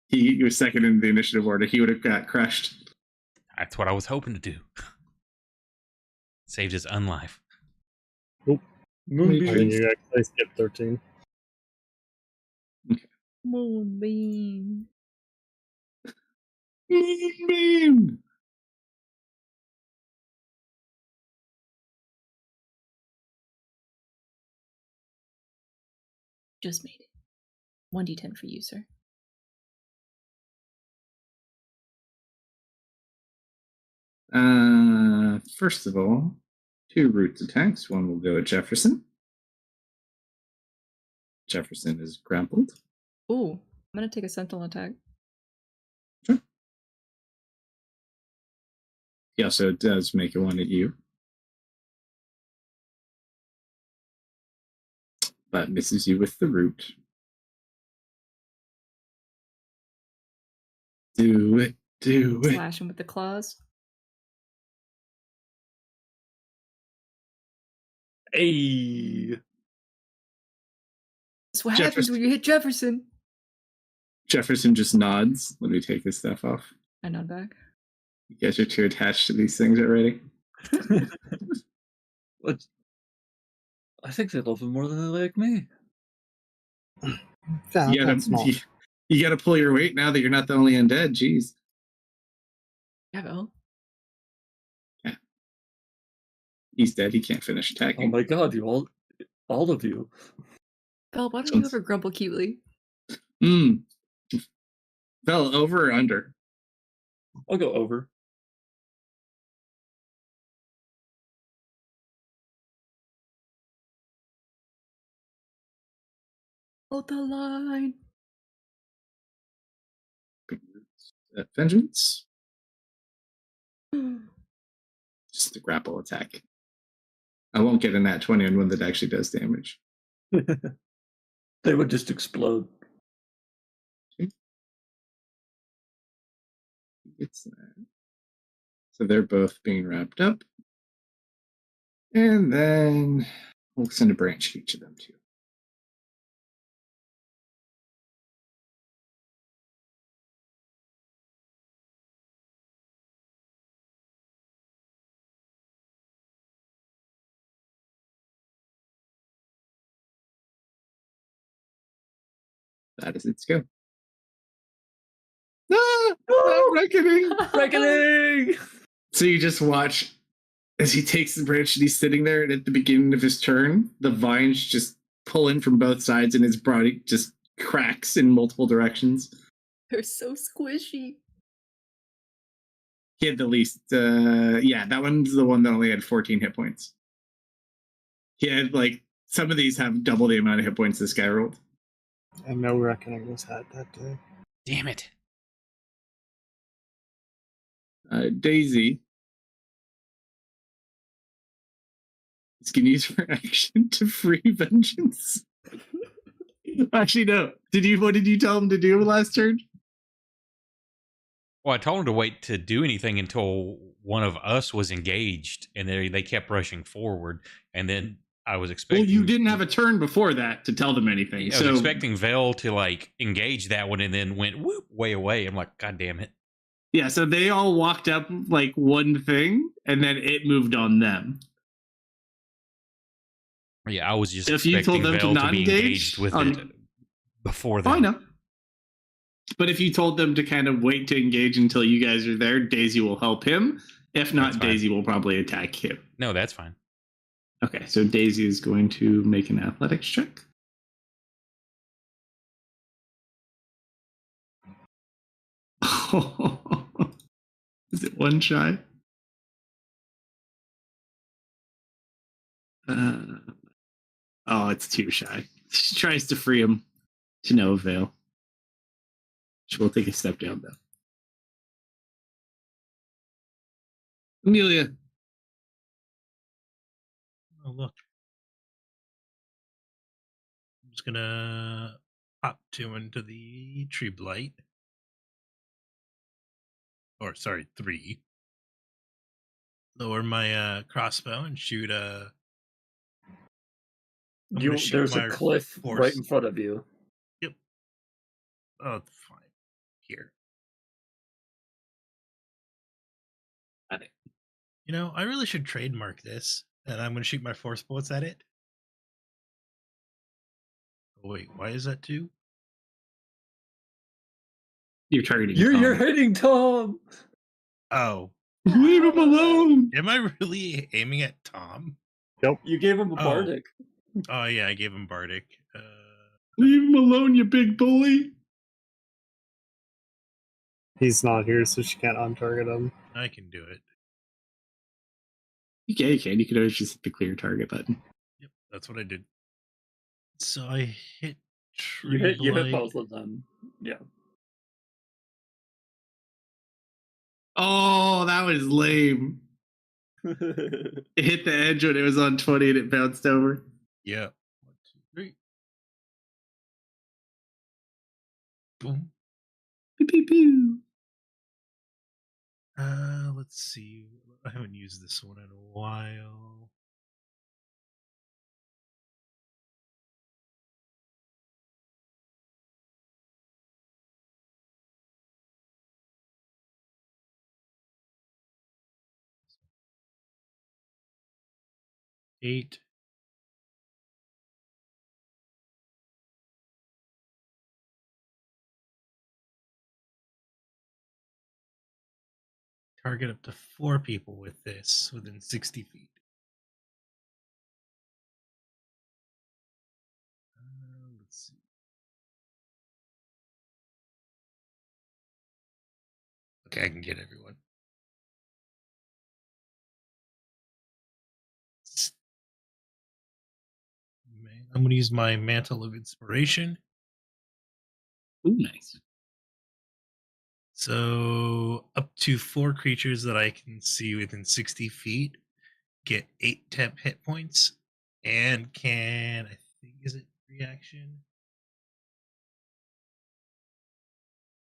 He was second in the initiative order. He would have got crushed. That's what I was hoping to do. Saved his unlife. I Moonbeam. think you actually skipped 13. Moonbeam. Moonbeam! Just made it. 1d10 for you, sir. First of all, 2 roots attacks. One will go at Jefferson. Jefferson is grappled. Ooh, I'm gonna take a sentinel attack. Sure. He also does make a one at you. But misses you with the root. Do it. Do it. Slash him with the claws. Hey. That's what happens when you hit Jefferson. Jefferson just nods. Let me take this stuff off. I nod back. You guys are too attached to these things already. What? I think they love him more than they like me. That's small. You gotta pull your weight now that you're not the only undead. Jeez. Yeah, Vel. He's dead. He can't finish Oh attacking. my god, you all of you. Vel, why don't you ever grumble cutely? Fell over or under? I'll go over. Hold the line. Vengeance. Just the grapple attack. I won't get a nat 20 on one that actually does damage. They would just explode. It's that. So they're both being wrapped up. And then we'll send a branch to each of them too. That is its go. Reckoning! Reckoning! So you just watch as he takes the branch and he's sitting there, and at the beginning of his turn, the vines just pull in from both sides and his body just cracks in multiple directions. They're so squishy. He had the least, that one's the one that only had 14 hit points. He had, some of these have double the amount of hit points this guy rolled. And no reckoning was had that day. Damn it. Daisy is going to use her action to free Vengeance. Actually, no. What did you tell him to do last turn? Well, I told him to wait to do anything until one of us was engaged, and they kept rushing forward. And then I was expecting. Well, you didn't have a turn before that to tell them anything. I was expecting Vel to engage that one, and then went whoop, way away. I'm like, God damn it. Yeah, so they all walked up one thing, and then it moved on them. Yeah, I was just if you told them Vel to not be engage with it before that. I know. But if you told them to kind of wait to engage until you guys are there, Daisy will help him. If not, Daisy will probably attack him. No, that's fine. Okay, so Daisy is going to make an athletics check. Is it one shy? It's too shy. She tries to free him to no avail. She will take a step down, though. Amelia. Oh, look. just gonna pop 2 into the tree blight. Or sorry, 3. Lower my crossbow and shoot a. I'm gonna shoot There's a my cliff right force. in front of you. Yep. Oh, fine. Here. Got it. You know, I really should trademark this, and I'm gonna shoot my force bullets at it. Oh, wait, why is that 2? You're targeting You're Tom. hitting Tom. Oh, Leave him alone. am I really aiming at Tom? You gave him a Oh. bardic. Oh yeah, I gave him Bardic. Leave him alone, you big bully. He's not here, so she can't untarget him. I can do it. Yeah, you can. You can always just hit the clear target button. Yep, that's what I did. So I hit You tree hit blight. both of them. Yeah. Oh, that was lame. It hit the edge when it was on 20 and it bounced over. Yeah. 1, 2, 3. Boom. Pew, pew, pew. Let's see. I haven't used this one in a while. Eight. Target up to 4 people with this within 60 feet. Let's see. Okay, I can get everyone. I'm going to use my Mantle of Inspiration. Ooh, nice. So up to 4 creatures that I can see within 60 feet get 8 temp hit points and can, I think, is it reaction?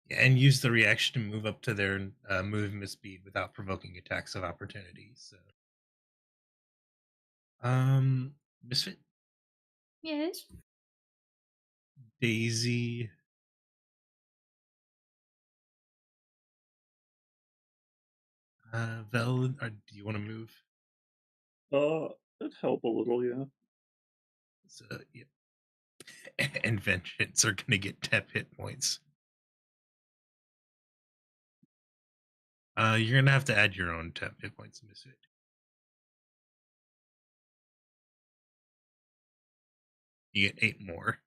Yeah, and use the reaction to move up to their movement speed without provoking attacks of opportunity. So, Misfit, Yes. Daisy, Vel, or do you want to move? It'd help a little, yeah. So, yeah. And Vengeance are going to get temp hit points. You're going to have to add your own temp hit points, Misfit. You get 8 more.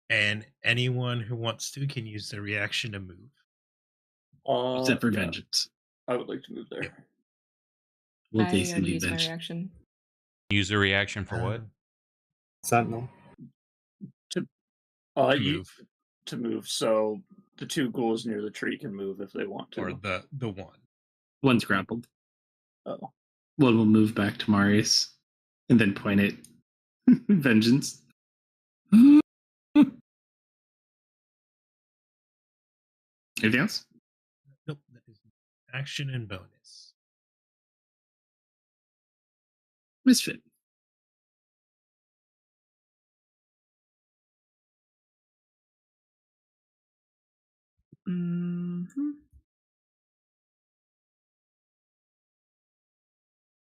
And anyone who wants to can use their reaction to move. Except for Yeah, Vengeance. I would like to move there. Yep. Will I Daisy already leave used my Vengeance? reaction. Use a reaction for what? Sentinel. To You move. to move, so the 2 ghouls near the tree can move if they want to. Or the one. One's grappled. Oh. One will move back to Marius and then point at Vengeance. Anything else? Nope, that is action and bonus. Misfit. Mm-hmm.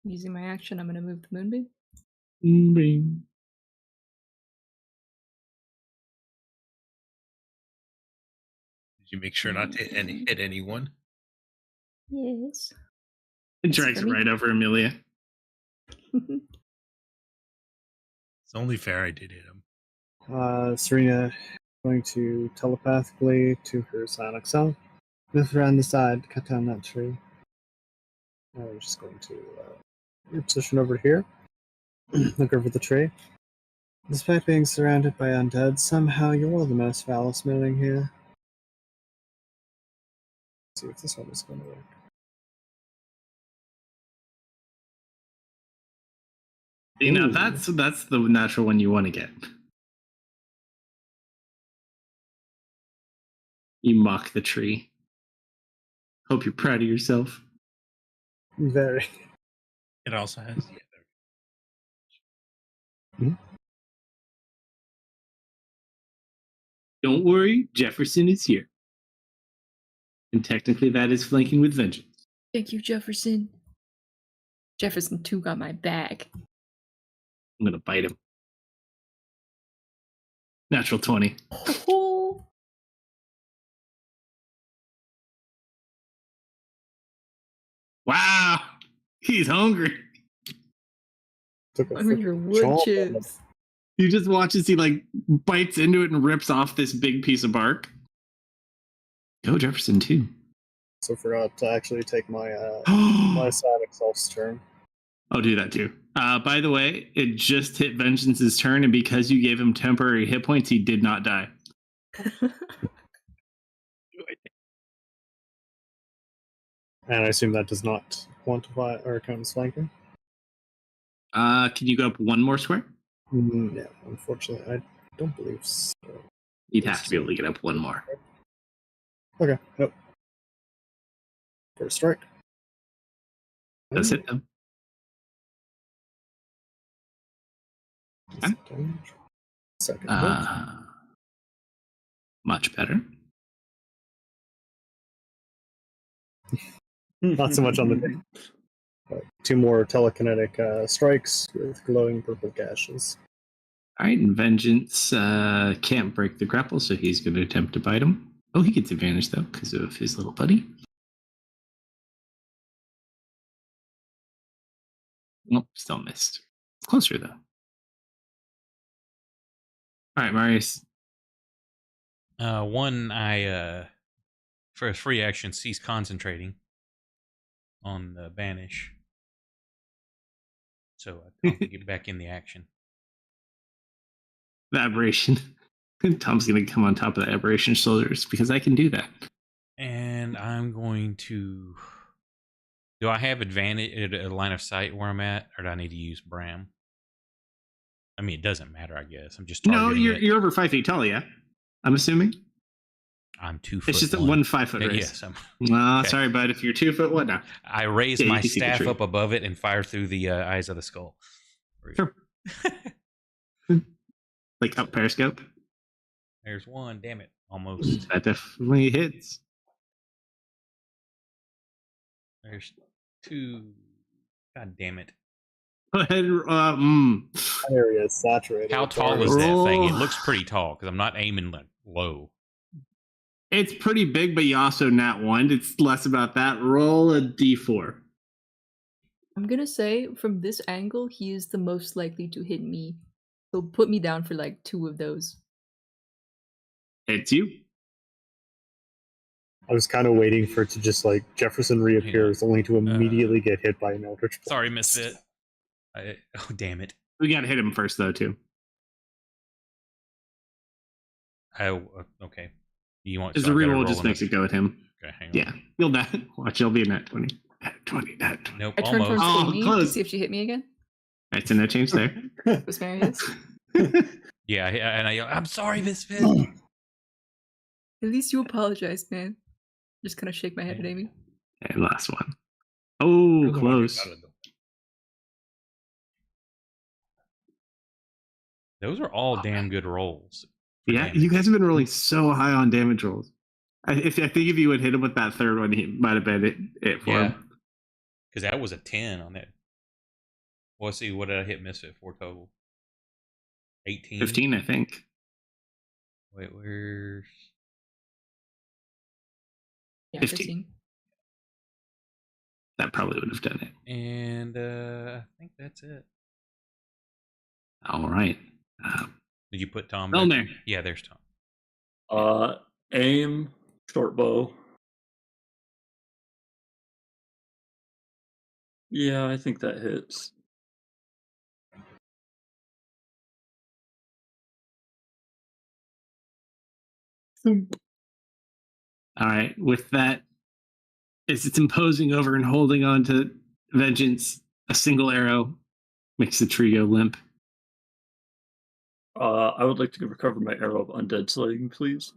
Using my action, I'm going to move the moonbeam. Bing. Did you make sure not to hit anyone? Yes. It drags it right over Amelia. It's only fair I did hit him. Serena going to telepathically to her psionic self. Move around the side, cut down that tree. I'm just going to position over here. Look over the tree. Despite being surrounded by undead, somehow you're all the most foul smelling here. Let's see if this one is going to work. You know, Ooh. that's the natural one you want to get. You mock the tree. Hope you're proud of yourself. Very. It also has. Don't worry, Jefferson is here. And technically that is flanking with vengeance. Thank you, Jefferson. Jefferson 2 got my back. I'm gonna bite him. Natural 20. Oh, Wow! He's hungry. Took a under your freaking wood chomp on chips. You just watch as he like bites into it and rips off this big piece of bark. Go Jefferson too. So forgot to actually take my my side self's turn. I'll do that too. By the way, it just hit Vengeance's turn, and because you gave him temporary hit points, he did not die. And I assume that does not quantify or count as flanking. Can you go up one more square? Yeah, unfortunately, I don't believe so. You'd have to be able to get up one more. Okay, nope. First strike. That's it. Though. Damage. Second hit. Much better. Not so much on the day. But 2 more telekinetic strikes with glowing purple gashes. All right, and Vengeance can't break the grapple, so he's going to attempt to bite him. Oh, he gets advantage though because of his little buddy. Nope, still missed. It's closer though. All right, Marius. One, I for a free action cease concentrating on the banish, so I can get back in the action. The aberration. Tom's going to come on top of the aberration shoulders because I can do that. And I'm going to. Do I have advantage a line of sight where I'm at, or do I need to use Bram? I mean, it doesn't matter, I guess. I'm just No, targeting it. you're over 5 feet tall, yeah. I'm assuming I'm 2 foot. it's just a one. 5 foot race. Yes. Okay. Sorry, bud. If you're 2 foot, what now? I raise Yeah, you my can see the staff tree. up above it and fire through the eyes of the skull. Sure. Like up periscope. There's one. Damn it! Almost. That definitely hits. There's 2. God damn it! Go ahead. That area is saturated. How tall is that thing? It looks pretty tall because I'm not aiming like low. It's pretty big, but you also nat 1. It's less about that. Roll a d4. I'm gonna say from this angle, he is the most likely to hit me. So put me down for like 2 of those. It's you. I was kind of waiting for it to just like Jefferson reappears, only to immediately get hit by an Eldritch Blast. Sorry, Misfit. Oh, damn it. We got to hit him first, though, too. Okay. You want? Because so the I gotta reroll roll just makes it go at him. Okay, hang on. Yeah. You'll die. Watch, you'll be a nat 20. Nat 20, nat 20. Nope. I turn Almost. towards Oh, Amy to close. see if she hit me again. All right, so no change there. Was Marius? Yeah, and I yell, I'm sorry, Misfit. At least you apologized, man. Just kind of shake my head at Amy. And last one. Oh, close. Those are all damn good rolls. Yeah, damage. you guys have been rolling so high on damage rolls. I think if you would hit him with that third one, he might have been it for Yeah. him. Because that was a 10 on that. Well, let's see, what did I hit Misfit for total? 18? 15, I think. Wait, where's. Yeah, 15. 15. That probably would have done it. And I think that's it. All right. Did you put Tom Well, back? there. Yeah, there's Tom. Aim, short bow. Yeah, I think that hits. All right. With that, as it's imposing over and holding on to Vengeance, a single arrow Makes the tree go limp. I would like to recover my arrow of undead slaying, please.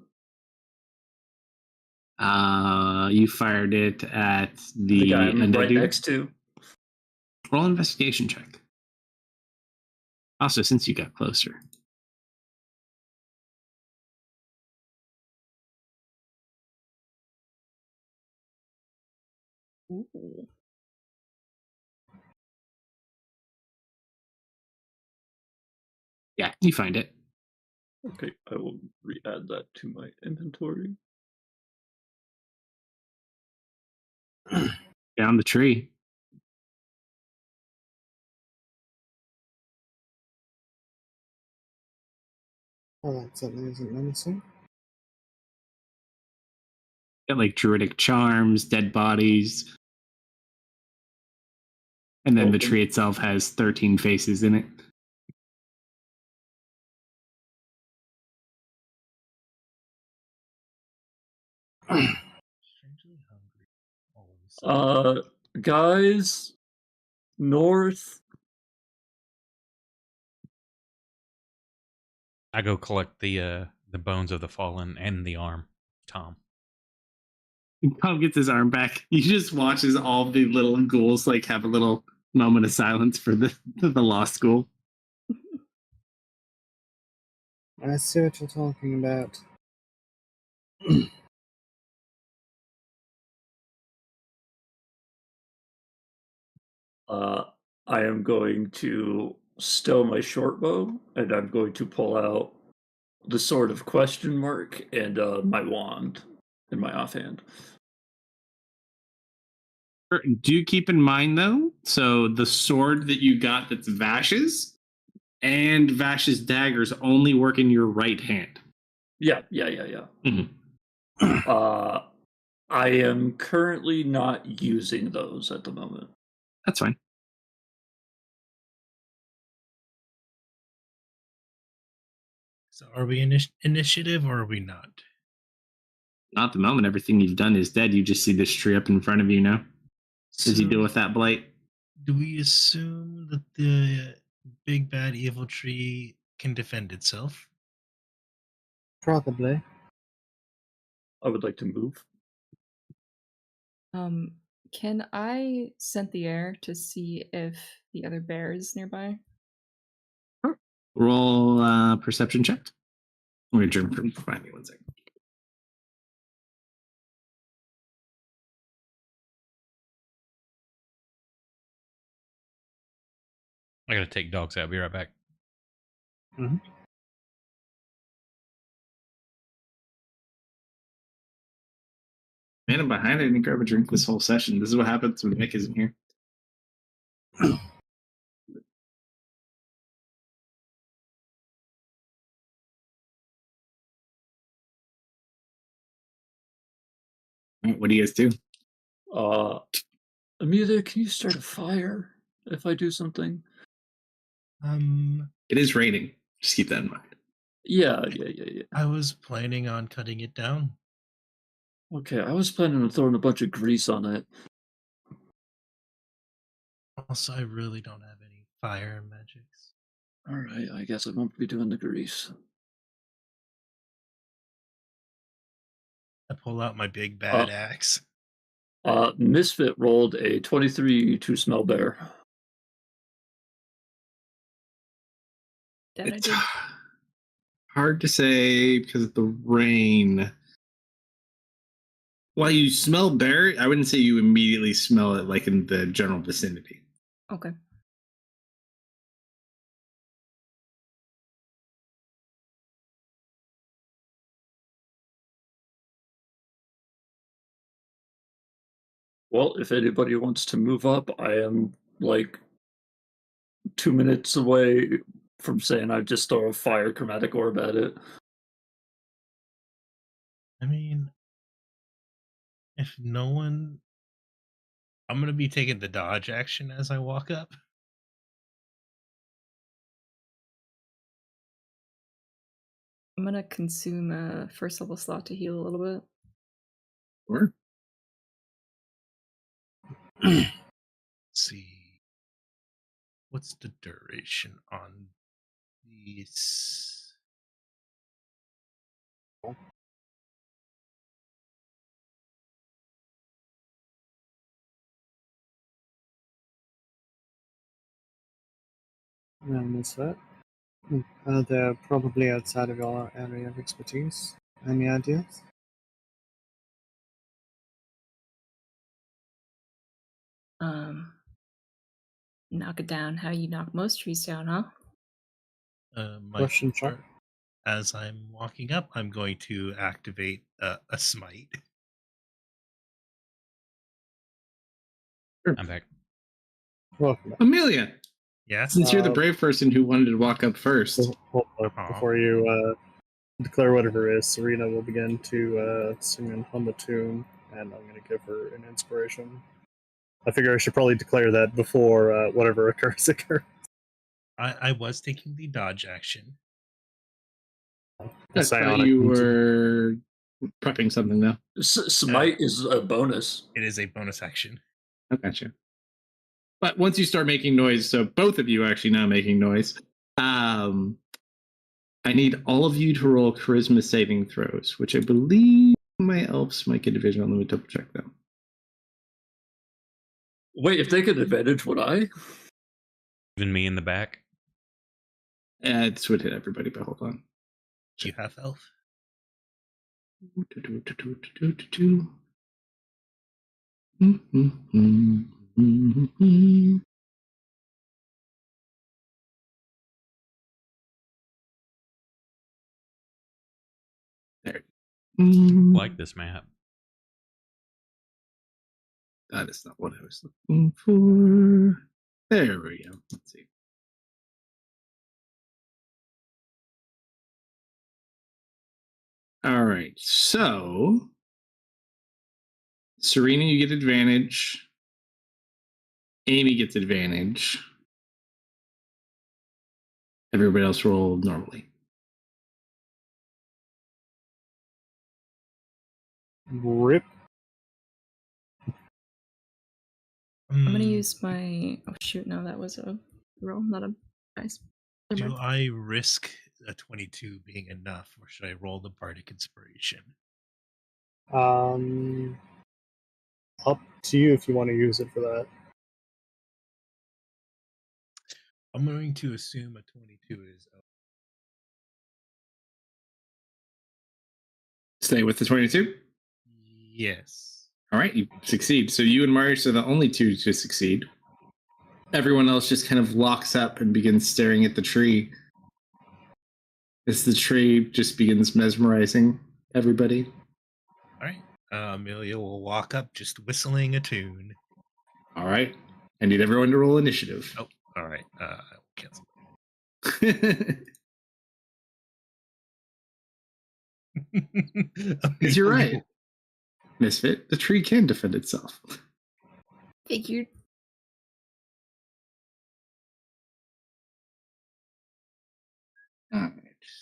You fired it at The the guy I'm undead right dude. next to. Roll investigation check. Also, since you got closer. Ooh. Yeah, you find it. Okay, I will re-add that to my inventory. Down the tree. Oh, that certainly isn't menacing. Got like druidic charms, dead bodies. And then the tree itself has 13 faces in it. Strangely hungry. All of a sudden. Guys, north. I go collect the bones of the fallen and the arm. Tom. Tom gets his arm back. He just watches all the little ghouls like have a little moment of silence for the lost ghoul. I see what you're talking about. I am going to stow my short bow, and I'm going to pull out the sword of question mark and my wand in my offhand. Do keep in mind though, so the sword that you got that's Vash's and Vash's daggers only work in your right hand. Yeah. Mhm. I am currently not using those at the moment. That's fine. So are we initiative or are we not? Not at the moment. Everything you've done is dead. You just see this tree up in front of you now. As you deal with that blight. Do we assume that the big bad evil tree can defend itself? Probably. I would like to move. Can I scent the air to see if the other bear is nearby? Roll perception check. I'm going to German find me 1 second. I gotta take dogs out. I'll be right back. Man, I'm behind. I didn't grab a drink this whole session. This is what happens when Nick isn't here. What do you guys do? Amelia, can you start a fire if I do something? It is raining. Just keep that in mind. Yeah. I was planning on cutting it down. Okay, I was planning on throwing a bunch of grease on it. Also, I really don't have any fire magics. Alright, I guess I won't be doing the grease. I pull out my big bad axe. Misfit rolled a 23 to smell bear. That I It's did. hard to say because of the rain. While you smell bear, I wouldn't say you immediately smell it like in the general vicinity. Okay. Well, if anybody wants to move up, I am like 2 minutes away from saying I just throw a fire chromatic orb at it. I mean, if no one. I'm going to be taking the dodge action as I walk up. I'm gonna consume a first level slot to heal a little bit. Sure. See. what's the duration on these? And what's that? They're probably outside of your area of expertise. Any ideas? Knock it down how you knock most trees down, huh? My Question, Chuck? four, as I'm walking up, I'm going to activate a smite. I'm back. Welcome back. Amelia, Yeah. since you're the brave person who wanted to walk up first, Hold up. Uh-huh. Before you declare whatever it is, Serena will begin to sing and hum a tune, and I'm going to give her an inspiration. I figure I should probably declare that before whatever occurs. I was taking the dodge action. I thought you were prepping something though. Smite is a bonus. It is a bonus action. I gotcha. But once you start making noise, so both of you are actually now making noise. I need all of you to roll charisma saving throws, which I believe my elves might get advantage on. Let me double check them. Wait, if they get advantage, would I? Even me in the back. This would hit everybody, but hold on. You half elf. There. I like this map. That is not what I was looking for. There we go. Let's see. All right. So, Serena, you get advantage. Amy gets advantage. Everybody else roll normally. Rip. I'm gonna Mm, use my. Oh shoot! No, that was a roll, not a dice. Never Do mind. I risk a 22 being enough, or should I roll the bardic inspiration? Up to you if you want to use it for that. I'm going to assume a 22 is. Stay with the 22. Yes. All right, you succeed. So you and Marius are the only two to succeed. Everyone else just kind of locks up and begins staring at the tree as the tree just begins mesmerizing everybody. All right. Amelia will walk up, just whistling a tune. All right, I need everyone to roll initiative. Oh, all right. I will cancel. Because you're right, Misfit. The tree can defend itself. Figured. All right,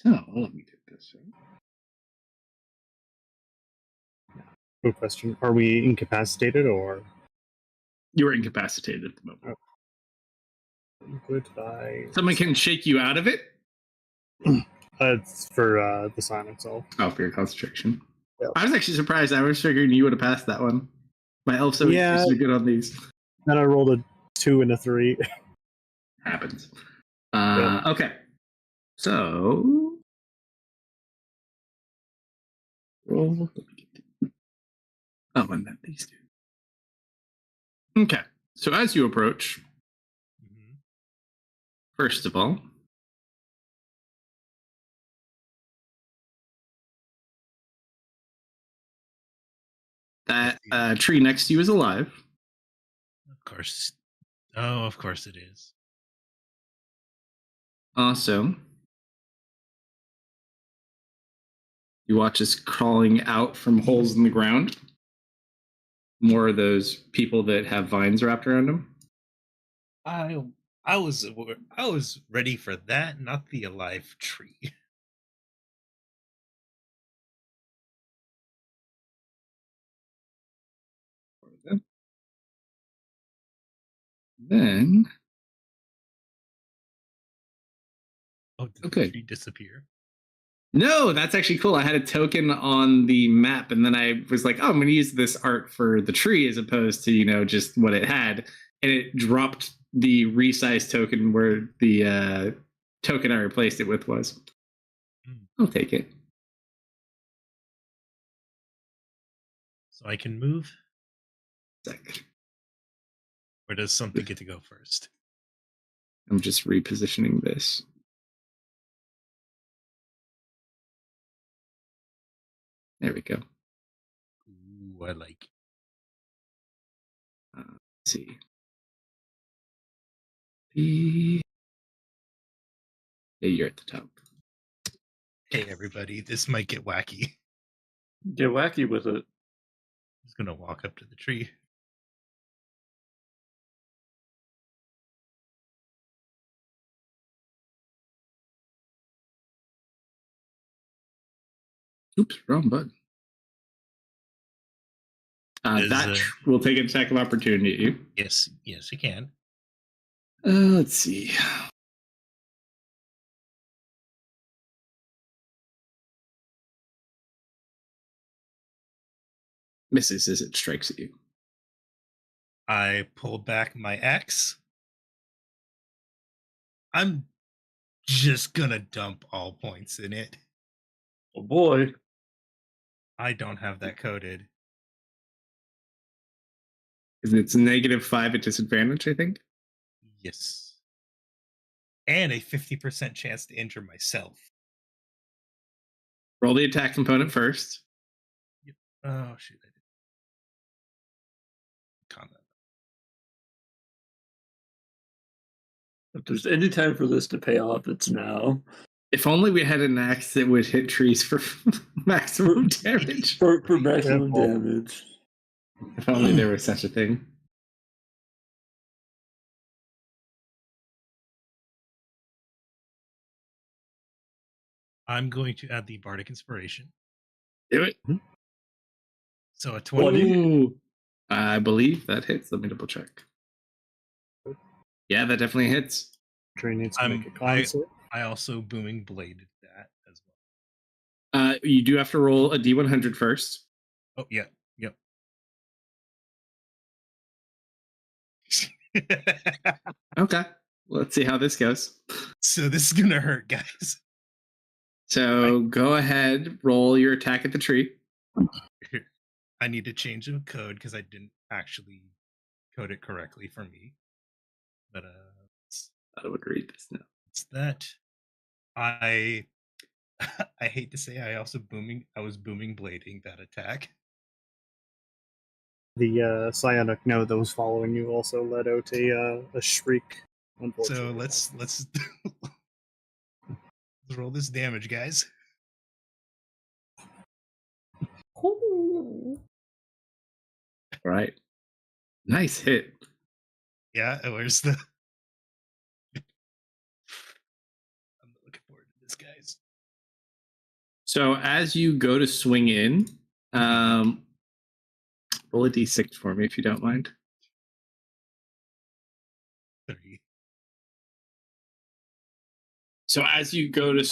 so let me get this right. Good question. Are we incapacitated or You are incapacitated at the moment. good by? Someone can shake you out of it. It's for the sign itself. Oh, for your concentration. Yep. I was actually surprised. I was figuring you would have passed that one. My elves always Yeah. do so good on these. Then I rolled a 2 and a 3. Happens. Yep. Okay. So roll. Oh, and then these two. Okay. So as you approach, Mhm. first of all, that tree next to you is alive. Of course. Oh, of course it is. Also, you watch us crawling out from holes in the ground. More of those people that have vines wrapped around them. I was ready for that, not the alive tree. Then Oh, did Okay. the tree disappear? No, that's actually cool. I had a token on the map, and then I was like, "Oh, I'm going to use this art for the tree as opposed to just what it had," and it dropped the resized token where the token I replaced it with was. I'll take it. So I can move? Sec. Or does something get to go first? I'm just repositioning this. There we go. Ooh, I like it. Let's see. Yeah, you're at the top. Hey, everybody, this might get wacky. Get wacky with it. I'm just going to walk up to the tree. Oops, wrong button. That will take an attack of opportunity at you. Yes, you can. Let's see. Misses as it strikes at you. I pull back my axe. I'm just gonna dump all points in it. Oh boy. I don't have that coded. It's -5 at disadvantage, I think. Yes. And a 50% chance to injure myself. Roll the attack component first. Oh, shoot. I did. Combat. If there's any time for this to pay off, it's now. If only we had an axe that would hit trees for maximum damage. For maximum damage. If only there was such a thing. I'm going to add the Bardic Inspiration. Do it. So a 20. Ooh, I believe that hits. Let me double check. Yeah, that definitely hits. Tree needs to make a con save. I also booming bladed that as well. You do have to roll a D100 first. Oh, yeah. Yep. Okay. Let's see how this goes. So this is going to hurt, guys. So go ahead, roll your attack at the tree. I need to change the code because I didn't actually code it correctly for me. But I would read this now. it's that. I hate to say I was booming blading that attack. The psionic node that was following you also let out a shriek. So let's let's roll this damage, guys. Ooh. Right. Nice hit. Yeah, where's the? I'm looking forward to this, guys. So as you go to swing in, roll a d6 for me if you don't mind. 3. So as you go to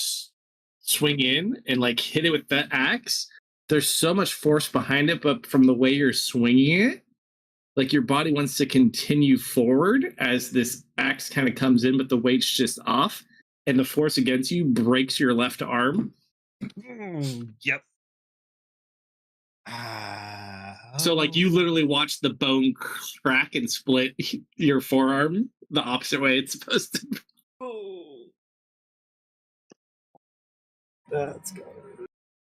swing in and hit it with that axe, there's so much force behind it, but from the way you're swinging it, your body wants to continue forward as this axe kind of comes in, but the weight's just off, and the force against you breaks your left arm. Yep. So you literally watch the bone crack and split your forearm the opposite way it's supposed to. That's good.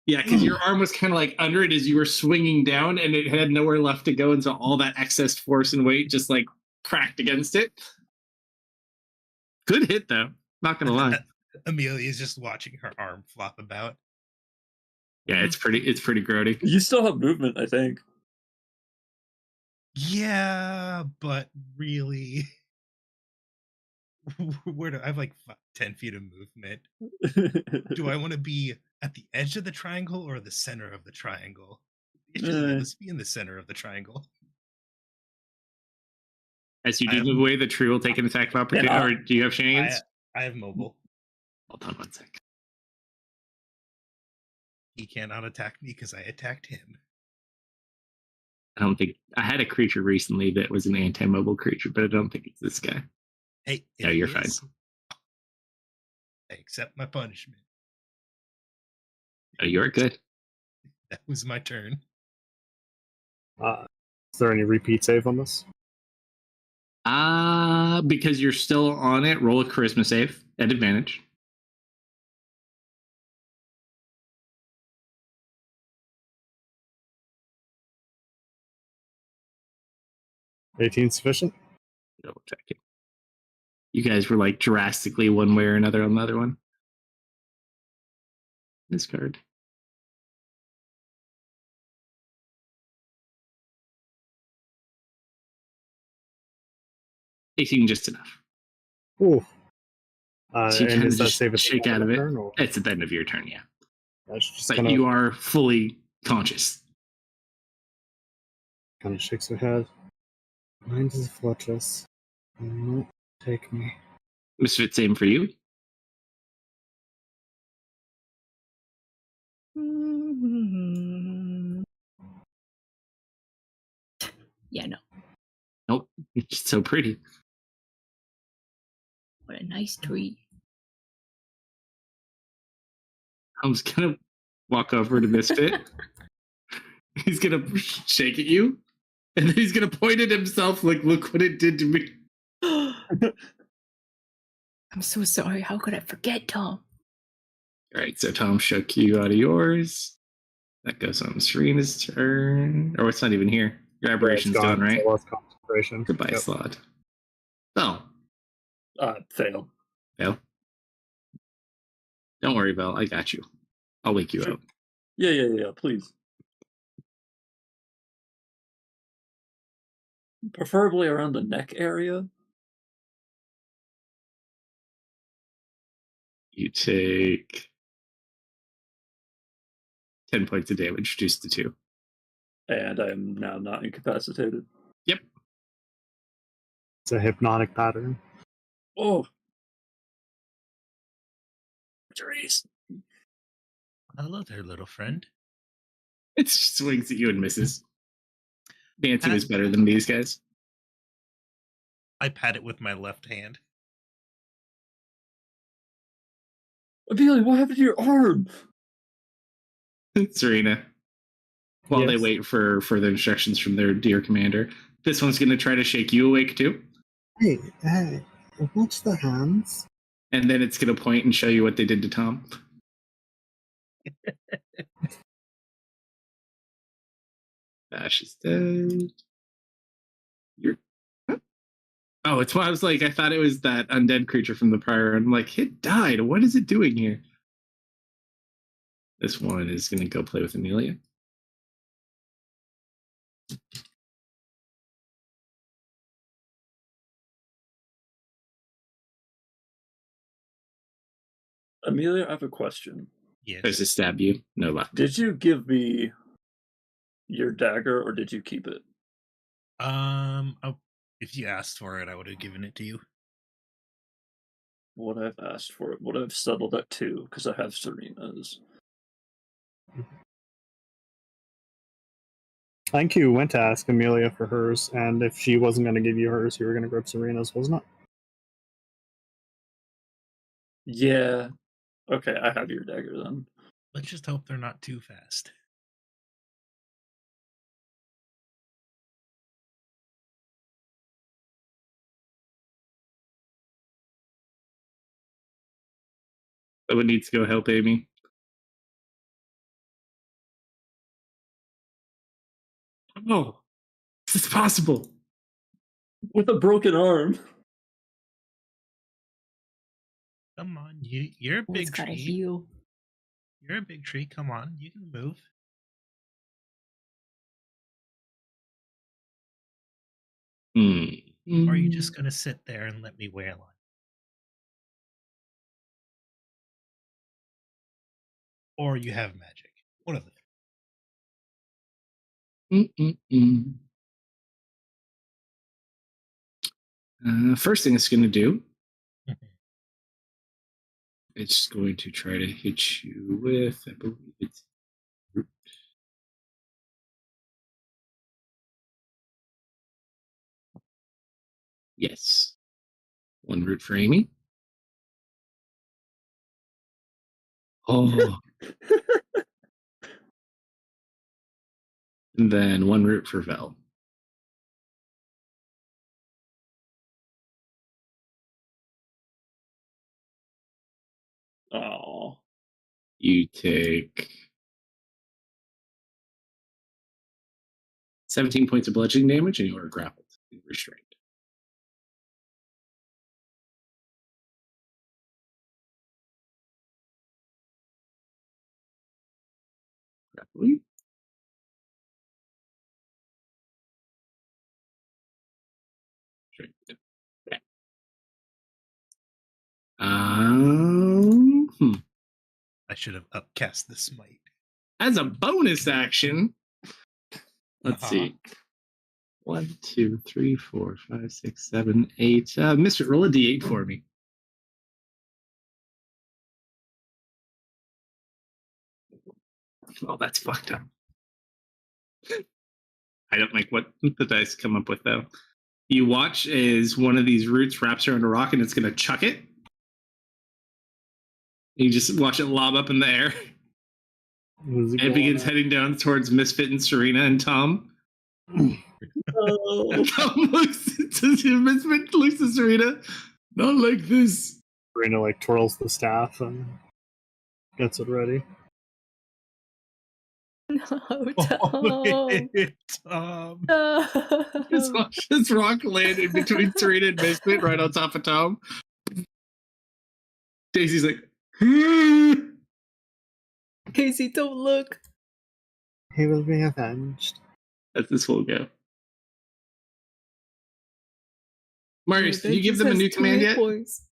Yeah, because your arm was kind of under it as you were swinging down, and it had nowhere left to go, and so all that excess force and weight just cracked against it. Good hit though, not gonna lie. Amelia's just watching her arm flop about. Yeah, it's pretty grody. You still have movement, I think. Yeah, but really, where do I have 10 feet of movement? Do I want to be at the edge of the triangle or the center of the triangle? Let's be in the center of the triangle. As you do move away, the tree will take an attack of opportunity. Or do you have shenanigans? I have mobile. Hold on one sec. He cannot attack me because I attacked him. I don't think I had a creature recently that was an anti-mobile creature, but I don't think it's this guy. Hey, No, it you're fine. is. I accept my punishment. Oh, you're good. That was my turn. Is there any repeat save on this? Because you're still on it, roll a charisma save at advantage. $18 sufficient? Double check it. You guys were like drastically one way or another on the other one. This card. 18 just enough. Ooh. So you And kind of is that just save at the shake end out of it. turn, or It's at the end of your turn, yeah. that's just But kind of you are fully conscious. shakes her head. Mind is a fortress. Will not take me. Misfit, same for you. Yeah, no. Nope. It's just so pretty. What a nice tree. I'm just gonna walk over to Misfit. He's gonna shake at you, and then he's gonna point at himself like, look what it did to me. I'm so sorry. How could I forget, Tom? All right, so Tom shook you out of yours. That goes on Serena's turn. Or it's not even here. Your aberration's Yeah, it's done, gone, right? so lost concentration. Goodbye, Yep. Slot. Oh, Failed. Val. Don't worry, Val. I got you. I'll wake you Sure. up. Yeah, please. Preferably around the neck area. You take 10 points of damage, reduced to 2. And I'm now not incapacitated. Yep. It's a hypnotic pattern. Oh. Injuries. Hello there, little friend. It swings at you and misses. Nancy Pat- was better than these guys. I pat it with my left hand. Amelia, what happened to your arm? Serena. While they Yes. wait for further instructions from their dear commander, this one's going to try to shake you awake too. Hey, watch the hands. And then it's going to point and show you what they did to Tom. Ash is dead. You're. Oh, it's why I was like, I thought it was that undead creature from the prior. I'm like, it died. What is it doing here? This one is going to go play with Amelia. Amelia, I have a question. Yes. Tries to stab you. No luck. Did you give me your dagger or did you keep it? If you asked for it, I would have given it to you. Would I've asked for it? Would I've settled at 2? Because I have Serena's. I think you went to ask Amelia for hers, and if she wasn't going to give you hers, you were going to grab Serena's, wasn't it? Yeah. Okay, I have your dagger then. Let's just hope they're not too fast. Someone needs to go help Amy. Oh, this is possible. With a broken arm. Come on, you're a Oh, it's big gotta tree. heal. You're a big tree. Come on, you can move. Or are you just gonna sit there and let me wail on you? Or you have magic. One of the First thing it's going to do It's going to try to hit you with, I believe it's root. Yes. 1 root for Amy. Oh. And then 1 root for Vel. Oh. You take 17 points of bludgeoning damage and you are grappled and restrained. Grappling. Restrained. Okay. I should have upcast the smite. As a bonus action, let's Uh-huh. see. 1, 2, 3, 4, 5, 6, 7, 8. Mister, roll a d8 for me. Oh, that's fucked up. I don't like what the dice come up with, though. You watch as one of these roots wraps around a rock and it's going to chuck it. You just watch it lob up in the air. Was And it begins heading down towards Misfit and Serena and Tom. Oh. Tom looks to Misfit, looks to Serena. Not like this. Serena like twirls the staff and gets it ready. No, Oh, look Tom. at it, Tom. Just No. watch this rock land in between Serena and Misfit right on top of Tom. Daisy's like, Casey, don't look. He will be avenged. As this will go. Marius, did you give Avengers them a has new 2 command hit yet? points.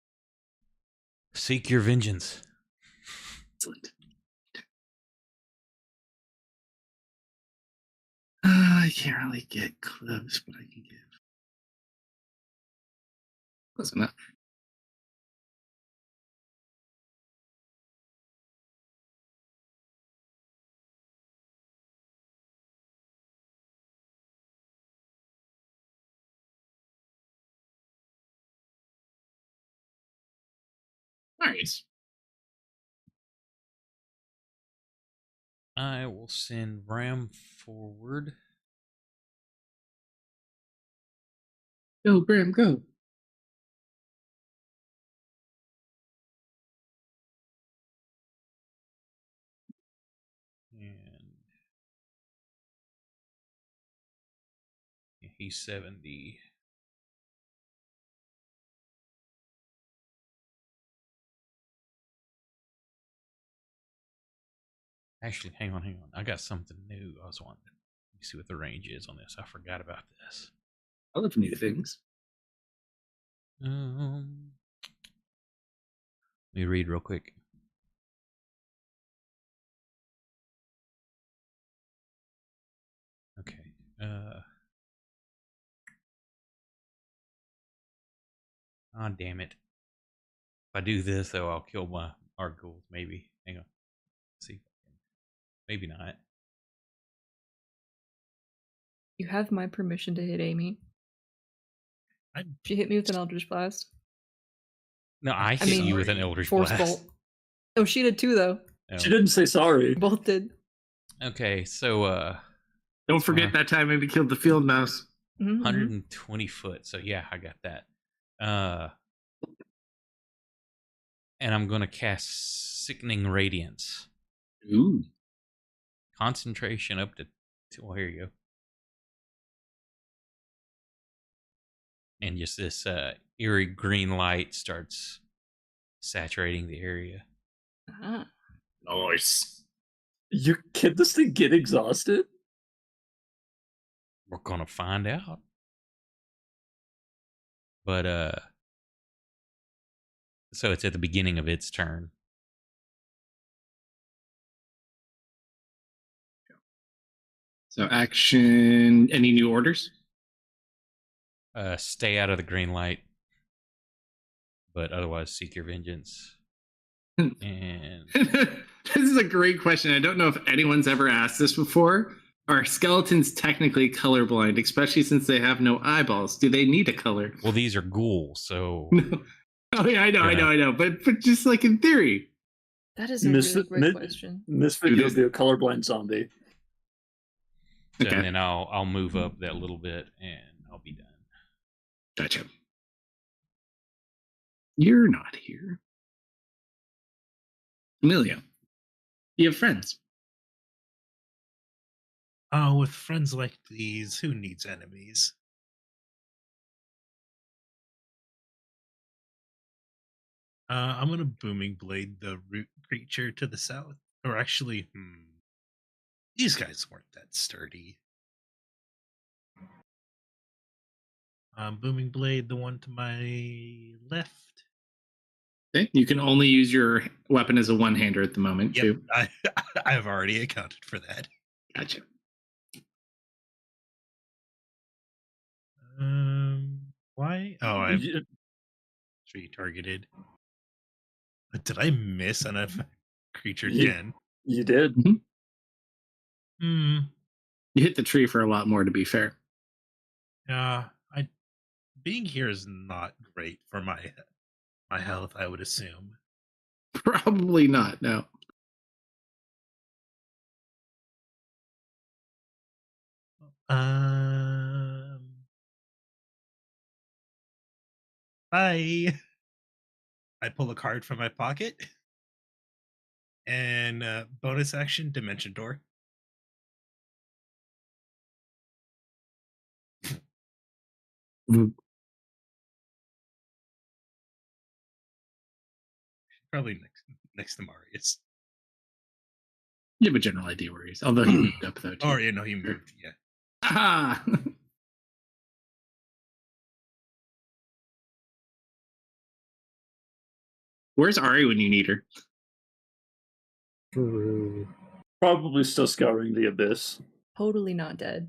Seek your vengeance. Excellent. I can't really get close, but I can get close enough. Nice. I will send Ram forward. Go, Graham, go. And he's 70. Actually, hang on. I got something new I was wanting. Let me see what the range is on this. I forgot about this. I love new things. Let me read real quick. Okay. Ah, damn it. If I do this, though, I'll kill my Argos, maybe. Hang on. Let's see. Maybe not. You have my permission to hit Amy. She hit me with an Eldritch Blast. No, I hit you with an Eldritch Force Blast. Bolt. Oh, she did too, though. Oh. She didn't say sorry. Both did. Okay, so Don't forget that time maybe killed the field mouse. Mhm, mhm. 120 foot. So yeah, I got that. And I'm gonna cast Sickening Radiance. Ooh. Concentration up to well, here you go. And just this eerie green light starts saturating the area. Ah. Nice. Can this thing get exhausted? We're gonna find out. But so it's at the beginning of its turn. So action, any new orders? Stay out of the green light. But otherwise, seek your vengeance. And This is a great question. I don't know if anyone's ever asked this before. Are skeletons technically colorblind, especially since they have no eyeballs? Do they need a color? well, these are ghouls, so No. Oh yeah, I know. But just like in theory. That is a really great question. Misfit, Dude, you'll is- be a colorblind zombie. so Okay. and then I'll move up that little bit and I'll be done. Gotcha. You're not here. Amelia, you have friends. With friends like these, who needs enemies? I'm gonna booming blade the root creature to the south. Or actually, these guys weren't that sturdy. Booming blade the one to my left. Okay. You can only use your weapon as a one-hander at the moment, Yep, too. I've already accounted for that. Gotcha. Why? Oh, I'm You, tree targeted. But did I miss on a creature You- 10? you did. Hmm. You hit the tree for a lot more, to be fair. I being here is not great for my health, I would assume. Probably not, no. Bye. I pull a card from my pocket. And bonus action, Dimension Door. Probably next to Marius. You have a general idea where he is, although he moved up, though, too. Oh, yeah, no, he moved, yeah. Ah! Where's Ari when you need her? True. Probably still scouring the abyss. Totally not dead.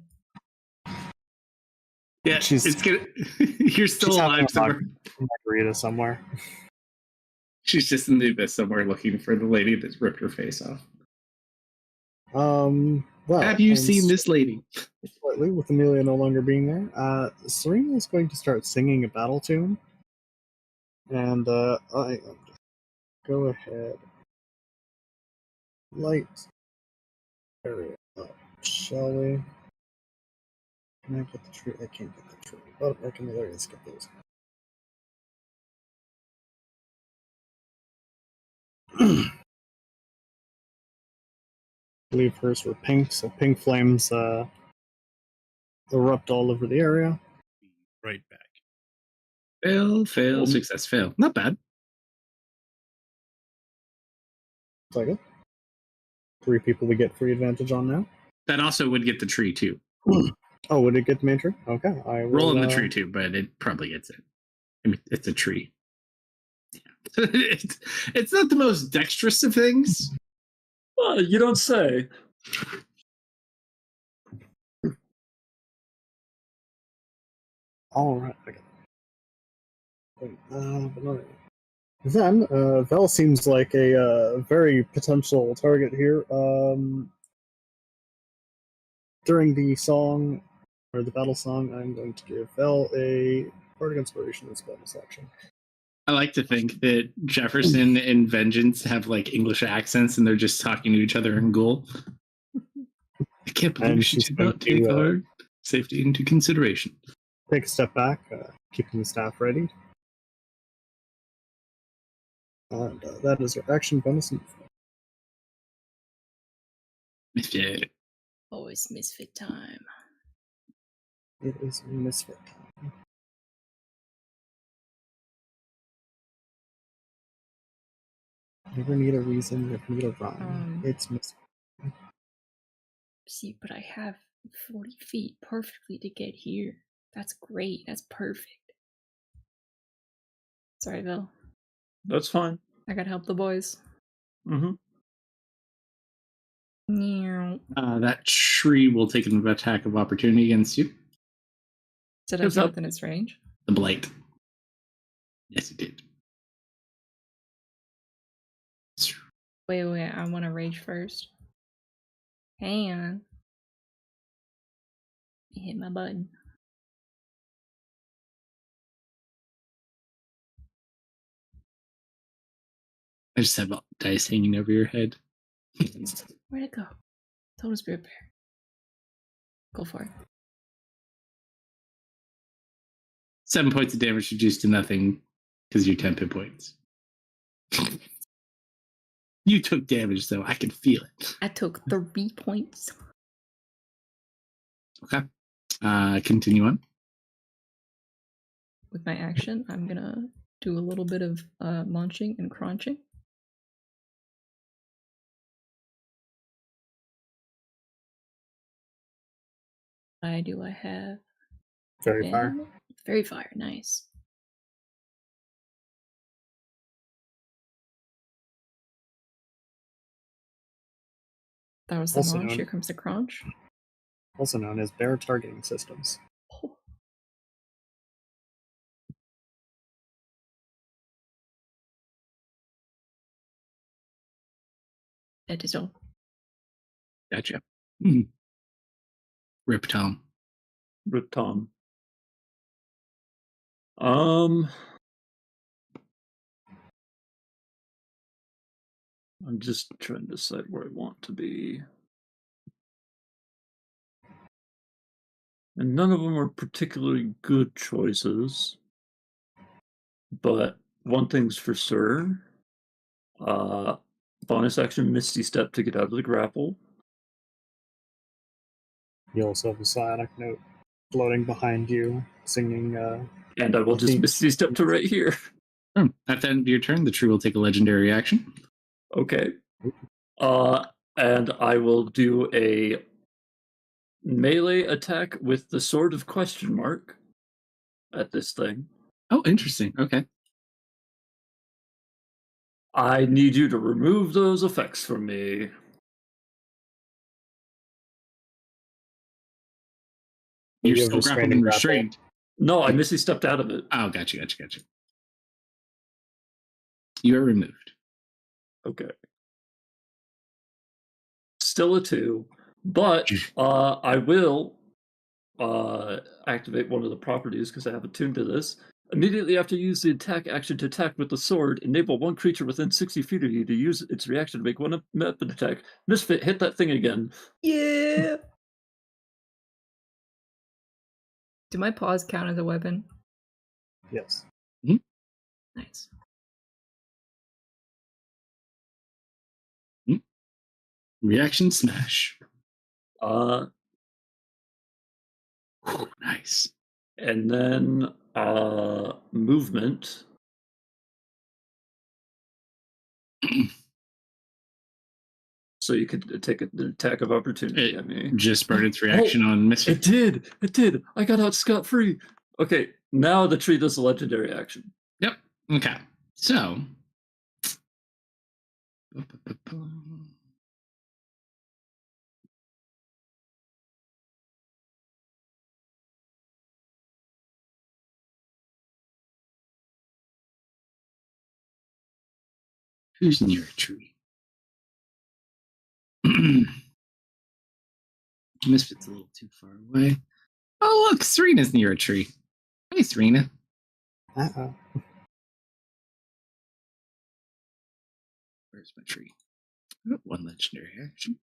Yeah, She's- it's gonna. You're still She's having alive a somewhere. Margarita somewhere. She's just in the abyss somewhere looking for the lady that's ripped her face off. Well, Have you and seen this lady? Slightly, with Amelia no longer being there, Serena is going to start singing a battle tune. And I go ahead. Light area up, shall we? Can I get the tree? I can't get the tree. But I can literally skip those. I believe hers were pink, so pink flames erupt all over the area. Right back. Fail, success, fail. Not bad. Like it. 3 people we get free advantage on now. That also would get the tree, too. Oh, would it get the main tree? Okay, I will, Roll in the tree, too, but it probably gets it. I mean, it's a tree. Yeah. It's not the most dexterous of things. You don't say. All right. Okay. Wait, but no. Then Vel seems like a very potential target here. During the song or the battle song, I'm going to give Vel a bardic inspiration as bonus action. I like to think that Jefferson and Vengeance have like English accents and they're just talking to each other in Ghoul. I can't believe And she she's did going not take to, our safety into consideration. Take a step back, keeping the staff ready. And that is her action bonus. Yeah. Always misfit time. It is misfit time. Never need a reason, never need a rhyme. It's misfit. See, but I have 40 feet perfectly to get here. That's great. That's perfect. Sorry, Bill. That's fine. I gotta help the boys. Mm-hmm. That tree will take an attack of opportunity against you. Did I Is get that- within its range? The blight. Yes, it did. Wait, I want to rage first. Hang on. Hit my button. I just have dice hanging over your head. Where'd it go? Total Spirit Bear. Go for it. 7 points of damage reduced to nothing because you're 10 hit points. You took damage, though. I can feel it. I took 3 points. Okay. Continue on. With my action, I'm gonna do a little bit of munching and crunching. Do I have? Very far. Very fire, nice. That was the Also munch. known- Here comes the crunch. Also known as bear targeting systems. Oh. It is all. Gotcha. Rip Tom. Rip Tom. I'm just trying to decide where I want to be. And none of them are particularly good choices. But one thing's for sure. Bonus action Misty Step to get out of the grapple. You also have a psionic note floating behind you, singing. And I will just Misty Step to right here. At the end of your turn, the tree will take a legendary action. Okay. And I will do a melee attack with the Sword of Question Mark at this thing. Oh, interesting. Okay. I need you to remove those effects from me. You're You have still grappled restraining and grapple. restrained. No, I Misty stepped out of it. Oh, gotcha. You are removed. Okay. Still a 2, but I will activate one of the properties because I have attuned to this. Immediately after you use the attack action to attack with the sword, enable one creature within 60 feet of you to use its reaction to make one weapon attack. Misfit, hit that thing again. Yeah. Do my paws count as a weapon? Yes. Nice. Reaction smash. Nice. And then movement. So you could take an attack of opportunity at me. Just burned its reaction on Misfit. It did. I got out scot-free. Okay, now the tree does a legendary action. Yep. Okay. So. Who's near a tree? Misfit's a little too far away. Oh, look, Serena's near a tree. Hey, Serena. Uh-oh. Where's my tree? Oh, one legendary action.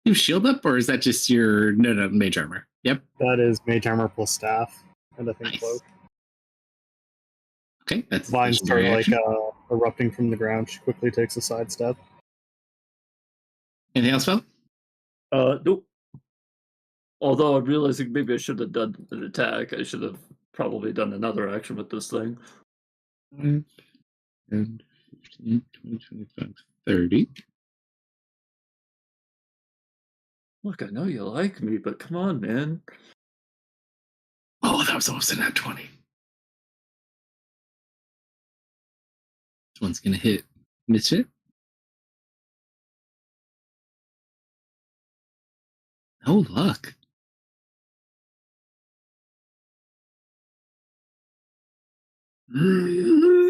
You shield up, or is that just your no mage armor? Yep. That is mage armor plus staff, and I think Nice. cloak. Okay, that's Vines start legendary like action. erupting from the ground. She quickly takes a sidestep. Anything else, Phil? Nope. Although I'm realizing maybe I should have done an attack. I should have probably done another action with this thing. 5, 10, 15, 20, 25, 30. Look, I know you like me, but come on, man. Oh, that was almost a nat 20. This one's going to hit Misfit. Oh, luck. You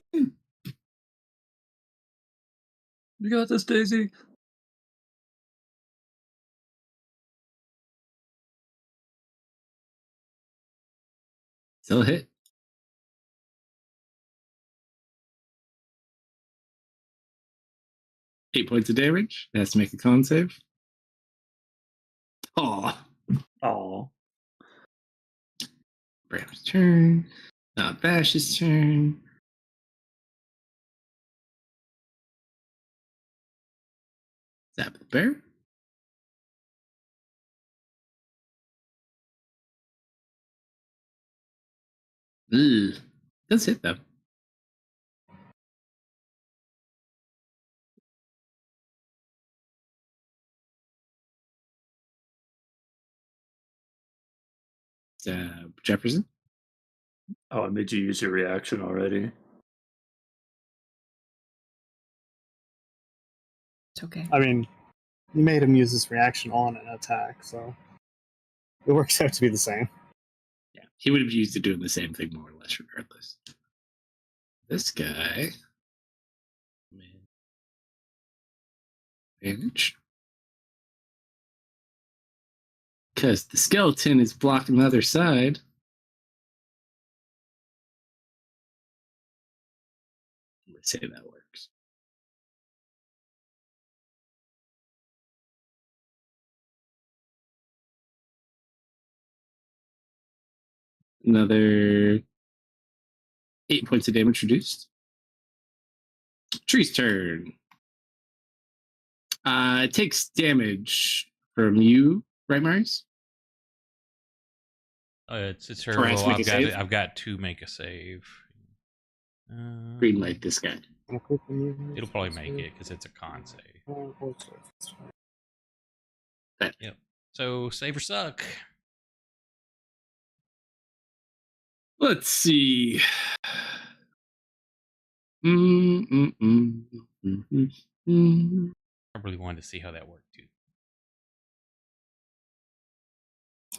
got this, Daisy. Still a hit. Eight points of damage. It has to make a con save. Aw. Oh, Bram's turn. Now Bash's turn. Zap the bear. Ugh. Does hit though. Jefferson. I made you use your reaction already. It's okay. I mean, you made him use his reaction on an attack, so it works out to be the same. Yeah, he would have used it doing the same thing more or less, regardless. This guy. Advantage. Because the skeleton is blocking the other side. Let's say that works. Another 8 points of damage reduced. Tree's turn. It takes damage from you, right, Marius? It's her. Or has to Well, make a save? I've got to make a save. Green light this guy. It'll probably make it because it's a con save. Yep. So save or suck. Let's see. I really wanted to see how that worked too.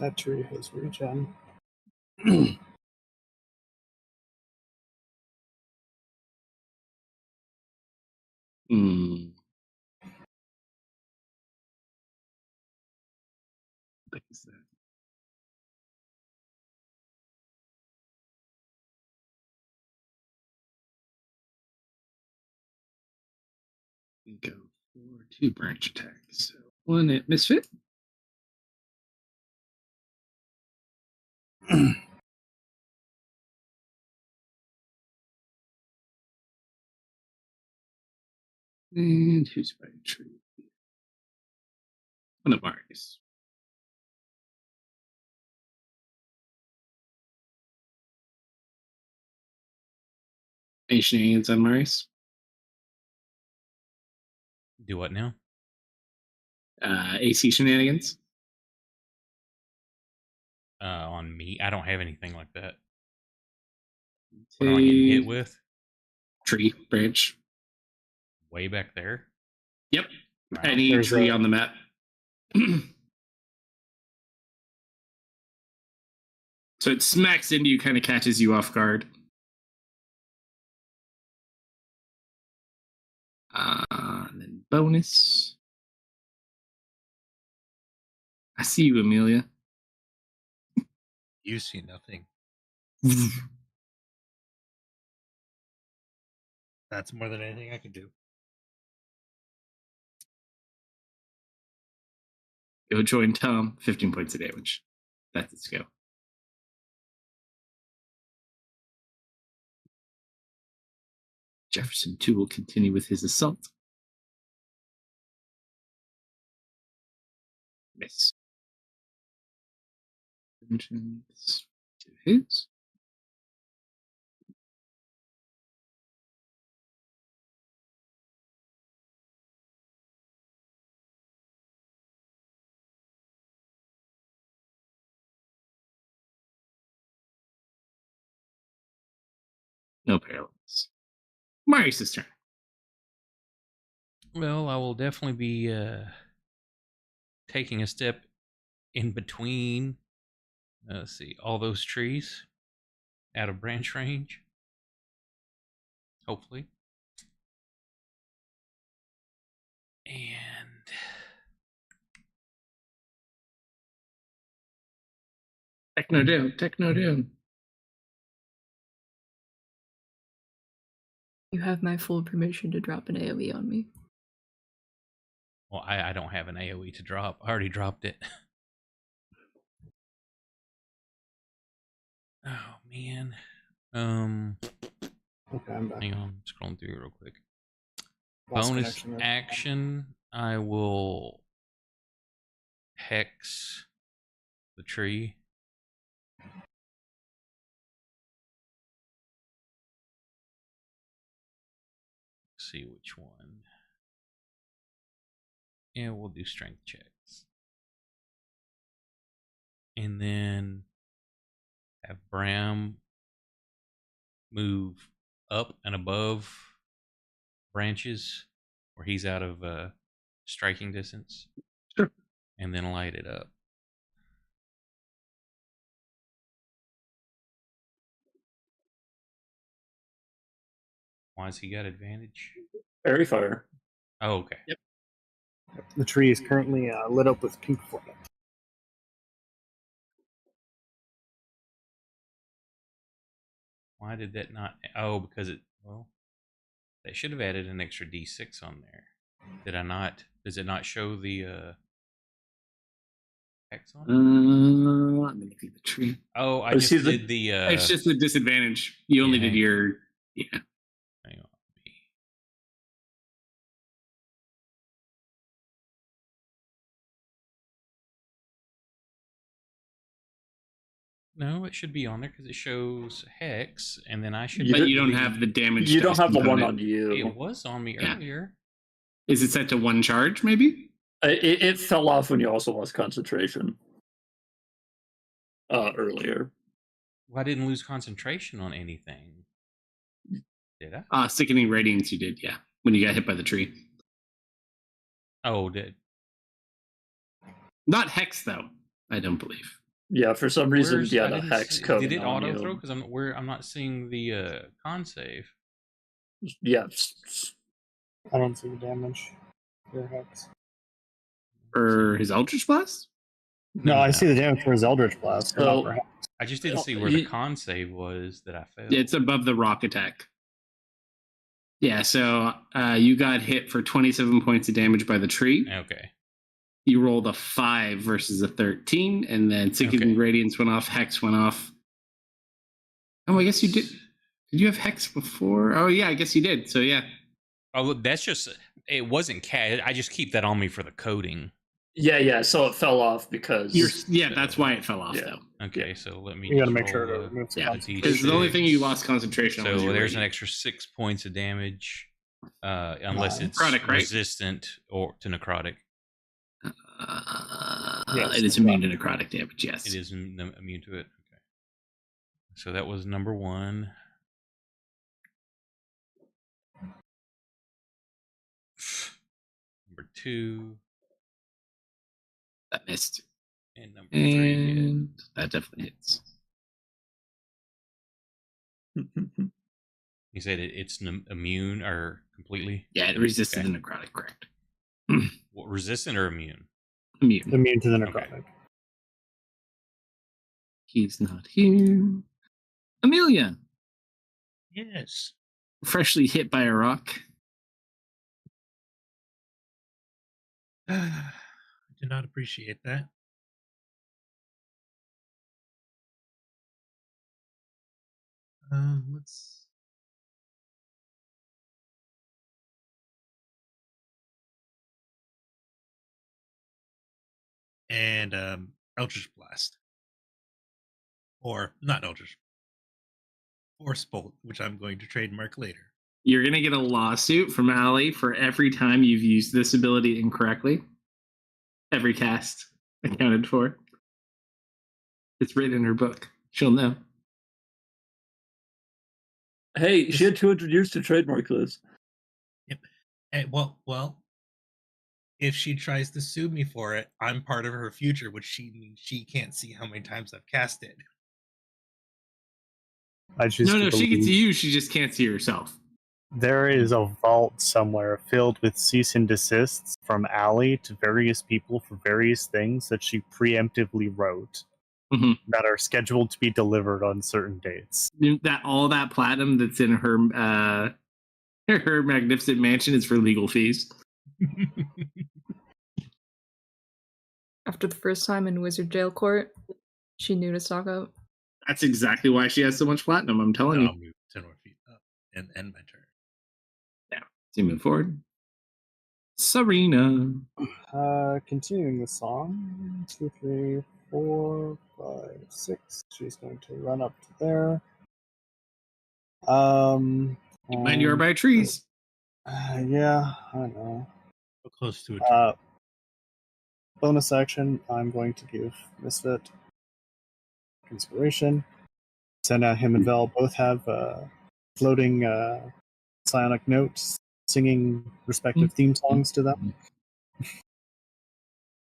That tree has regen. What is that? We go for 2 branch attacks. So 1 at misfit. And who's by tree? 1 at Marius. Any shenanigans on Marius? Do what now? AC shenanigans? On me, I don't have anything like that. What am I getting hit with? Tree branch. Way back there. Yep. Wow. Any There's tree a- on the map. So it smacks into you, kind of catches you off guard. And then bonus. I see you, Amelia. You see nothing. That's more than anything I can do. Go join Tom. 15 points of damage. That's its go. Jefferson 2 will continue with his assault. Miss. Vengeance to his. No parallels. Marius' turn. Well, I will definitely be taking a step in between. Let's see, all those trees out of branch range. Hopefully. And Techno doom. You have my full permission to drop an AoE on me. well, I don't have an AoE to drop. I already dropped it. Oh man. Okay, I'm back. Hang on, scrolling through real quick. Lost Bonus connection there. action, I will hex the tree. Let's see which one. Yeah, we'll do strength checks. And then have Bram move up and above branches where he's out of striking distance. Sure. And then light it up. Why has he got advantage? Fairy fire. Oh, okay. Yep. The tree is currently lit up with pink flame. Why did that not? Oh, because it. Well, they should have added an extra D6 on there. Did I not? Does it not show the hex on it? Let me look at the tree. Oh, I Oh, just see, the- did the. It's just a disadvantage. You only yeah. did your. Yeah. Hang on. No, it should be on there because it shows hex, and then I should. You But don't- you don't have the damage. You don't dice have the one component. on you. It was on me Yeah. earlier. Is it set to one charge, maybe? It fell off when you also lost concentration. Earlier. Well, I didn't lose concentration on anything. Did I? Sickening radiance you did, yeah. When you got hit by the tree. Oh, did. Not hex, though, I don't believe. Yeah, for some reason, Where's- yeah, I the didn't hex see- code. Did it auto throw? Because I'm not seeing the con save. Yeah. I don't see the damage. For hex. Or his Eldritch Blast? No, I see the damage for his Eldritch Blast. but not So- for hex. I just didn't see where You- the con save was that I failed. Yeah, it's above the rock attack. Yeah, so you got hit for 27 points of damage by the tree. Okay. You rolled a 5 versus a 13, and then Sickening Okay. Radiance went off, Hex went off. Oh, I guess you did. Did you have Hex before? Oh, yeah, I guess you did. So, yeah. Oh, that's just. It wasn't cat. I just keep that on me for the coding. Yeah. So it fell off because That's why it fell off, Yeah. though. Okay, so let me. You gotta just make sure roll, to remove some Yeah, concentration. because the only thing you D6. lost concentration on was So your there's an radiant. extra 6 points of damage, unless it's Necrotic, right? resistant or to necrotic. Yes, It is immune to necrotic damage, yes. It is immune to it. Okay. So that was number 1. Number 2 That missed. and number 3 hit. And that definitely hits. You said it's immune or completely Yeah, it resisted Okay. the necrotic, correct. Well, resistant or immune? Immune. Immune to the Okay. necrotic. He's not here. Amelia, Yes. freshly hit by a rock. I do not appreciate that. Let's. And Eldritch Blast. Or not Eldritch. Force Bolt, which I'm going to trademark later. You're going to get a lawsuit from Allie for every time you've used this ability incorrectly. Every cast accounted for. It's written in her book. She'll know. Hey, she had 200 years to trademark this. Hey, well, if she tries to sue me for it, I'm part of her future, which she means she can't see how many times I've cast it. I choose No, to no, she can believe see you. She just can't see herself. there is a vault somewhere filled with cease and desists from Allie to various people for various things that she preemptively wrote Mhm. that are scheduled to be delivered on certain dates. That all that platinum that's in her her magnificent mansion is for legal fees. After the first time in Wizard Jail Court, she knew to stock up. That's exactly why she has so much platinum. I'm telling I'll you. move 10 more feet up and end my turn. So you move forward. Serena. Continuing the song, 2, 3, 4, 5, 6. She's going to run up to there. Mind you are by trees. Yeah, I know. So close to a tree. Bonus action, I'm going to give Misfit Inspiration. Senna, him, and Vel both have floating psionic notes singing respective theme songs to them.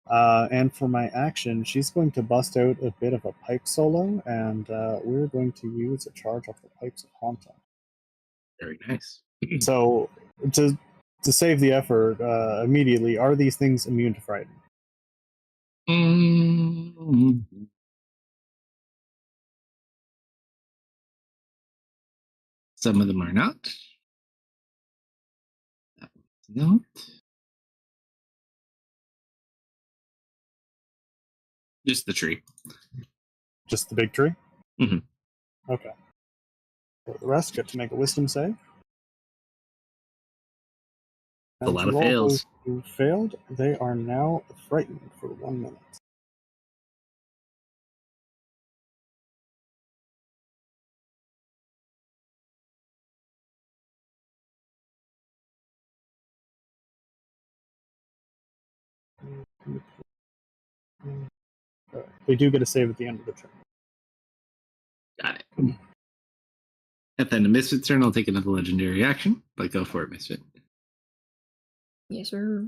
And for my action, she's going to bust out a bit of a pipe solo, and we're going to use a charge off the pipes of haunting. Very nice. So, to save the effort immediately, are these things immune to frighten? Some of them are not. That one's not. Just the tree. Just the big tree? Mhm. Okay. So the rest get to make a wisdom save. A And lot to of all fails. those who failed, they are now frightened for 1 minute. They do get a save at the end of the turn. Got it. At the end of Misfit's turn, I'll take another legendary action, but go for it, Misfit. Yes, sir.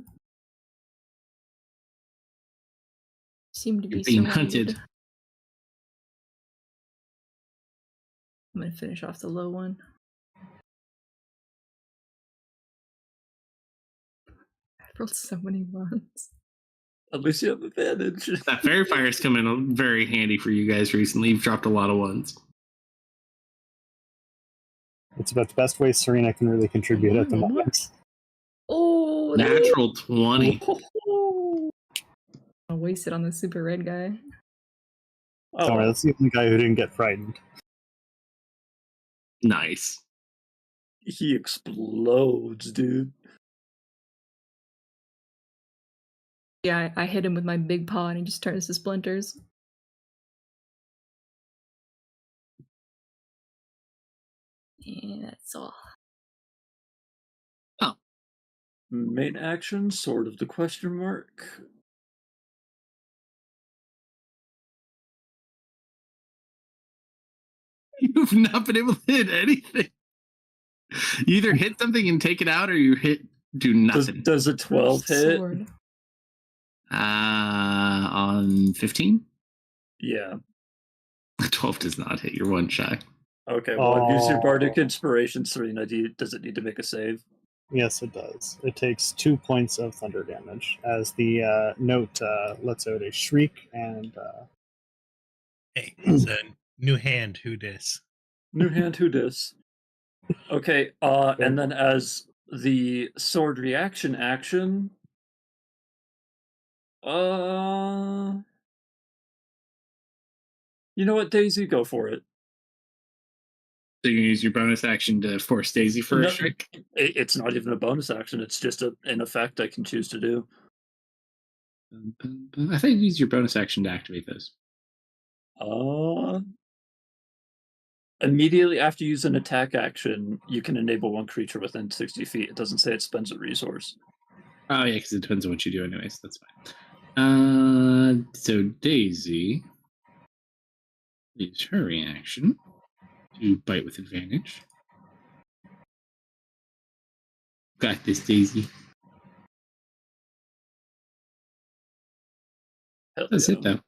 Seem to be You're being surrounded. hunted. I'm gonna finish off the low one. I rolled so many ones. At least you have advantage. That fairy fire's come in very handy for you guys recently. You've dropped a lot of ones. It's about the best way Serena can really contribute at the One more? moment. Oh, Natural 20. I'll waste it on the super red guy. Oh, Don't worry, well. that's the only guy who didn't get frightened. Nice. He explodes, dude. Yeah, I hit him with my big paw and he just turns to splinters. And that's all. Main action, Sword of the Question Mark. You've not been able to hit anything. You either hit something and take it out, or you do nothing. Does a 12 hit? Sword. On 15? Yeah. 12 does not hit. You're one shy. Okay, well, I've used your Bardic Oh. Inspiration, Serena. Does it need to make a save? Yes, it does. It takes 2 points of thunder damage as the note lets out a shriek and Hey, it's a new hand. Who dis? New hand, who dis? Okay, and then as the sword reaction action, you know what, Daisy, go for it. So you use your bonus action to force Daisy for a strike? It's not even a bonus action. It's just an effect I can choose to do. I thought you used your bonus action to activate those. Immediately after you use an attack action, you can enable one creature within 60 feet. It doesn't say it spends a resource. Oh, yeah, because it depends on what you do anyways. That's fine. So Daisy use her reaction to bite with advantage. Got this, Daisy. Hell That's yeah. it, though.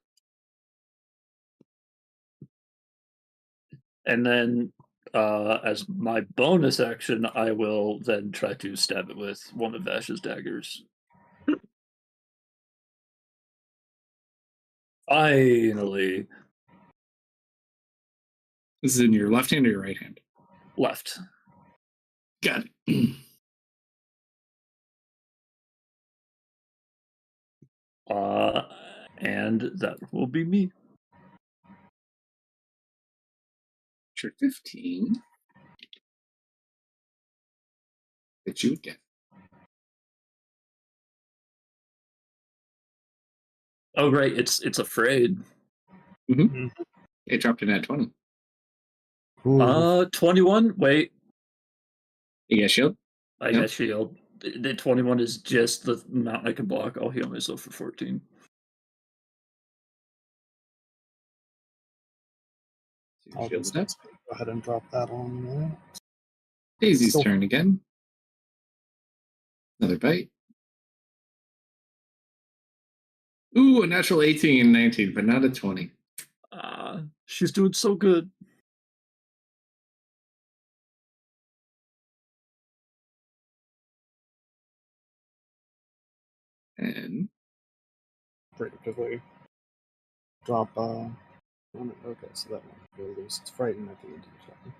And then, as my bonus action, I will then try to stab it with one of Vash's daggers. Finally, This is in your left hand or your right hand? left. Got it. And that will be me. Sure, 15. That you would get. Oh, right, it's afraid. It dropped in at 20. Ooh, 21. Wait, You got shield? I Nope. got shield. The 21 is just the amount I can block. I'll heal myself for 14. So your I'll shield just step. go ahead and drop that on there. Daisy's Still- turn again. Another bite. Ooh, a natural 18 and 19, but not a 20. She's doing so good. And Predictably drop. Okay, so that one will lose its frightened at the end of the turn.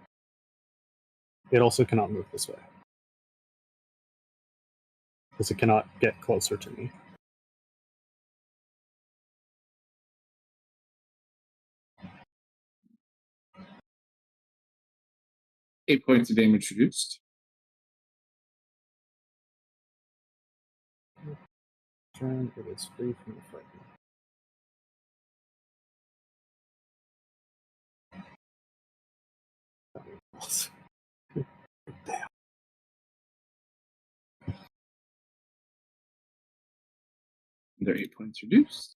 It also cannot move this way because it cannot get closer to me. eight points of damage reduced. Turn. It is free from the frightened. Damn. Another 8 points reduced.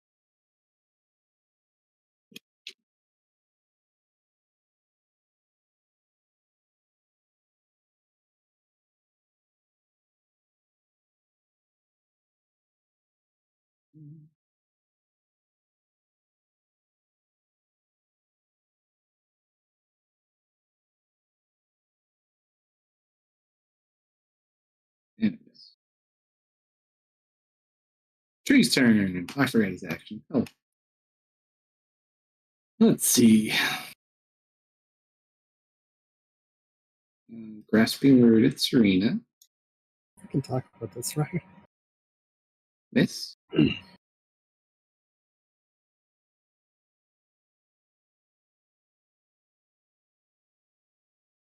Anyways. Tree's turn. I forgot his action. Oh. Let's see. Grasping word at Serena. I can talk about this, right? Miss.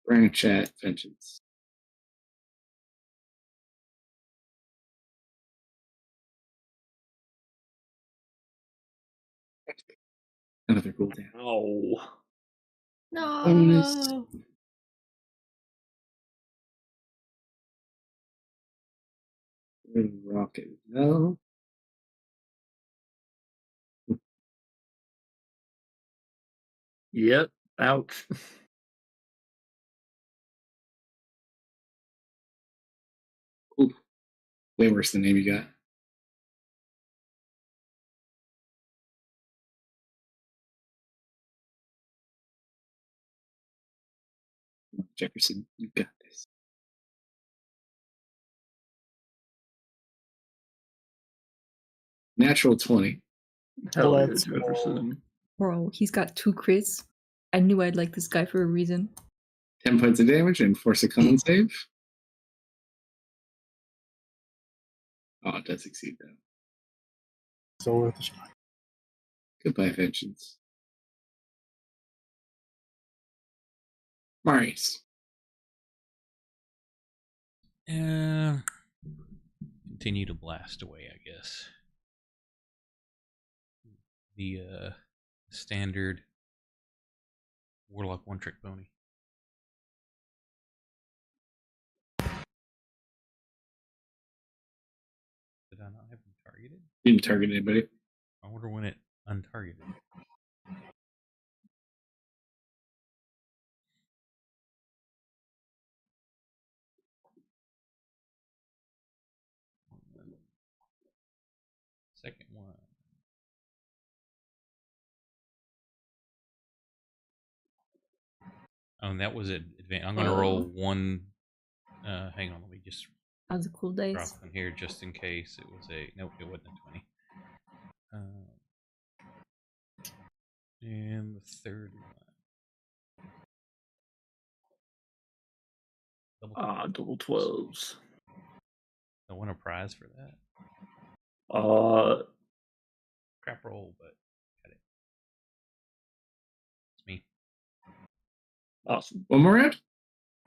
Branch at Vengeance. Another cooldown. Oh. Bonus. No. Rocket Bell. Yep. Ouch. Ooh, way worse than the name you got. Jefferson, you got this. Natural 20. Hell yeah, Let's go. Jefferson. Bro, he's got 2 crits. I knew I'd like this guy for a reason. 10 points of damage and force a con save. Oh, it does succeed though. Still worth a shot. Goodbye, Vengeance. Marius. Continue to blast away, I guess. The standard Warlock one-trick pony. Did I not have him targeted? Didn't target anybody. I wonder when it untargeted. Second one. Oh, and that was it. I'm gonna roll one. Hang on, let me just That was a cool drop dice. one here just in case it was a. Nope, it wasn't a 20. And the third one. Double 12s. I won a prize for that. Crap roll, but got it. It's me. Awesome. One more round?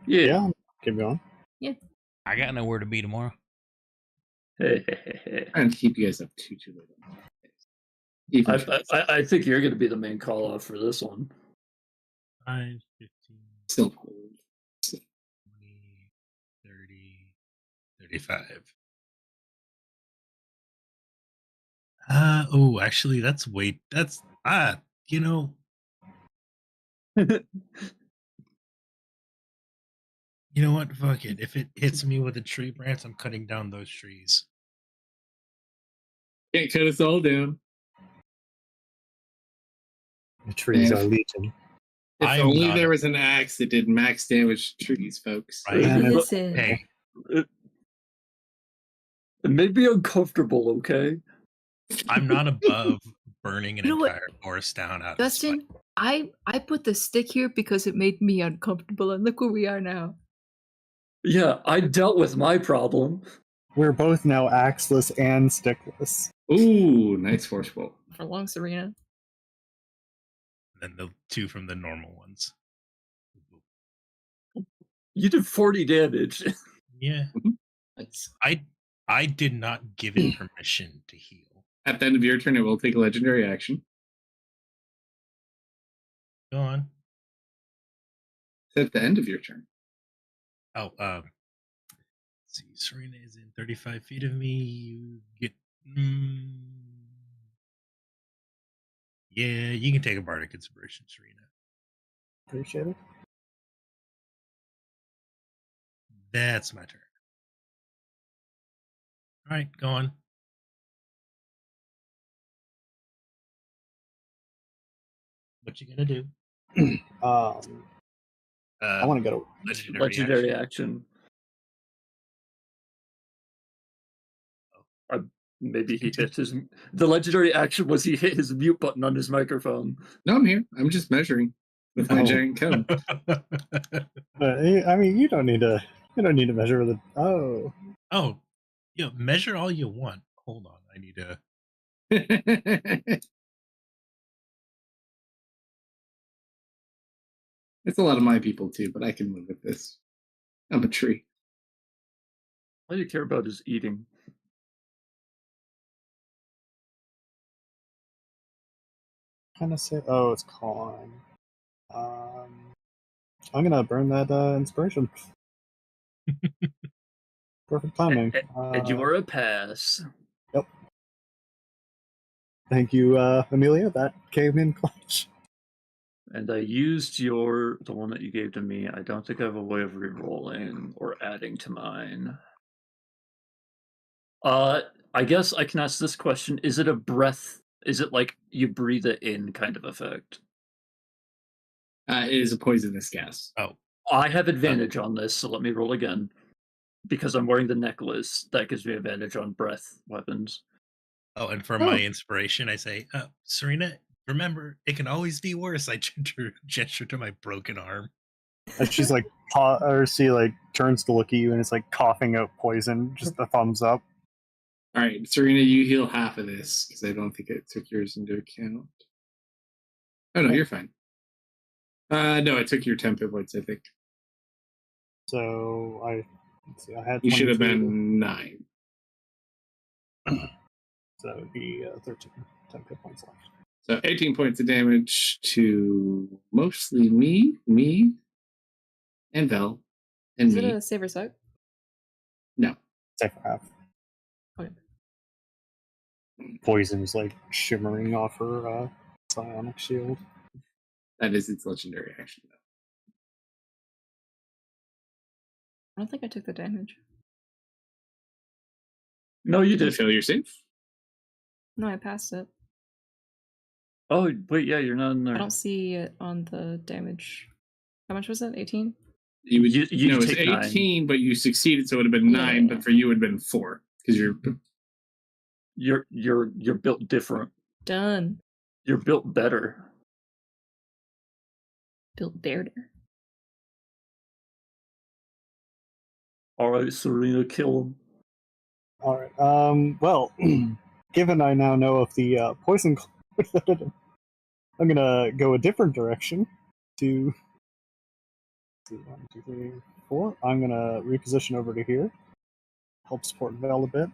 Yeah, keep going. I got nowhere to be tomorrow. Hey. Trying to keep you guys up too late. Even I think you're going to be the main call out for this one. 5, 15, still cold. 20, 30, 35. Oh, actually, that's you know. You know what? Fuck it. If it hits me with a tree branch, I'm cutting down those trees. Can't cut us all down. The trees Yeah. are legion. If I'm only not there a- was an axe that did max damage to trees, folks. Right? Man, Listen. Hey, It made me uncomfortable, okay? I'm not above burning an You know what? entire forest down out of Dustin, I put the stick here because it made me uncomfortable, and look where we are now. Yeah, I dealt with my problem. We're both now axeless and stickless. Ooh, nice force bolt. For long, Serena. And then the 2 from the normal ones. You did 40 damage. Yeah. Nice. I did not give it permission to heal. At the end of your turn, it will take a legendary action. Go on. It's at the end of your turn. Oh, let's see. Serena is in 35 feet of me. You get. Yeah, you can take a bardic inspiration, Serena. Appreciate it. That's my turn. All right, go on. What you gonna do? I want to go to Legendary action. Maybe he hit his. The legendary action was he hit his mute button on his microphone. No, I'm here. I'm just measuring with my Oh. giant cone. I mean, you don't need to measure the. Oh, Oh, yeah. Measure all you want. Hold on, I need to. It's a lot of my people too, but I can live with this. I'm a tree. All you care about is eating. kind of say. Oh, it's con. I'm gonna burn that inspiration. Perfect timing. And you are a pass. Yep. Thank you, Amelia. That came in clutch. And I used the one that you gave to me. I don't think I have a way of re-rolling or adding to mine. I guess I can ask this question. Is it a breath? Is it like you breathe it in kind of effect? It is a poisonous gas. Oh, I have advantage on this, so let me roll again. Because I'm wearing the necklace, that gives me advantage on breath weapons. oh, and for my inspiration, I say, Serena, remember, it can always be worse. I gesture to my broken arm. And she's like, or she like turns to look at you and it's like coughing out poison. Just a thumbs up. All right, Serena, you heal half of this because I don't think it took yours into account. Oh no, you're fine. No, it took your 10 hit points, I think. So let's see, I had. You should have 22, been 9. So that would be 13. 10 hit points left. So 18 points of damage to mostly me, and Vel, and Is me. it a save or suck? No. Say for half. Okay. Poison's like shimmering off her psionic shield. That is its legendary action, though. I don't think I took the damage. No, you Did you did. fail your save? No, I passed it. Oh, wait, yeah, you're not in there. I don't see it on the damage. How much was that? 18? You would, You no, it's take 9. 18, but you succeeded, so it would have been 9. Yeah. But for you, it would have been 4 because You're built different. Done. You're built better. Built better. All right, Serena, kill him. All right. Well, given I now know of the poison, I'm gonna go a different direction. To 1, 2, 3, 4. I'm gonna reposition over to here. Help support Vel a bit.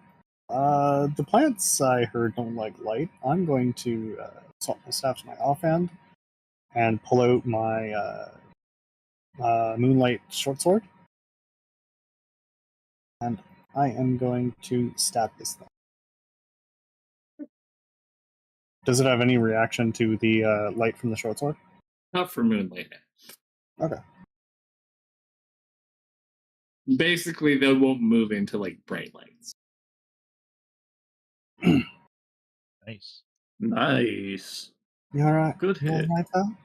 The plants I heard don't like light. I'm going to swap my staff to my offhand and pull out my moonlight short sword. And I am going to stab this thing. Does it have any reaction to the light from the short sword? not for moonlight. Okay. Basically, they won't move into like bright lights. Nice. Nice. You alright? Good You hit. alright, pal?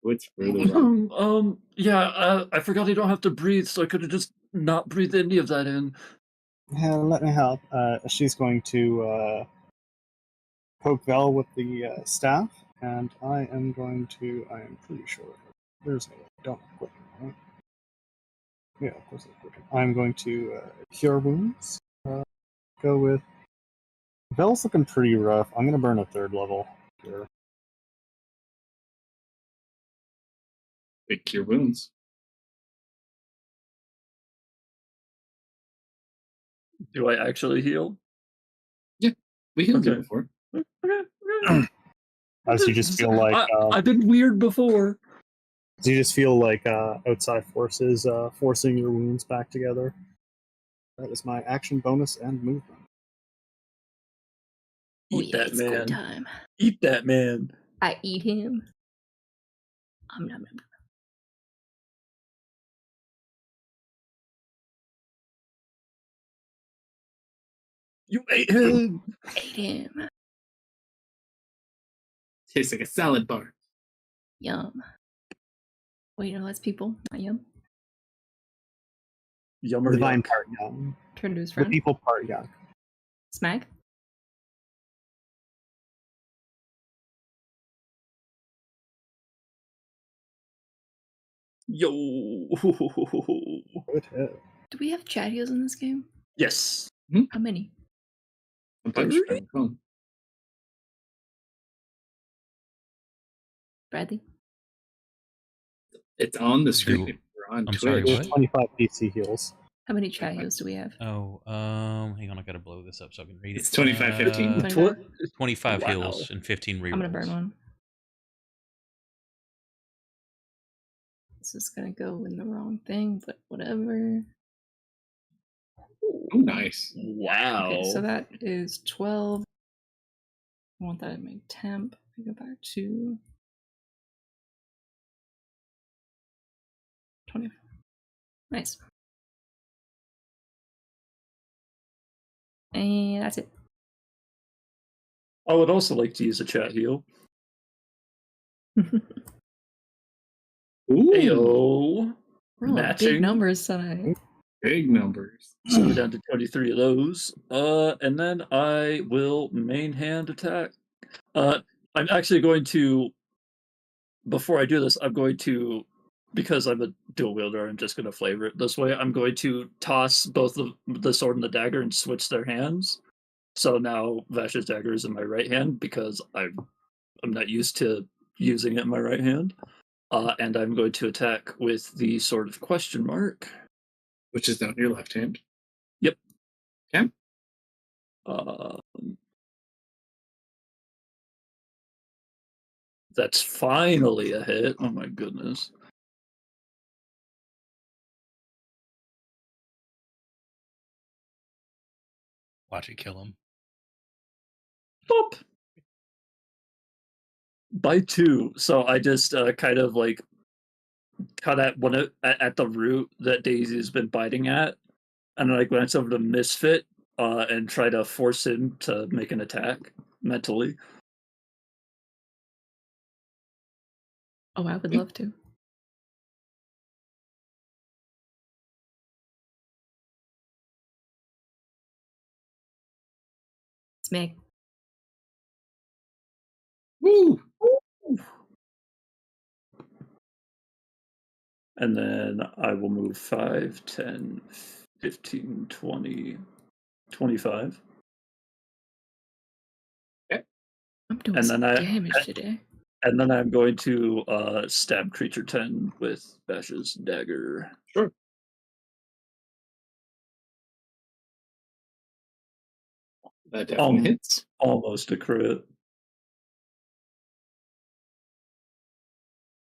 What's further wrong? Yeah, I forgot I don't have to breathe, so I could have just not breathed any of that in. Yeah, let me help. She's going to poke Vel with the staff, and I am pretty sure there's no way. Don't quit, right? Yeah, of course I quit. I'm going to cure wounds. Go with Vel's looking pretty rough. I'm gonna burn a 3rd level cure. Big cure wounds. Do I actually heal? We healed you Okay. before. Okay. As you just feel like I've been weird before. do you just feel like outside forces forcing your wounds back together? That is my action bonus and movement. Eat that it's go man. time. Eat that man. I eat him. Nom, nom, nom. You ate him. Ate him. Tastes like a salad bar. Yum. Wait, no, that's people, not yum. Yum or Divine yuck. part young. Turn to his The friend. people part young. Smack. Yo. Good hit. Do we have chat heals in this game? Yes. How many? A bunch. if I recall. Bradley? It's on the screen. Do- if We're on I'm Twitch. sorry, There's what? 25 PC heals. How many chat heals do we have? Oh, hang on, I gotta blow this up so I can read it. It's 25, 15. 25? 25 Wow. heals and 15 rerolls. I'm gonna burn one. This is gonna go in the wrong thing, but whatever. Oh, nice. Wow. Okay, so that is 12. I want that in my temp. I go back to 24. Nice. And that's it. I would also like to use a chat heal. Ooh. Ayo. Rolling Matching. big numbers tonight. Big numbers. So we're down to 23 of those. And then I will main hand attack. I'm actually going to, before I do this, I'm going to, because I'm a dual wielder, I'm just going to flavor it this way. I'm going to toss both the sword and the dagger and switch their hands. So now Vash's dagger is in my right hand because I'm not used to using it in my right hand. And I'm going to attack with the Sword of Question Mark. Which is down your left hand. Yep. Okay. That's finally a hit. Oh my goodness. Watch it kill him. Boop. By 2. So I just kind of like cut at at the root that Daisy's been biting at, and I glance over to Misfit and try to force him to make an attack mentally. Oh, I would love to. Smack. Woo! And then I will move 5, 10, 15, 20, 25. I'm doing And some then damage today. And then I'm going to stab creature 10 with Bash's dagger. Sure. That definitely hits. Almost a crit.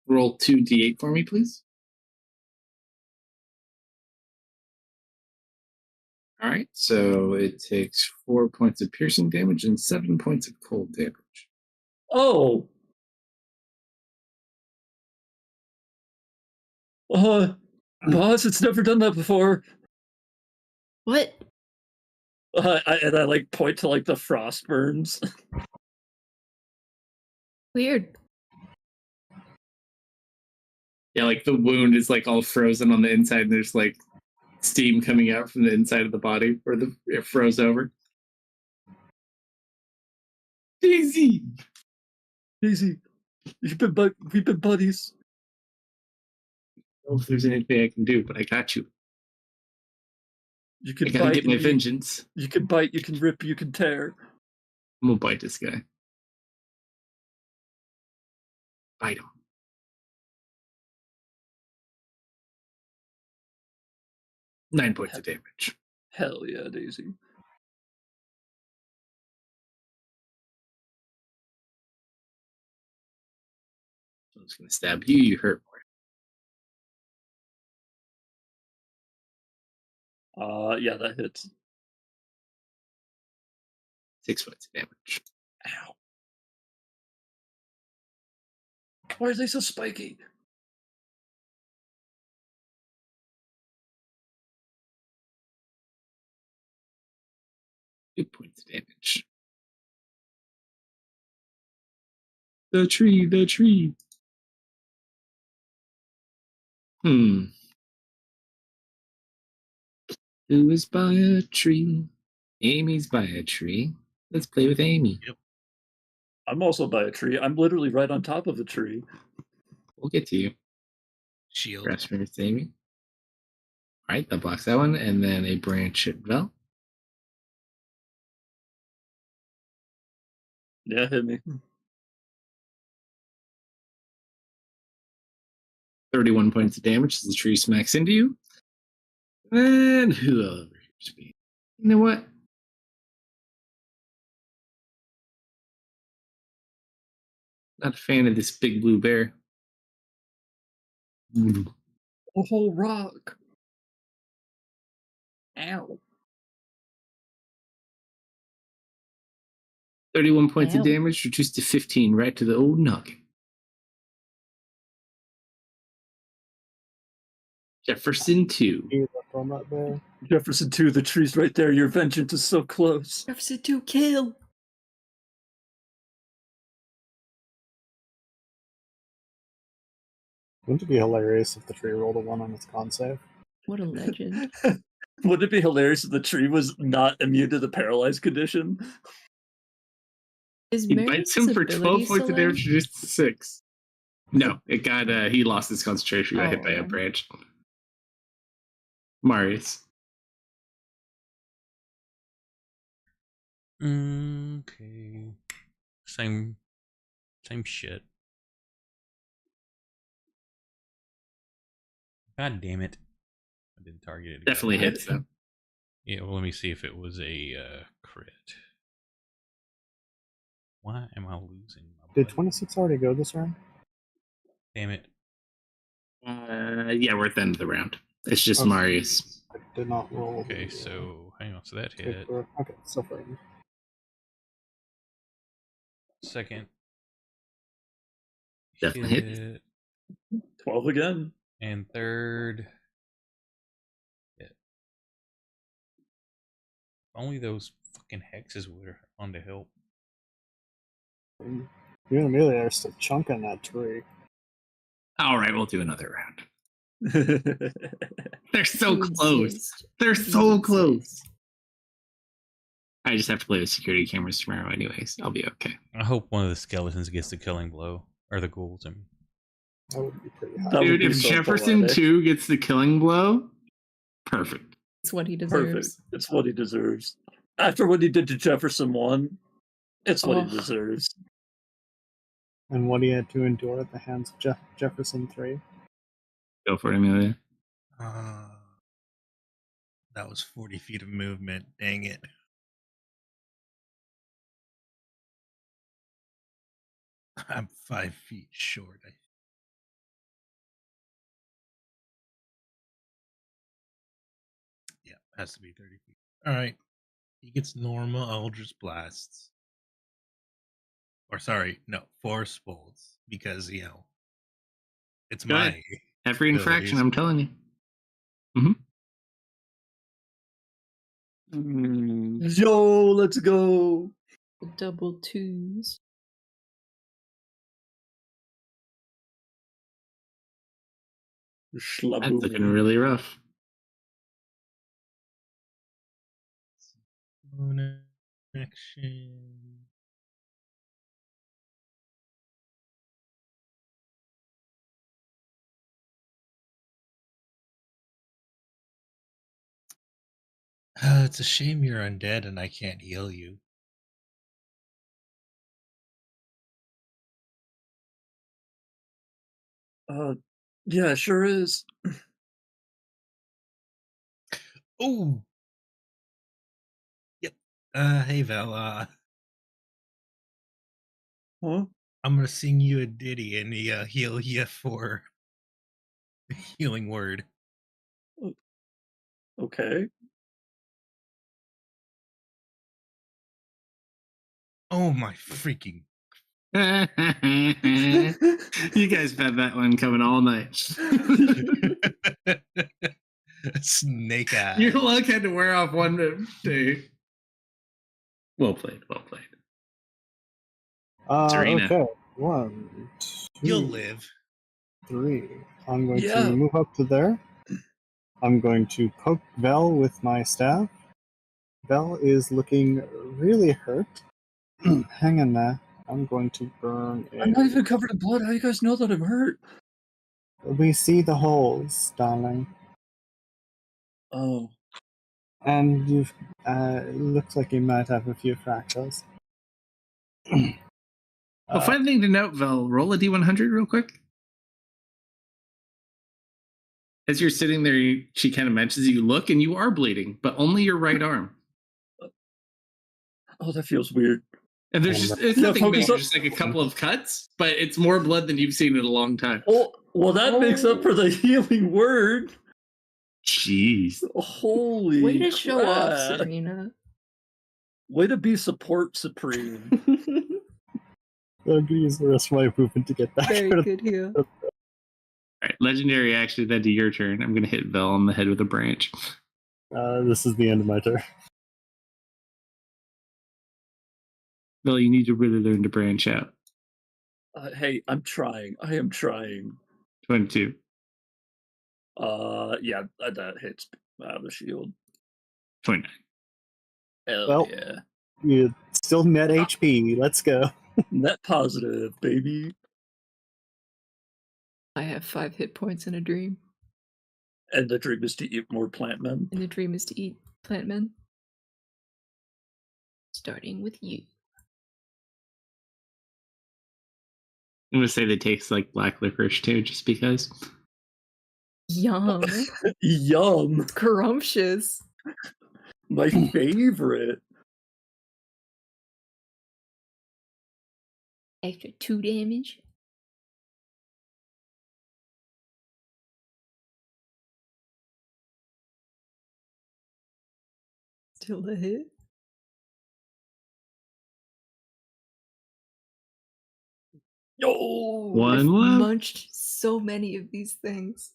Roll 2d8 for me, please. All right, so it takes 4 points of piercing damage and 7 points of cold damage. Oh! Boss, it's never done that before. What? And I like point to like the frost burns. Weird. Yeah, like the wound is like all frozen on the inside, and there's like steam coming out from the inside of the body where it froze over. Daisy! Easy. We've been buddies. I don't know if there's anything I can do, but I got you. You I can gotta bite. get my vengeance. You can bite, you can rip, you can tear. I'm gonna bite this guy. Bite him. Nine points of damage. Hell yeah, Daisy. I'm just gonna stab you. You hurt more. Yeah, that hits. 6 points of damage. Ow. Why are they so spiky? 2 points of damage. The tree, the tree. Who is by a tree? Amy's by a tree. Let's play with Amy. Yep. I'm also by a tree. I'm literally right on top of a tree. We'll get to you. Shield. Grass Mirrors to Amy. All right, that blocks that one. And then a branch at Vel. Yeah, hit me. 31 points of damage as the tree smacks into you. And who over here? You know what? Not a fan of this big blue bear. A whole rock. Ow. 31 points of Ow. damage, reduced to 15, right to the old noggin. Jefferson 2. You left on that bear. Jefferson 2, the tree's right there. Your vengeance is so close. Jefferson 2, kill. Wouldn't it be hilarious if the tree rolled a 1 on its con save? What a legend. Would it be hilarious if the tree was not immune to the paralyzed condition? Is He bites him for 12 points of damage, reduced to 6. No, it got, he lost his concentration, got hit by a branch. Marius. Okay. Same shit. God damn it. I didn't target it. Definitely hits them. Yeah, well, let me see if it was a crit. Why am I losing my Did buddy? 26 already go this round? Damn it. Yeah, we're at the end of the round. It's just Okay. Marius. I did not roll. Okay, so hang on. So that hit. Okay, so far. Second. Definitely hit. 12 again. And third. Hit. Only those fucking hexes were on to help. You and Amelia are still chunking that tree. All right, we'll do another round. They're so You close. insist. They're so You close. insist. I just have to play with security cameras tomorrow, anyways. I'll be okay. I hope one of the skeletons gets the killing blow, or the ghouls. I mean, That would be pretty high. That would Dude, be if so Jefferson poetic. 2 gets the killing blow, perfect. It's what he Perfect. deserves. It's what he deserves. After what he did to Jefferson 1, it's what Oh. he deserves. And what he had to endure at the hands of Jefferson 3. Go for it, Amelia. That was 40 feet of movement. Dang it. I'm 5 feet short. Yeah, has to be 30 feet. All right. He gets normal Eldritch Blasts. Or sorry, no, Force Bolts. Because, it's Go my ahead. Every infraction, abilities. I'm telling you. Yo, let's go. Double twos. That's looking Schlaboomy. really rough. Bonus action. It's a shame you're undead and I can't heal you. Yeah, sure is. Oh. Yep. Hey Val. Huh? I'm gonna sing you a ditty and heal you for the healing word. Okay. Oh my freaking! You guys have had that one coming all night. Snake eye. Your luck had to wear off one day. Well played. Well played. Serena. Okay. 1, 2, You'll live. 3. I'm going Yeah. to move up to there. I'm going to poke Vel with my staff. Vel is looking really hurt. Hang in there. I'm going to burn it. I'm not even covered in blood. How do you guys know that I'm hurt? We see the holes, darling. Oh. And you've it looks like you might have a few fractures. Fun thing to note, Vel, roll a D100 real quick. As you're sitting there, she kind of mentions you look and you are bleeding, but only your right arm. Oh, that feels weird. And there's just, it's Yeah, nothing focus major, up. just like a couple of cuts, but it's more blood than you've seen in a long time. Well, that makes up for the healing word. Jeez. Holy Way to show off, crap. Serena. Way to be support supreme. I'm going to use the rest of my movement to get back. Very good here. All right, legendary action, then to your turn. I'm going to hit Vel on the head with a branch. This is the end of my turn. Vel, you need to really learn to branch out. Hey, I'm trying. I am trying. 22. Yeah, that hits the shield. 29. Hell Well. yeah. You still net HP. Let's go. Net positive, baby. I have 5 hit points in a dream. And the dream is to eat more plant men. And the dream is to eat plant men. Starting with you. I'm going to say they taste like black licorice too, just because. Yum. Yum. Scrumptious. My favorite. Extra 2 damage. Still a hit. Yo. One I've left. munched so many of these things.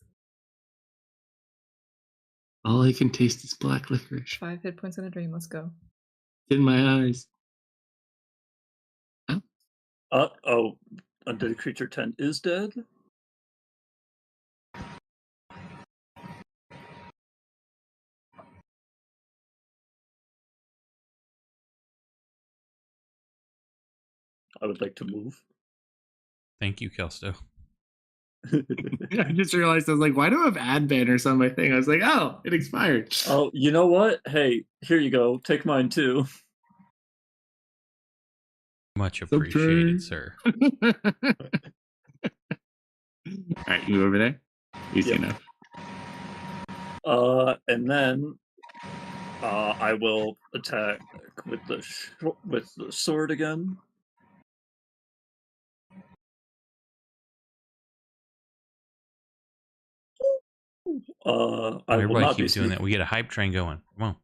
All I can taste is black licorice. 5 hit points in a dream. Let's go. It's in my eyes. Undead Creature 10 is dead. I would like to move. Thank you, Kelsto. I just realized I was like, why do I have ad banners on my thing? I was like, oh, it expired. Oh, you know what? Hey, here you go. Take mine too. Much So appreciated, true. sir. All right, you over there? Easy Yep. enough. And then I will attack with the sword again. I will Everybody not be keep doing that. We get a hype train going. Come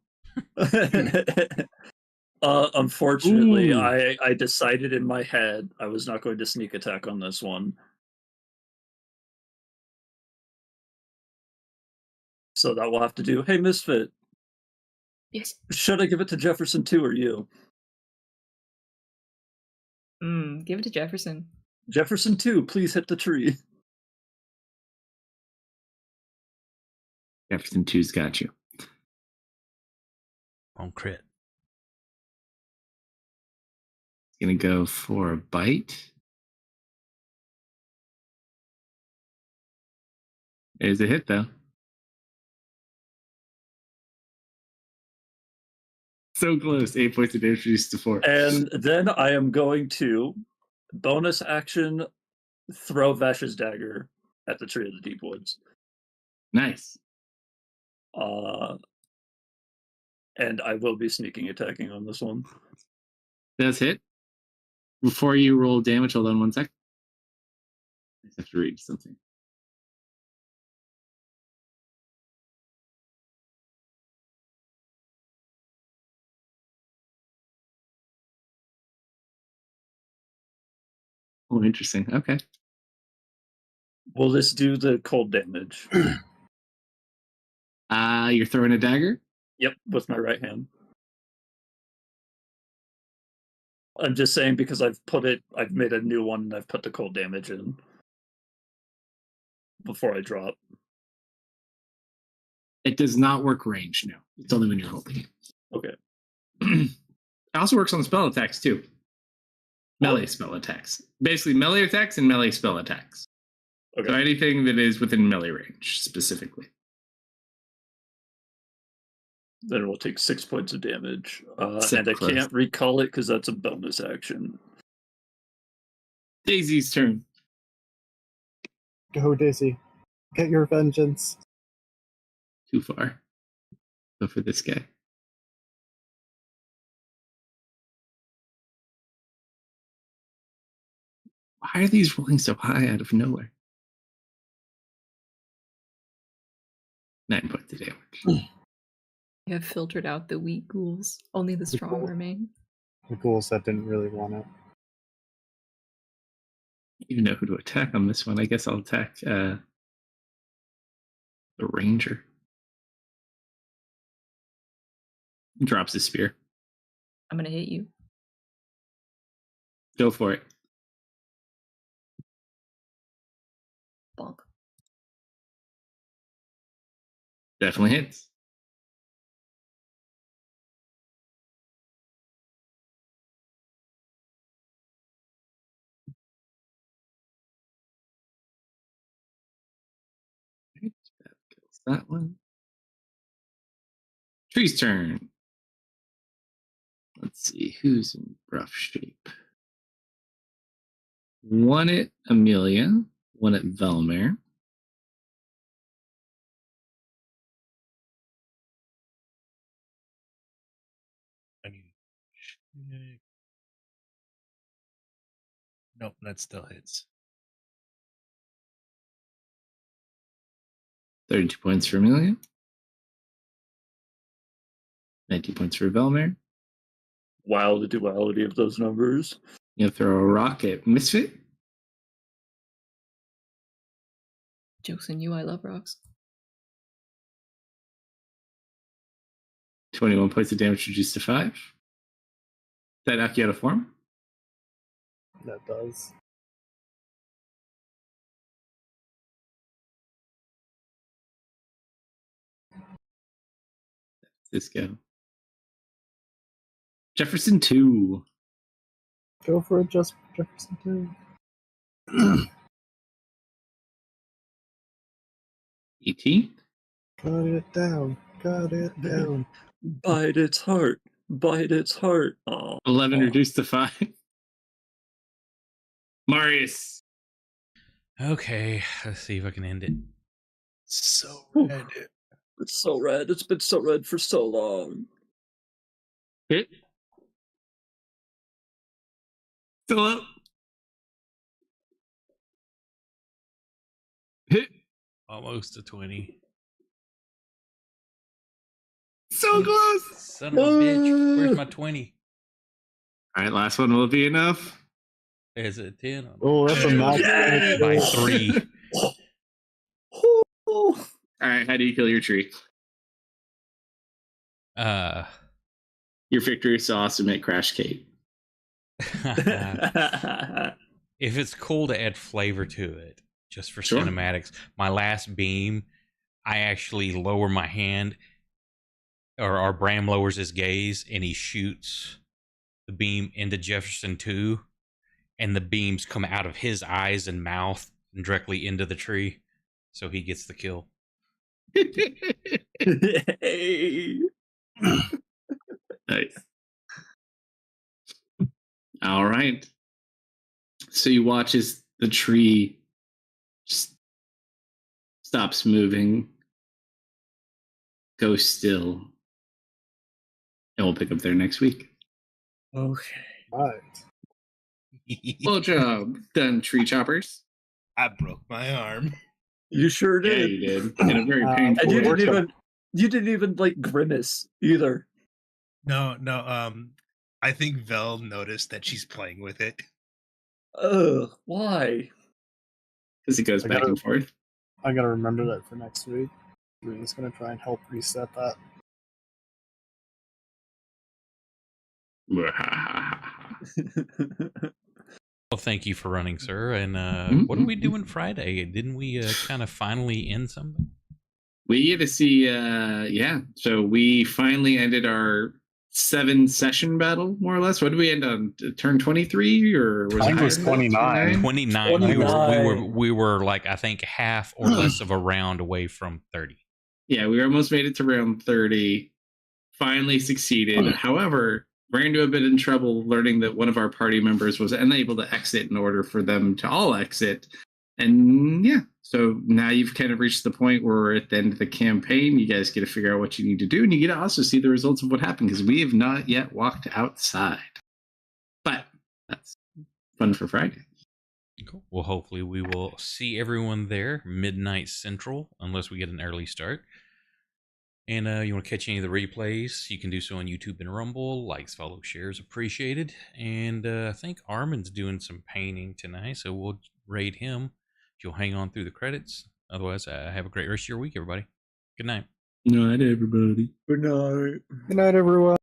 on. Unfortunately, Ooh. I decided in my head I was not going to sneak attack on this one. So that will have to do. Hey, Misfit, Yes. should I give it to Jefferson too, or you? Give it to Jefferson. Jefferson 2, please hit the tree. Jefferson 2's got you. On crit. Gonna go for a bite. There's a hit though. So close. 8 points of damage reduced to 4. And then I am going to bonus action throw Vash's dagger at the tree of the deep woods. Nice. And I will be sneaking attacking on this one. Does hit. Before you roll damage, hold on 1 sec. I just have to read something. Oh, interesting. Okay. Will this do the cold damage? You're throwing a dagger? Yep, with my right hand. I'm just saying because I've made a new one and I've put the cold damage in before I drop. It does not work range, no. It's only when you're holding it. Okay. It also works on spell attacks too. Melee spell attacks. Basically, melee attacks and melee spell attacks. Okay. So anything that is within melee range, specifically. Then it will take 6 points of damage. So and I close. can't recall it because that's a bonus action. Daisy's turn. Go, Daisy. Get your vengeance. Too far. Go for this guy. Why are these rolling so high out of nowhere? 9 points of damage. You have filtered out the weak ghouls. Only the strong remain. The ghouls that didn't really want it. You know who to attack on this one. I guess I'll attack the ranger. Drops his spear. I'm gonna hit you. Go for it. Bonk. Definitely hits. Right, that kills that one. Tree's turn. Let's see who's in rough shape. One at Amelia, one at Velmer. I need to check. Nope, that still hits. 32 points for Amelia. 19 points for Velmer. Wow, the duality of those numbers. You throw a rock at Misfit. Joke's on you, I love rocks. 21 points of damage reduced to 5. That knock you out of form? That does. This go. Jefferson 2. Go for it, just Jefferson 18. Cut it down. Cut it down. Bite its heart. Bite its heart. Oh, 11 reduced to 5. Marius. Okay, let's see if I can end it. So Whew. red. It's so red. It's been so red for so long. Hit. Still up. Hit. Almost a 20. So close. Son of a bitch. Where's my 20? All right, last one will be enough. Is it 10? Oh, that's a max. Yeah. By 3. All right, how do you kill your tree? Your victory sauce to make Crash Cake. If it's cool to add flavor to it, just for Sure. cinematics, my last beam, I actually lower my hand, or Bram lowers his gaze, and he shoots the beam into Jefferson 2, and the beams come out of his eyes and mouth and directly into the tree, so he gets the kill. Hey. Nice. All right. So you watch as the tree just stops moving, goes still, and we'll pick up there next week. Okay. Right. Well job done, tree choppers. I broke my arm. You sure Yeah, did. you did. In a very And painful And you way. didn't even like grimace either. No. I think Vel noticed that she's playing with it. Ugh, why? Because it goes I back gotta- and forth. I gotta remember that for next week. Rune's gonna try and help reset that. Well, thank you for running, sir. And what are we doing Friday? Didn't we kind of finally end something? We get to see, so we finally ended our 7-session battle, more or less. What did we end on? Turn 23, or was I think it it was higher than that? 29. 29. 29. We were like, I think half or less of a round away from 30. Yeah, we almost made it to round 30. Finally succeeded. However, ran into a bit in trouble learning that one of our party members was unable to exit in order for them to all exit. And yeah, so now you've kind of reached the point where we're at the end of the campaign. You guys get to figure out what you need to do, and you get to also see the results of what happened, because we have not yet walked outside. But that's fun for Friday. Cool. Well, hopefully we will see everyone there midnight central, unless we get an early start. And you want to catch any of the replays, you can do so on YouTube and Rumble. Likes, follow, shares appreciated. And I think Armin's doing some painting tonight, so we'll raid him if you'll hang on through the credits. Otherwise, have a great rest of your week, everybody. Good night. Good night, everybody. Good night. Good night, everyone.